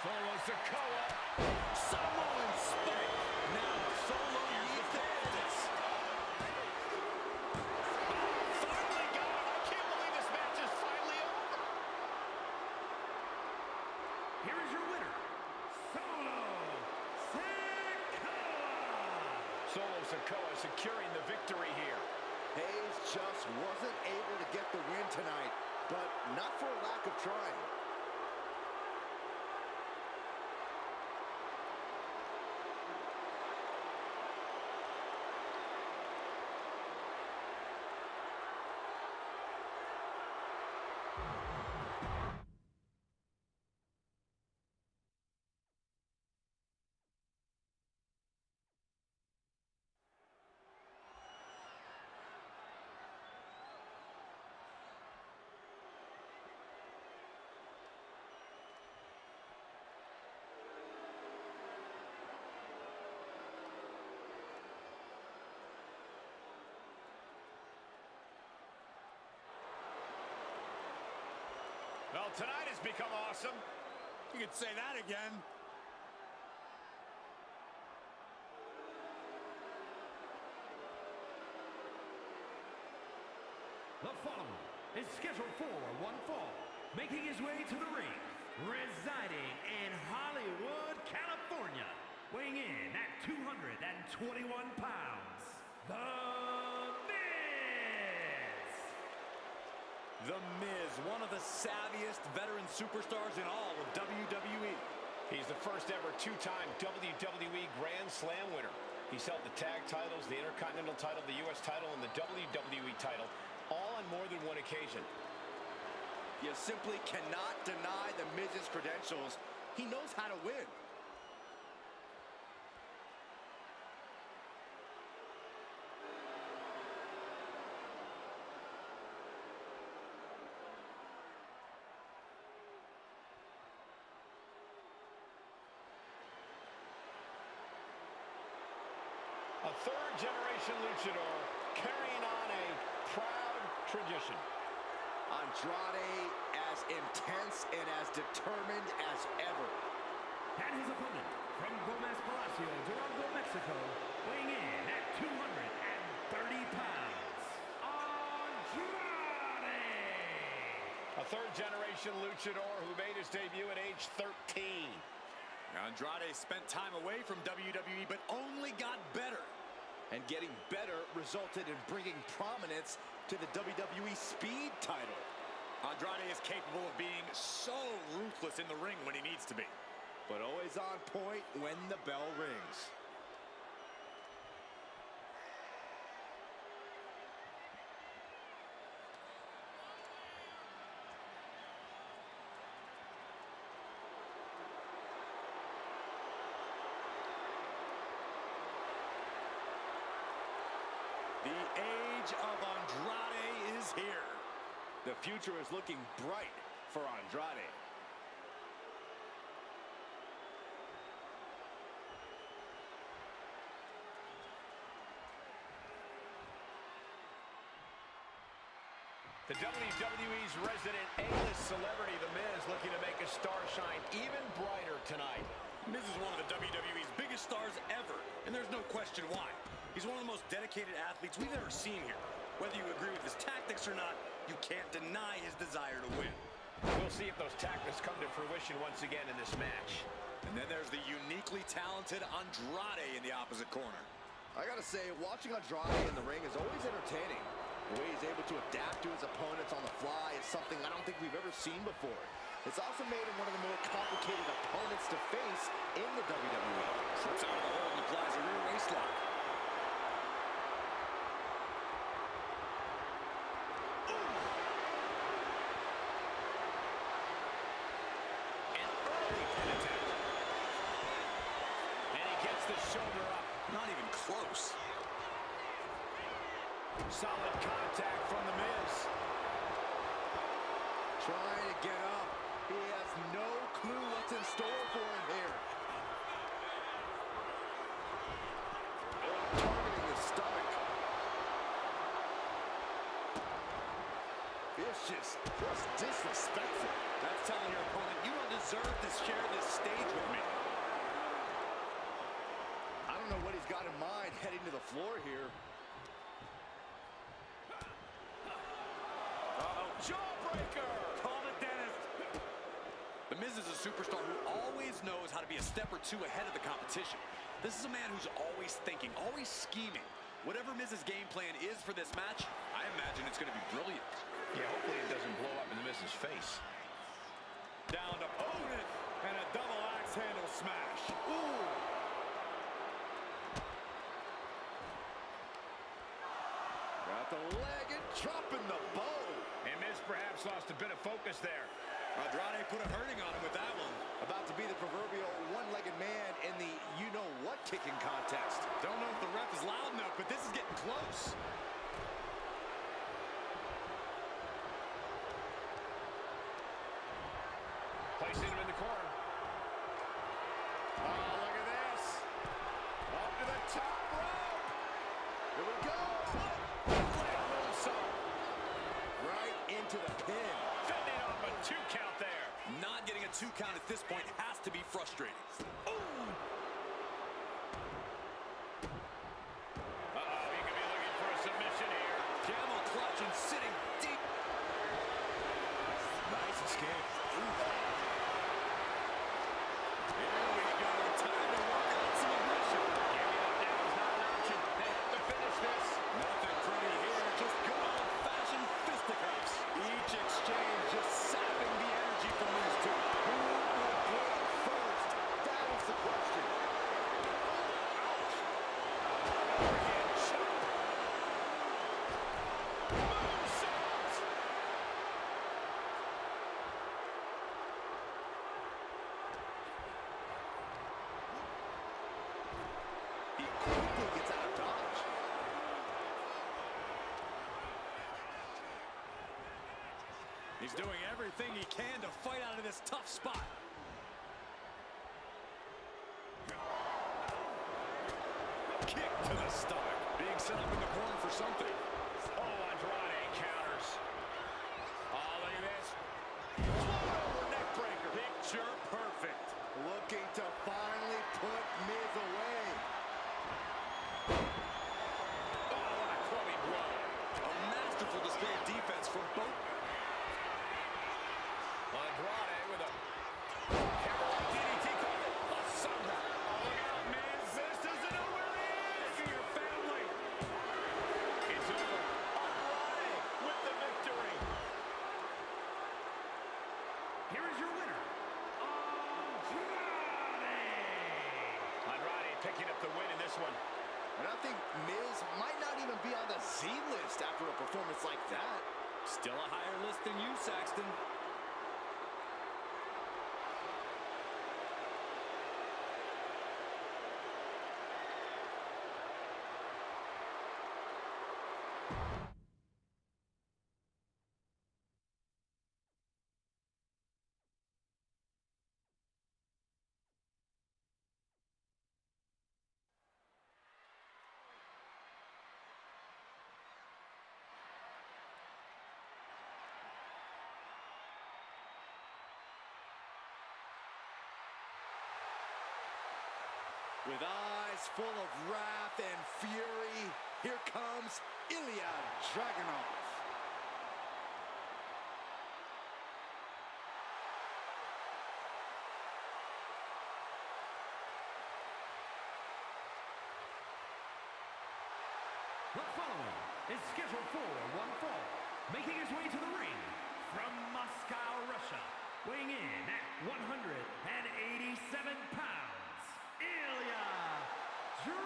Solo Sikoa. Samoan spike. Now Solo needs to end this. Finally got him. I can't believe this match is finally over. Here is your winner, Solo Sikoa. Solo Sikoa securing the victory here. Hayes just wasn't able to get the win tonight, but not for a lack of trying. Well, tonight has become awesome. You could say that again. The following is scheduled for one fall, making his way to the ring, residing in Hollywood, California, Weighing in at 221 pounds, The Miz! The Miz, one of the savviest veteran superstars in all of WWE. He's the first ever two-time WWE Grand Slam winner. He's held the tag titles, the Intercontinental title, the U.S. title, and the WWE title, all on more than one occasion. You simply cannot deny the Miz's credentials. He knows how to win. A third-generation luchador carrying on a proud tradition. Andrade as intense and as determined as ever. And his opponent, from Gomez Palacio, Durango, Mexico, weighing in at 230 pounds, Andrade! A third-generation luchador who made his debut at age 13. Andrade spent time away from WWE, but only got better. And getting better resulted in bringing prominence to the WWE Speed title. Andrade is capable of being so ruthless in the ring when he needs to be. But always on point when the bell rings. The age of Andrade is here. The future is looking bright for Andrade. The WWE's resident A-list celebrity, The Miz, looking to make his star shine even brighter tonight. Miz is one of the WWE's biggest stars ever, and there's no question why. He's one of the most dedicated athletes we've ever seen here. Whether you agree with his tactics or not, you can't deny his desire to win. We'll see if those tactics come to fruition once again in this match. And then there's the uniquely talented Andrade in the opposite corner. I gotta say, watching Andrade in the ring is always entertaining. The way he's able to adapt to his opponents on the fly is something I don't think we've ever seen before. It's also made him one of the more complicated opponents to face in the WWE. Slips out of the hold and applies a rear waist lock. An early pin attempt. And he gets the shoulder up. Not even close. Solid contact from The Miz. Trying to get up. He has no clue what's in store for him here. Targeting the stomach. Vicious, just disrespectful. That's telling your opponent, you don't deserve to share this stage with me. I don't know what he's got in mind heading to the floor here. Jawbreaker! Call the dentist. The Miz is a superstar who always knows how to be a step or two ahead of the competition. This is a man who's always thinking, always scheming. Whatever Miz's game plan is for this match, I imagine it's going to be brilliant. Yeah, hopefully it doesn't blow up in The Miz's face. Down to opponent and a double axe handle smash. Ooh! Got the leg and dropping the bow. And Miz perhaps lost a bit of focus there. Andrade put a hurting on him with that one. About to be the proverbial one-legged man in the you-know-what kicking contest. Don't know if the ref is loud enough, but this is getting close. Placing him in the corner. Oh, look at this. Up to the top rope. Here we go. Leg moonsault. Right into the pin. Fending off a 2 count there. Not getting a 2 count at this point has to be frustrating. Ooh! Uh-oh, he could be looking for a submission here. Camel clutch and sitting deep. Nice escape. Ooh. Here we go. Time to work on some He's doing everything he can to fight out of this tough spot. Kick to the stomach. Being set up in the corner for something. Oh, Andrade counters. Oh, look at this. Over neck breaker. Picture perfect. Looking to finally put Miz away. Oh, what a clubby blow. A masterful display of defense from both. Andrade with a hammerlock DDT cover. A sunburn. Oh, look out, Miz. This isn't over. This is your family. It's over. Andrade with the victory. Here is your winner, Andrade picking up the win in this one. And I think Miz might not even be on the Z list after a performance like that. Still a higher list than you, Saxton. With eyes full of wrath and fury, here comes Ilya Dragunov. The following is scheduled for one fall, making his way to the ring from Moscow, Russia, weighing in at 187 pounds, Ilya Dragunov.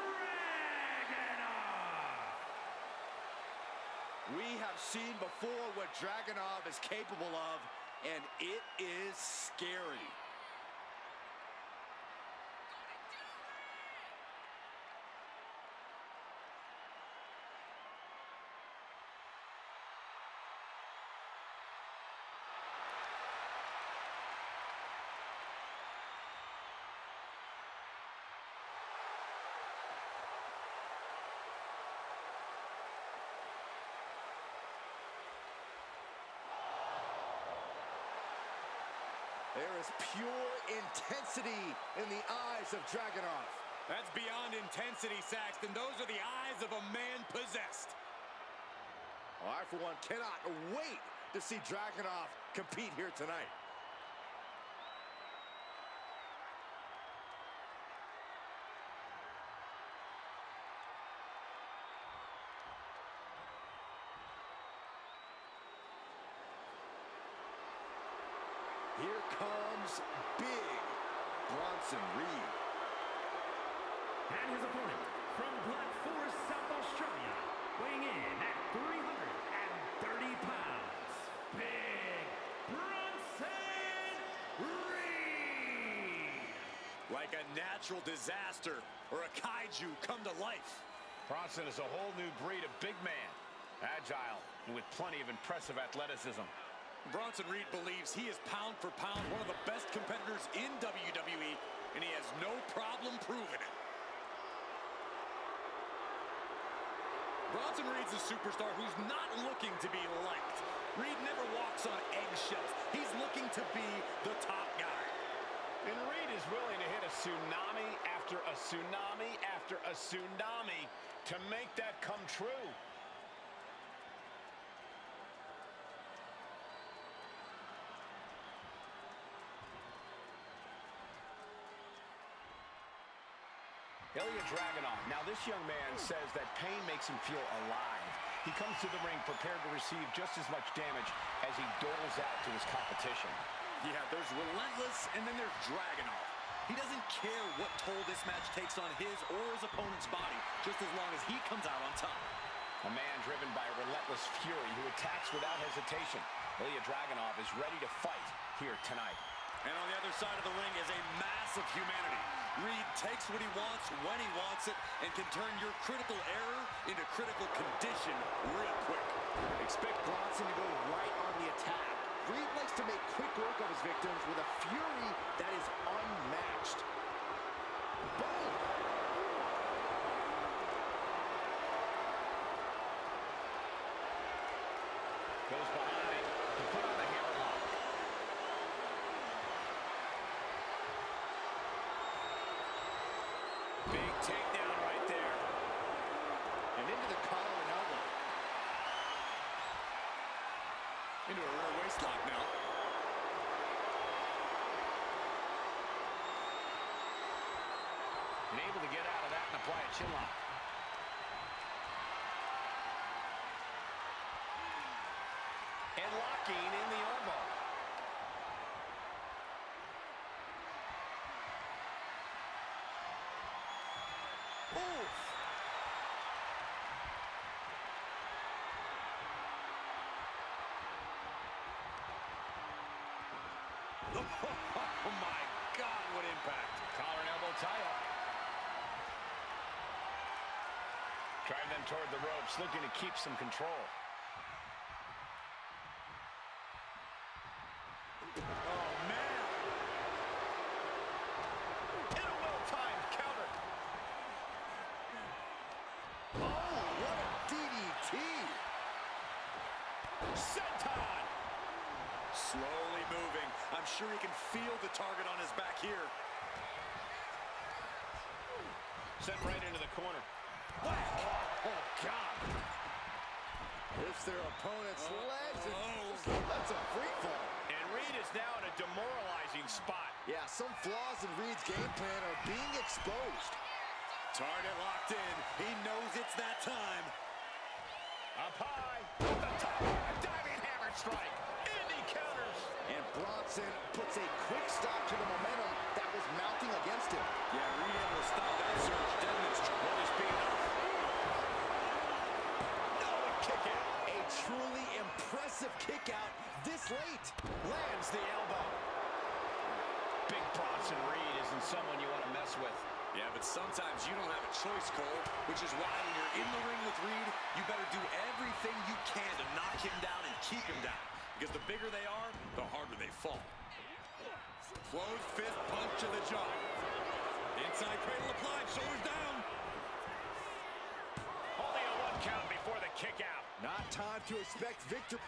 We have seen before what Dragunov is capable of, and it is scary. There is pure intensity in the eyes of Dragunov. That's beyond intensity, Saxton. Those are the eyes of a man possessed. Well, I, for one, cannot wait to see Dragunov compete here tonight. Here comes Big Bronson Reed. And his opponent from Black Forest, South Australia, weighing in at 330 pounds, Big Bronson Reed. Like a natural disaster or a kaiju come to life. Bronson is a whole new breed of big man. Agile and with plenty of impressive athleticism. Bronson Reed believes he is pound for pound one of the best competitors in WWE, and he has no problem proving it. Bronson Reed's a superstar who's not looking to be liked. Reed never walks on eggshells. He's looking to be the top guy. And Reed is willing to hit a tsunami after a tsunami after a tsunami to make that come true. Ilya Dragunov. Now, this young man says that pain makes him feel alive. He comes to the ring prepared to receive just as much damage as he doles out to his competition. Yeah, there's Relentless, and then there's Dragunov. He doesn't care what toll this match takes on his or his opponent's body, just as long as he comes out on top. A man driven by a relentless fury who attacks without hesitation. Ilya Dragunov is ready to fight here tonight. And on the other side of the ring is a mass of humanity. Reed takes what he wants when he wants it and can turn your critical error into critical condition real quick. Expect Bronson to go right on the attack. Reed likes to make quick work of his victims with a fury that is unmatched. Boom! Goes behind to put on the hammerlock. Big takedown right there. And into the collar and elbow. Into a rear waist lock now. And able to get out of that and apply a chin lock. And locking in the elbow. Oof! Oh my God, what impact. Collar and elbow tie-up. Drive them toward the ropes, looking to keep some control. Oh, man. And a well-timed counter. Oh, what a DDT! Senton. Slowly moving. I'm sure he can feel the target on his back here. Sent right into the corner. Whack. Oh, God. Lifts their opponent's legs and that's a free fall. And Reed is now in a demoralizing spot. Yeah, some flaws in Reed's game plan are being exposed. Target locked in. He knows it's that time. Up high. Off the top. A diving hammer strike. And he counters. And Bronson puts a quick stop to the momentum that was mounting against him. Yeah, Reed able to stop that surge. Will this be enough? No, a kick out. A truly impressive kick out this late. Lands the elbow. Big Bronson Reed isn't someone you want to mess with. Yeah, but sometimes you don't have a choice, Cole, which is why when you're in the ring with Reed, you better do everything you can to knock him down and keep him down. Because the bigger they are, the harder they fall. Closed fist punch to the jaw. Inside cradle applied, shoulders down. Only a 1 count before the kick out. Not time to expect victory.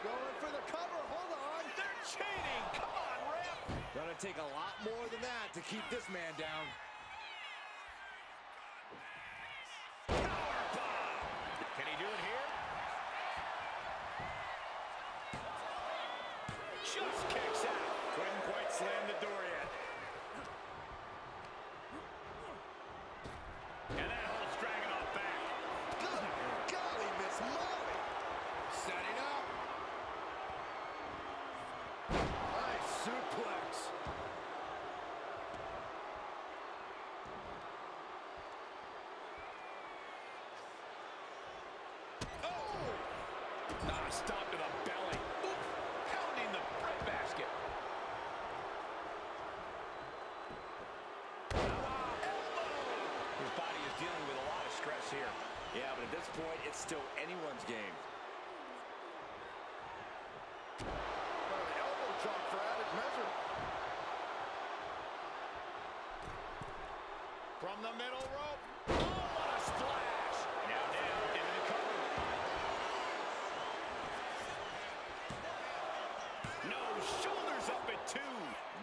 Going for the cover, hold on. They're chaining. Come on, ref. Gonna take a lot more than that to keep this man down. Powerbomb. Can he do it here? Just kicks out. Couldn't quite slam the door yet. And that holds Dragunov back. Good golly, Miss Molly. Setting up. Nice suplex. Stop to the belly. Oof. Pounding the breadbasket. His body is dealing with a lot of stress here. Yeah, but at this point, it's still anyone's game. An elbow drop for added measure. From the middle rope. Oh, what a splash. Now down into the cover. No, shoulders up at 2.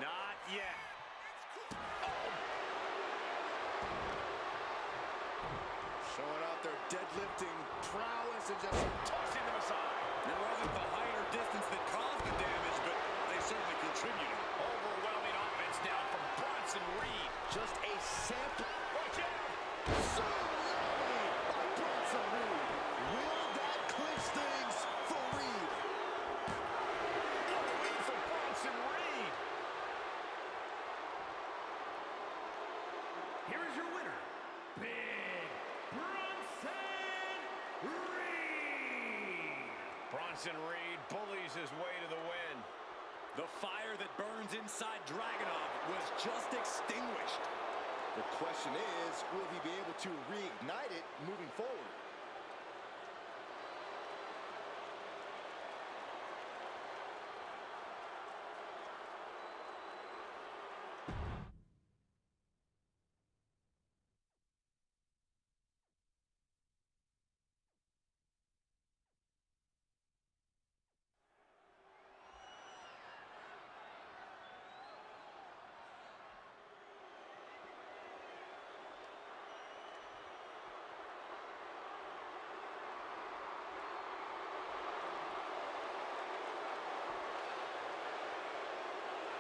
Not yet. Oh. Showing out their deadlifting prowess and just Tossing them aside. It wasn't the height or distance that caused the damage, but they certainly contributed. Overwhelming offense now from Bronson Reed. just a sample. Watch out. Tsunami by Bronson Reed. Will that clinch things for Reed? Win for Bronson Reed. Here is your winner, Big Bronson Reed. Bronson Reed bullies his way to the win. The fire that burns inside Dragunov was just extinguished. The question is, will he be able to reignite it moving forward?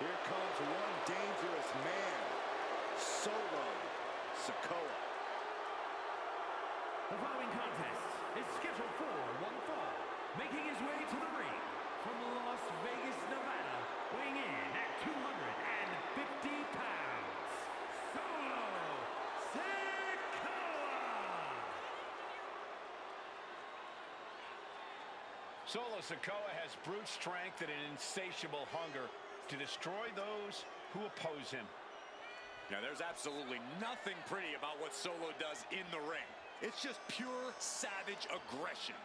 Here comes one dangerous man, Solo Sikoa. The following contest is scheduled for one fall. Making his way to the ring from Las Vegas, Nevada, weighing in at 250 pounds, Solo Sikoa! Solo Sikoa has brute strength and an insatiable hunger to destroy those who oppose him. Now, there's absolutely nothing pretty about what Solo does in the ring. It's just pure savage aggression.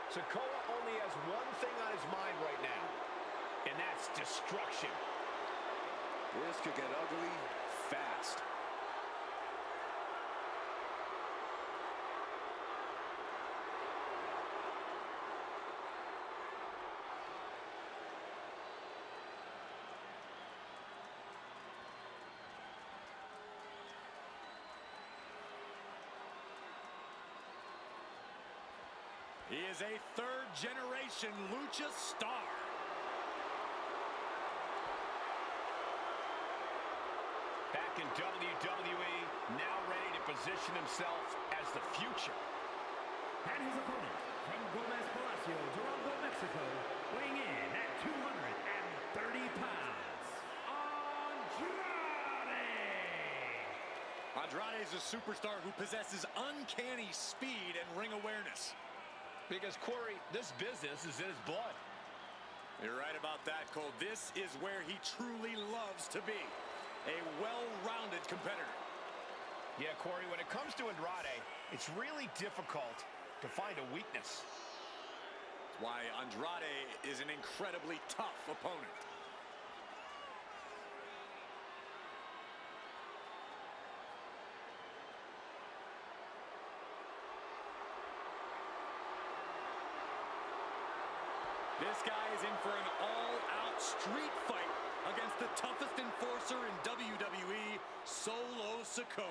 Sikoa only has one thing on his mind right now, and that's destruction. This could get ugly fast. He is a third-generation lucha star. Back in WWE, now ready to position himself as the future. And his opponent from Gomez Palacio, Durango, Mexico, weighing in at 230 pounds, Andrade! Andrade is a superstar who possesses uncanny speed and ring awareness. Because, Corey, this business is in his blood. You're right about that, Cole. This is where he truly loves to be. A well-rounded competitor. Yeah, Corey, when it comes to Andrade, it's really difficult to find a weakness. That's why Andrade is an incredibly tough opponent. This guy is in for an all-out street fight against the toughest enforcer in WWE, Solo Sikoa.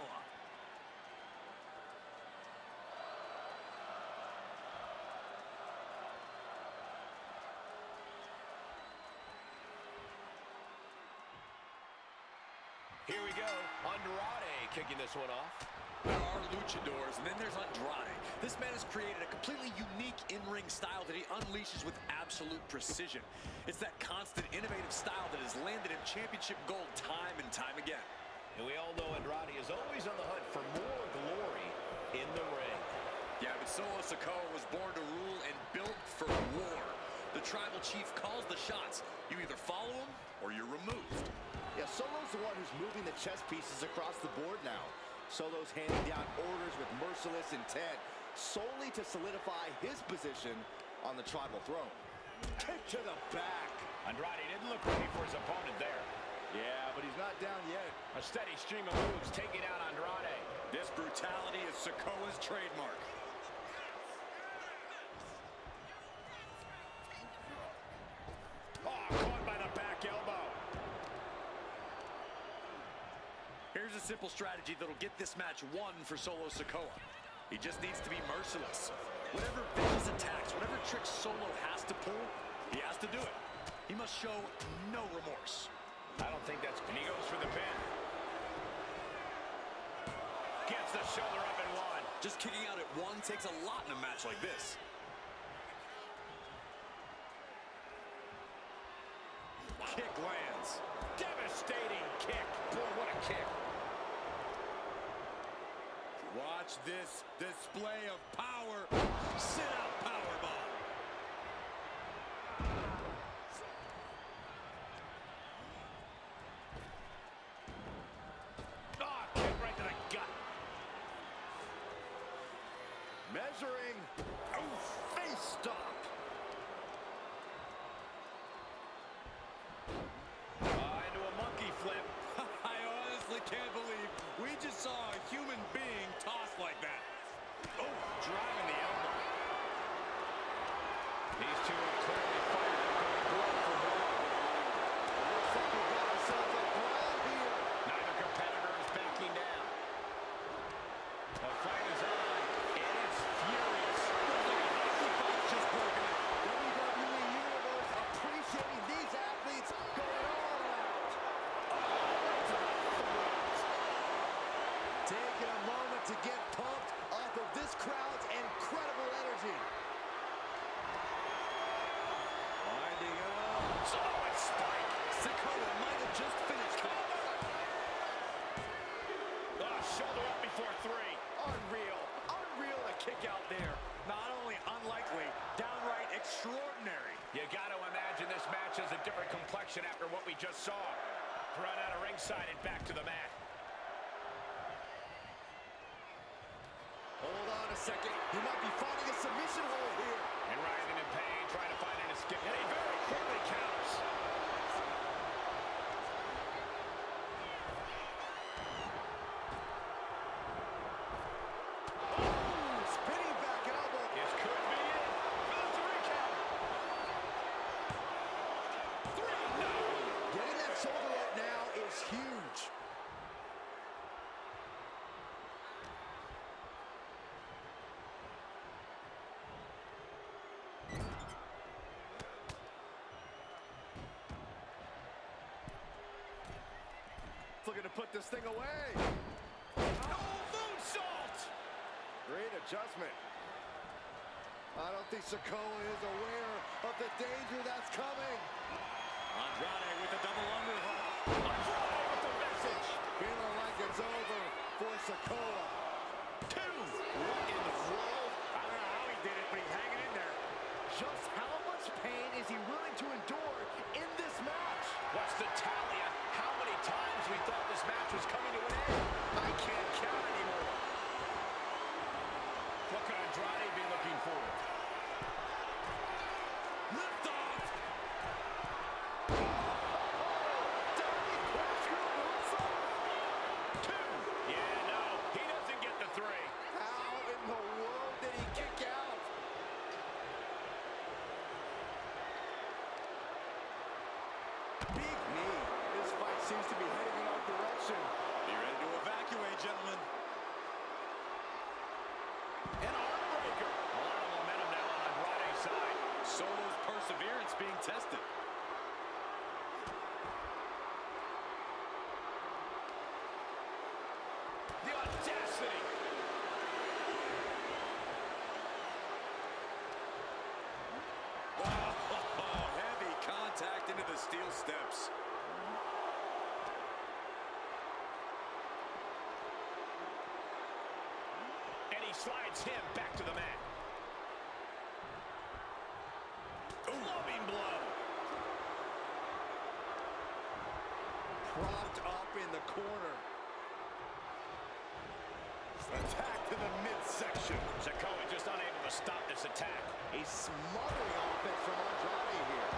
Here we go. Andrade kicking this one off. There are luchadors, and then there's Andrade. This man has created a completely unique in-ring style that he unleashes with absolute precision. It's that constant, innovative style that has landed him championship gold time and time again. And we all know Andrade is always on the hunt for more glory in the ring. Yeah, but Solo Sikoa was born to rule and built for war. The tribal chief calls the shots. You either follow him or you're removed. Yeah, Solo's the one who's moving the chess pieces across the board now. Solo's handing down orders with merciless intent, solely to solidify his position on the tribal throne. Kick to the back. Andrade didn't look ready for his opponent there. Yeah, but he's not down yet. A steady stream of moves taking out Andrade. This brutality is Sikoa's trademark. Oh, caught by the back elbow. Here's a simple strategy that'll get this match won for Solo Sikoa. He just needs to be merciless. Whatever vicious attacks, whatever tricks Solo has to pull, he has to do it. He must show no remorse. I don't think that's... And he goes for the pin. Gets the shoulder up and one. Just kicking out at one takes a lot in a match like this. Kick lands. Devastating kick. Boy, what a kick. Watch this display of power. Sit out powerbomb. Ah, kick right to the gut. Measuring. Oh, face stop. I honestly can't spike. Sikoa might have just finished him. Shoulder up before three. Unreal. Unreal to kick out there. Not only unlikely, downright extraordinary. You got to imagine this match has a different complexion after what we just saw. Run out of ringside and back to the mat. Hold on a second. He might be finding a submission hold here. And writhing in pain, trying to find an escape. And he very quickly counters. Spinning back elbow. This could be it. For the 3 count. 3, no. Getting that shoulder up now is huge. Looking to put this thing away. Oh, moonsault. Great adjustment. I don't think Sikoa is aware of the danger that's coming. Andrade with a double underhook. Andrade with the message. Feeling like it's over for Sikoa. 2. What in the world? I don't know how he did it, but he's hanging in there. Just how much pain is he willing to endure in this match? What's the tally on how many times we thought this match was coming to an end? I can't count anymore. What could Andrade be looking for? Lift off. Diving corkscrew moonsault. 2. Yeah, no, he doesn't get the 3. How in the world did he kick out? Big knee. This fight seems to be heading in our direction. Be ready to evacuate, gentlemen. An arm breaker. A lot of momentum now on Andrade's side. Solo's perseverance being tested. The audacity. Oh, heavy contact into the steel steps. And he slides him back to the mat. Clubbing blow. Propped up in the corner. Attack to the midsection. Sikoa just unable to stop this attack. A smothering offense from Andrade here.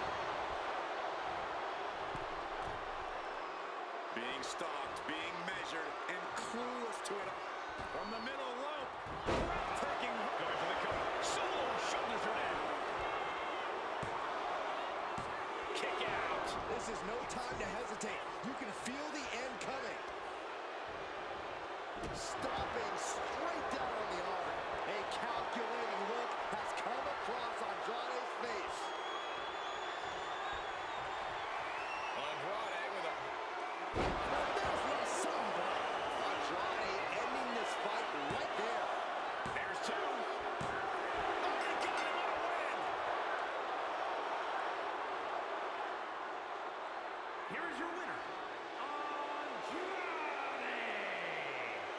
Being stalked, being measured, and clueless to it. From the middle rope. Breathtaking. Going for the cover. Solo shoulders her down. Kick out. This is no time to hesitate. You can feel the end coming. Stopping straight down on the arm. A calculating look has come across Andrade's face. Andrade with a... Now there's no sombra. Andrade ending this fight right there. There's 2. Oh, he got him on a win. Here is your winner, Andrade.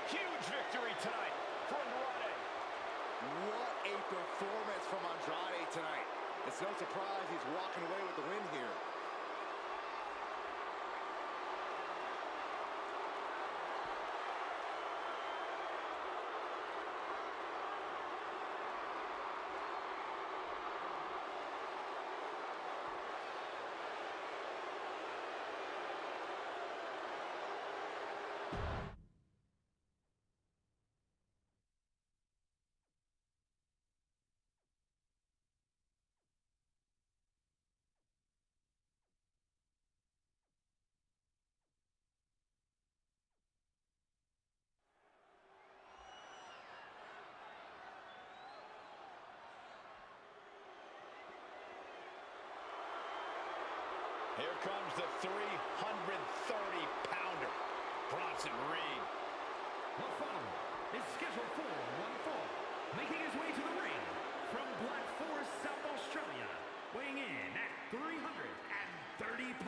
Huge victory tonight for Andrade. What a performance from Andrade tonight. It's no surprise he's walking away with the win here. Here comes the 330-pounder, Bronson Reed. The following is scheduled for one fall. Making his way to the ring from Black Forest, South Australia, weighing in at 330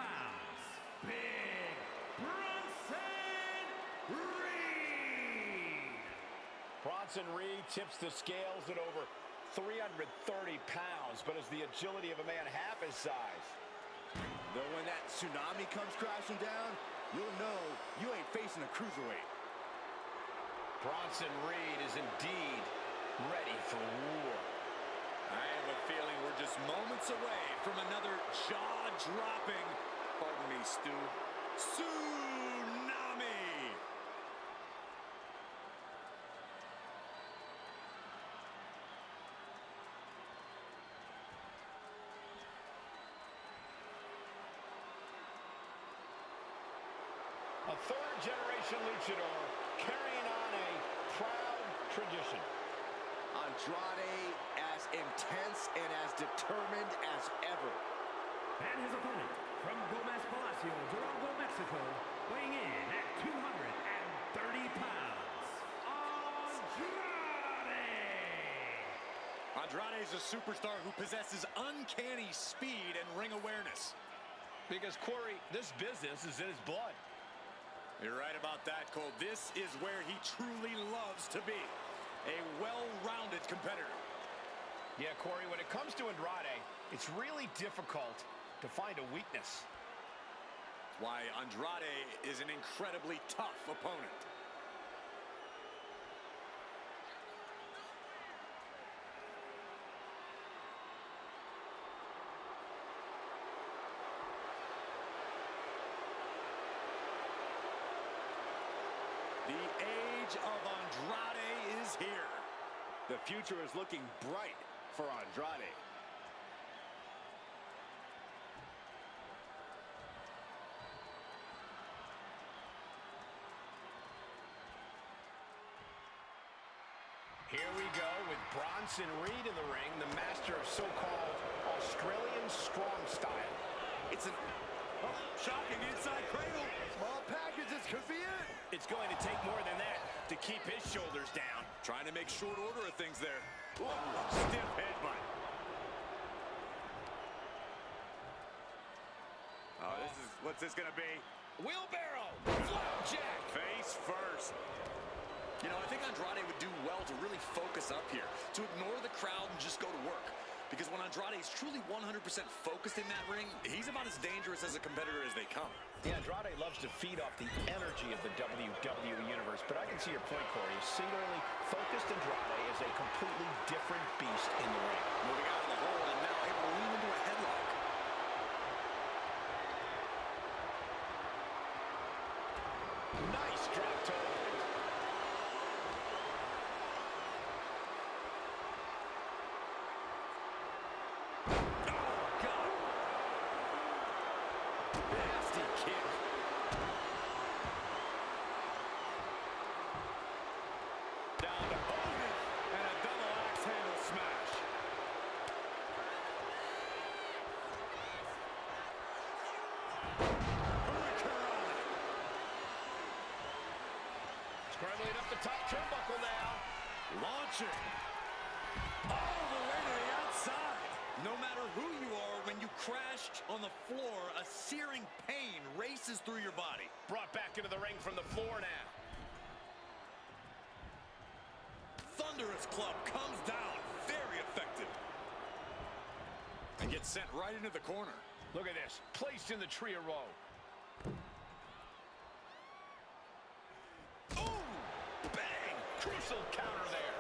Bronson Reed tips the scales at over 330 pounds, but has the agility of a man half his size. Though when that tsunami comes crashing down, you'll know you ain't facing a cruiserweight. Bronson Reed is indeed ready for war. I have a feeling we're just moments away from another jaw-dropping, pardon me, Stu, tsunami! A third-generation luchador carrying on a proud tradition. Andrade as intense and as determined as ever. And his opponent, from Gomez Palacio, Durango, Mexico, weighing in at 230 pounds, Andrade! Andrade is a superstar who possesses uncanny speed and ring awareness. Because, Corey, this business is in his blood. You're right about that, Cole. This is where he truly loves to be. A well-rounded competitor. Yeah, Corey, when it comes to Andrade, it's really difficult to find a weakness. That's why Andrade is an incredibly tough opponent. The age of Andrade is here. The future is looking bright for Andrade. Here we go with Bronson Reed in the ring, the master of so-called Australian strong style. It's an shocking inside cradle. Small packages could be it. It's going to take more than that to keep his shoulders down. Trying to make short order of things there. Ooh, stiff headbutt. Oh, what's this gonna be? Wheelbarrow, flapjack. Face first. You know, I think Andrade would do well to really focus up here, to ignore the crowd and just go to work. Because when Andrade is truly 100% focused in that ring, he's about as dangerous as a competitor as they come. Yeah, Andrade loves to feed off the energy of the WWE Universe, but I can see your point, Corey. A singularly focused Andrade is a completely different beast in the ring. Moving out of the hole and now able to lean into a headlock. Nice drop toe. Scrambling up the top turnbuckle now. Launching. All the way to the outside. No matter who you are, when you crash on the floor, a searing pain races through your body. Brought back into the ring from the floor now. Thunderous club comes down. Very effective. And gets sent right into the corner. Look at this. Placed in the trio row. Crucial counter there.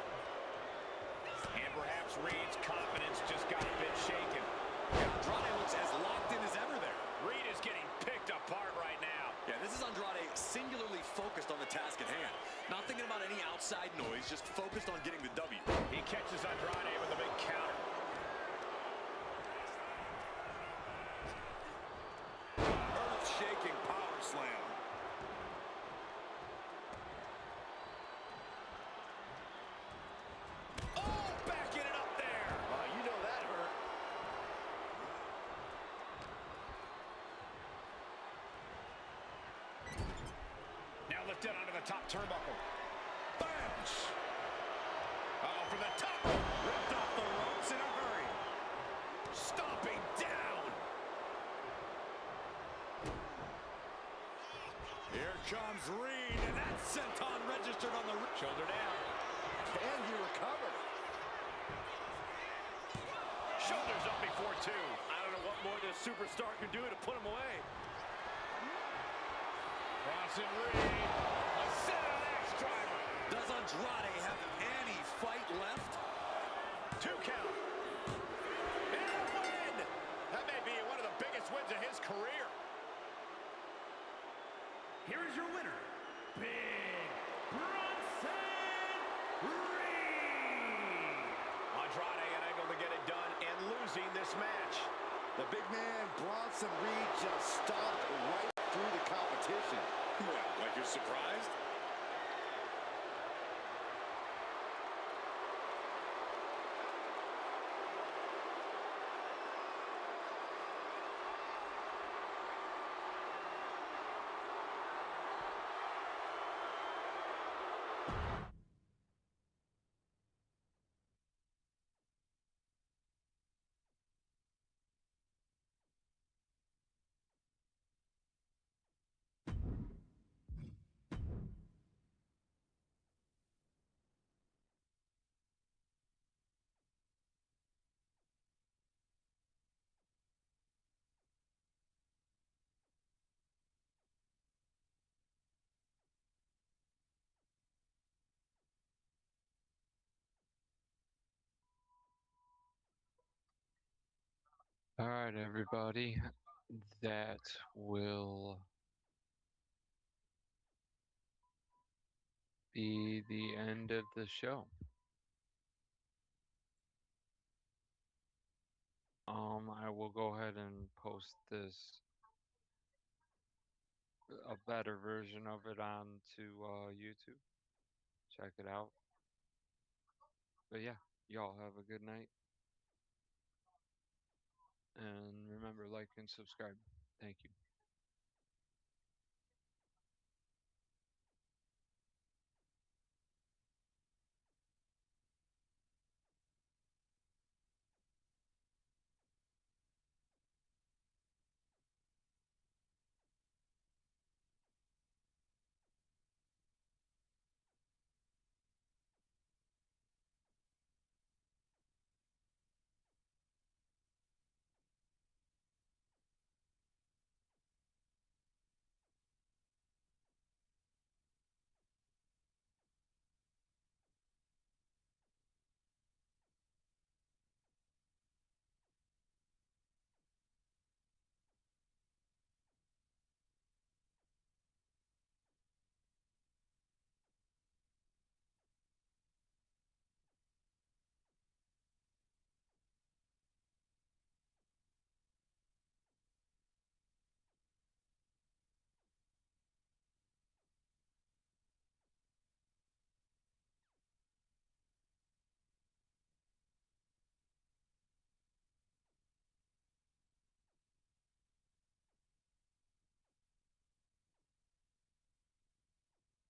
And perhaps Reed's confidence just got a bit shaken. Andrade looks as locked in as ever there. Reed is getting picked apart right now. Yeah, this is Andrade singularly focused on the task at hand. Not thinking about any outside noise, just focused on getting the W. He catches Andrade with a big counter. Earth-shaking power slam. Lifted onto the top turnbuckle. Bench. Oh, from the top. Ripped off the ropes in a hurry. Stomping down. Here comes Reed, and that's senton registered on the... Shoulder down. And he recovered. Shoulders up before two. I don't know what more this superstar can do to put him away. Bronson Reed, a sit-on axe driver. Does Andrade have any fight left? 2 count. And a win! That may be one of the biggest wins of his career. Here is your winner, Big Bronson Reed. Andrade unable to get it done and losing this match. The big man, Bronson Reed, just stomped right through the competition. What, like you're surprised? All right, everybody. That will be the end of the show. I will go ahead and post this, a better version of it onto YouTube. Check it out. But yeah, y'all have a good night. And remember, like and subscribe. Thank you.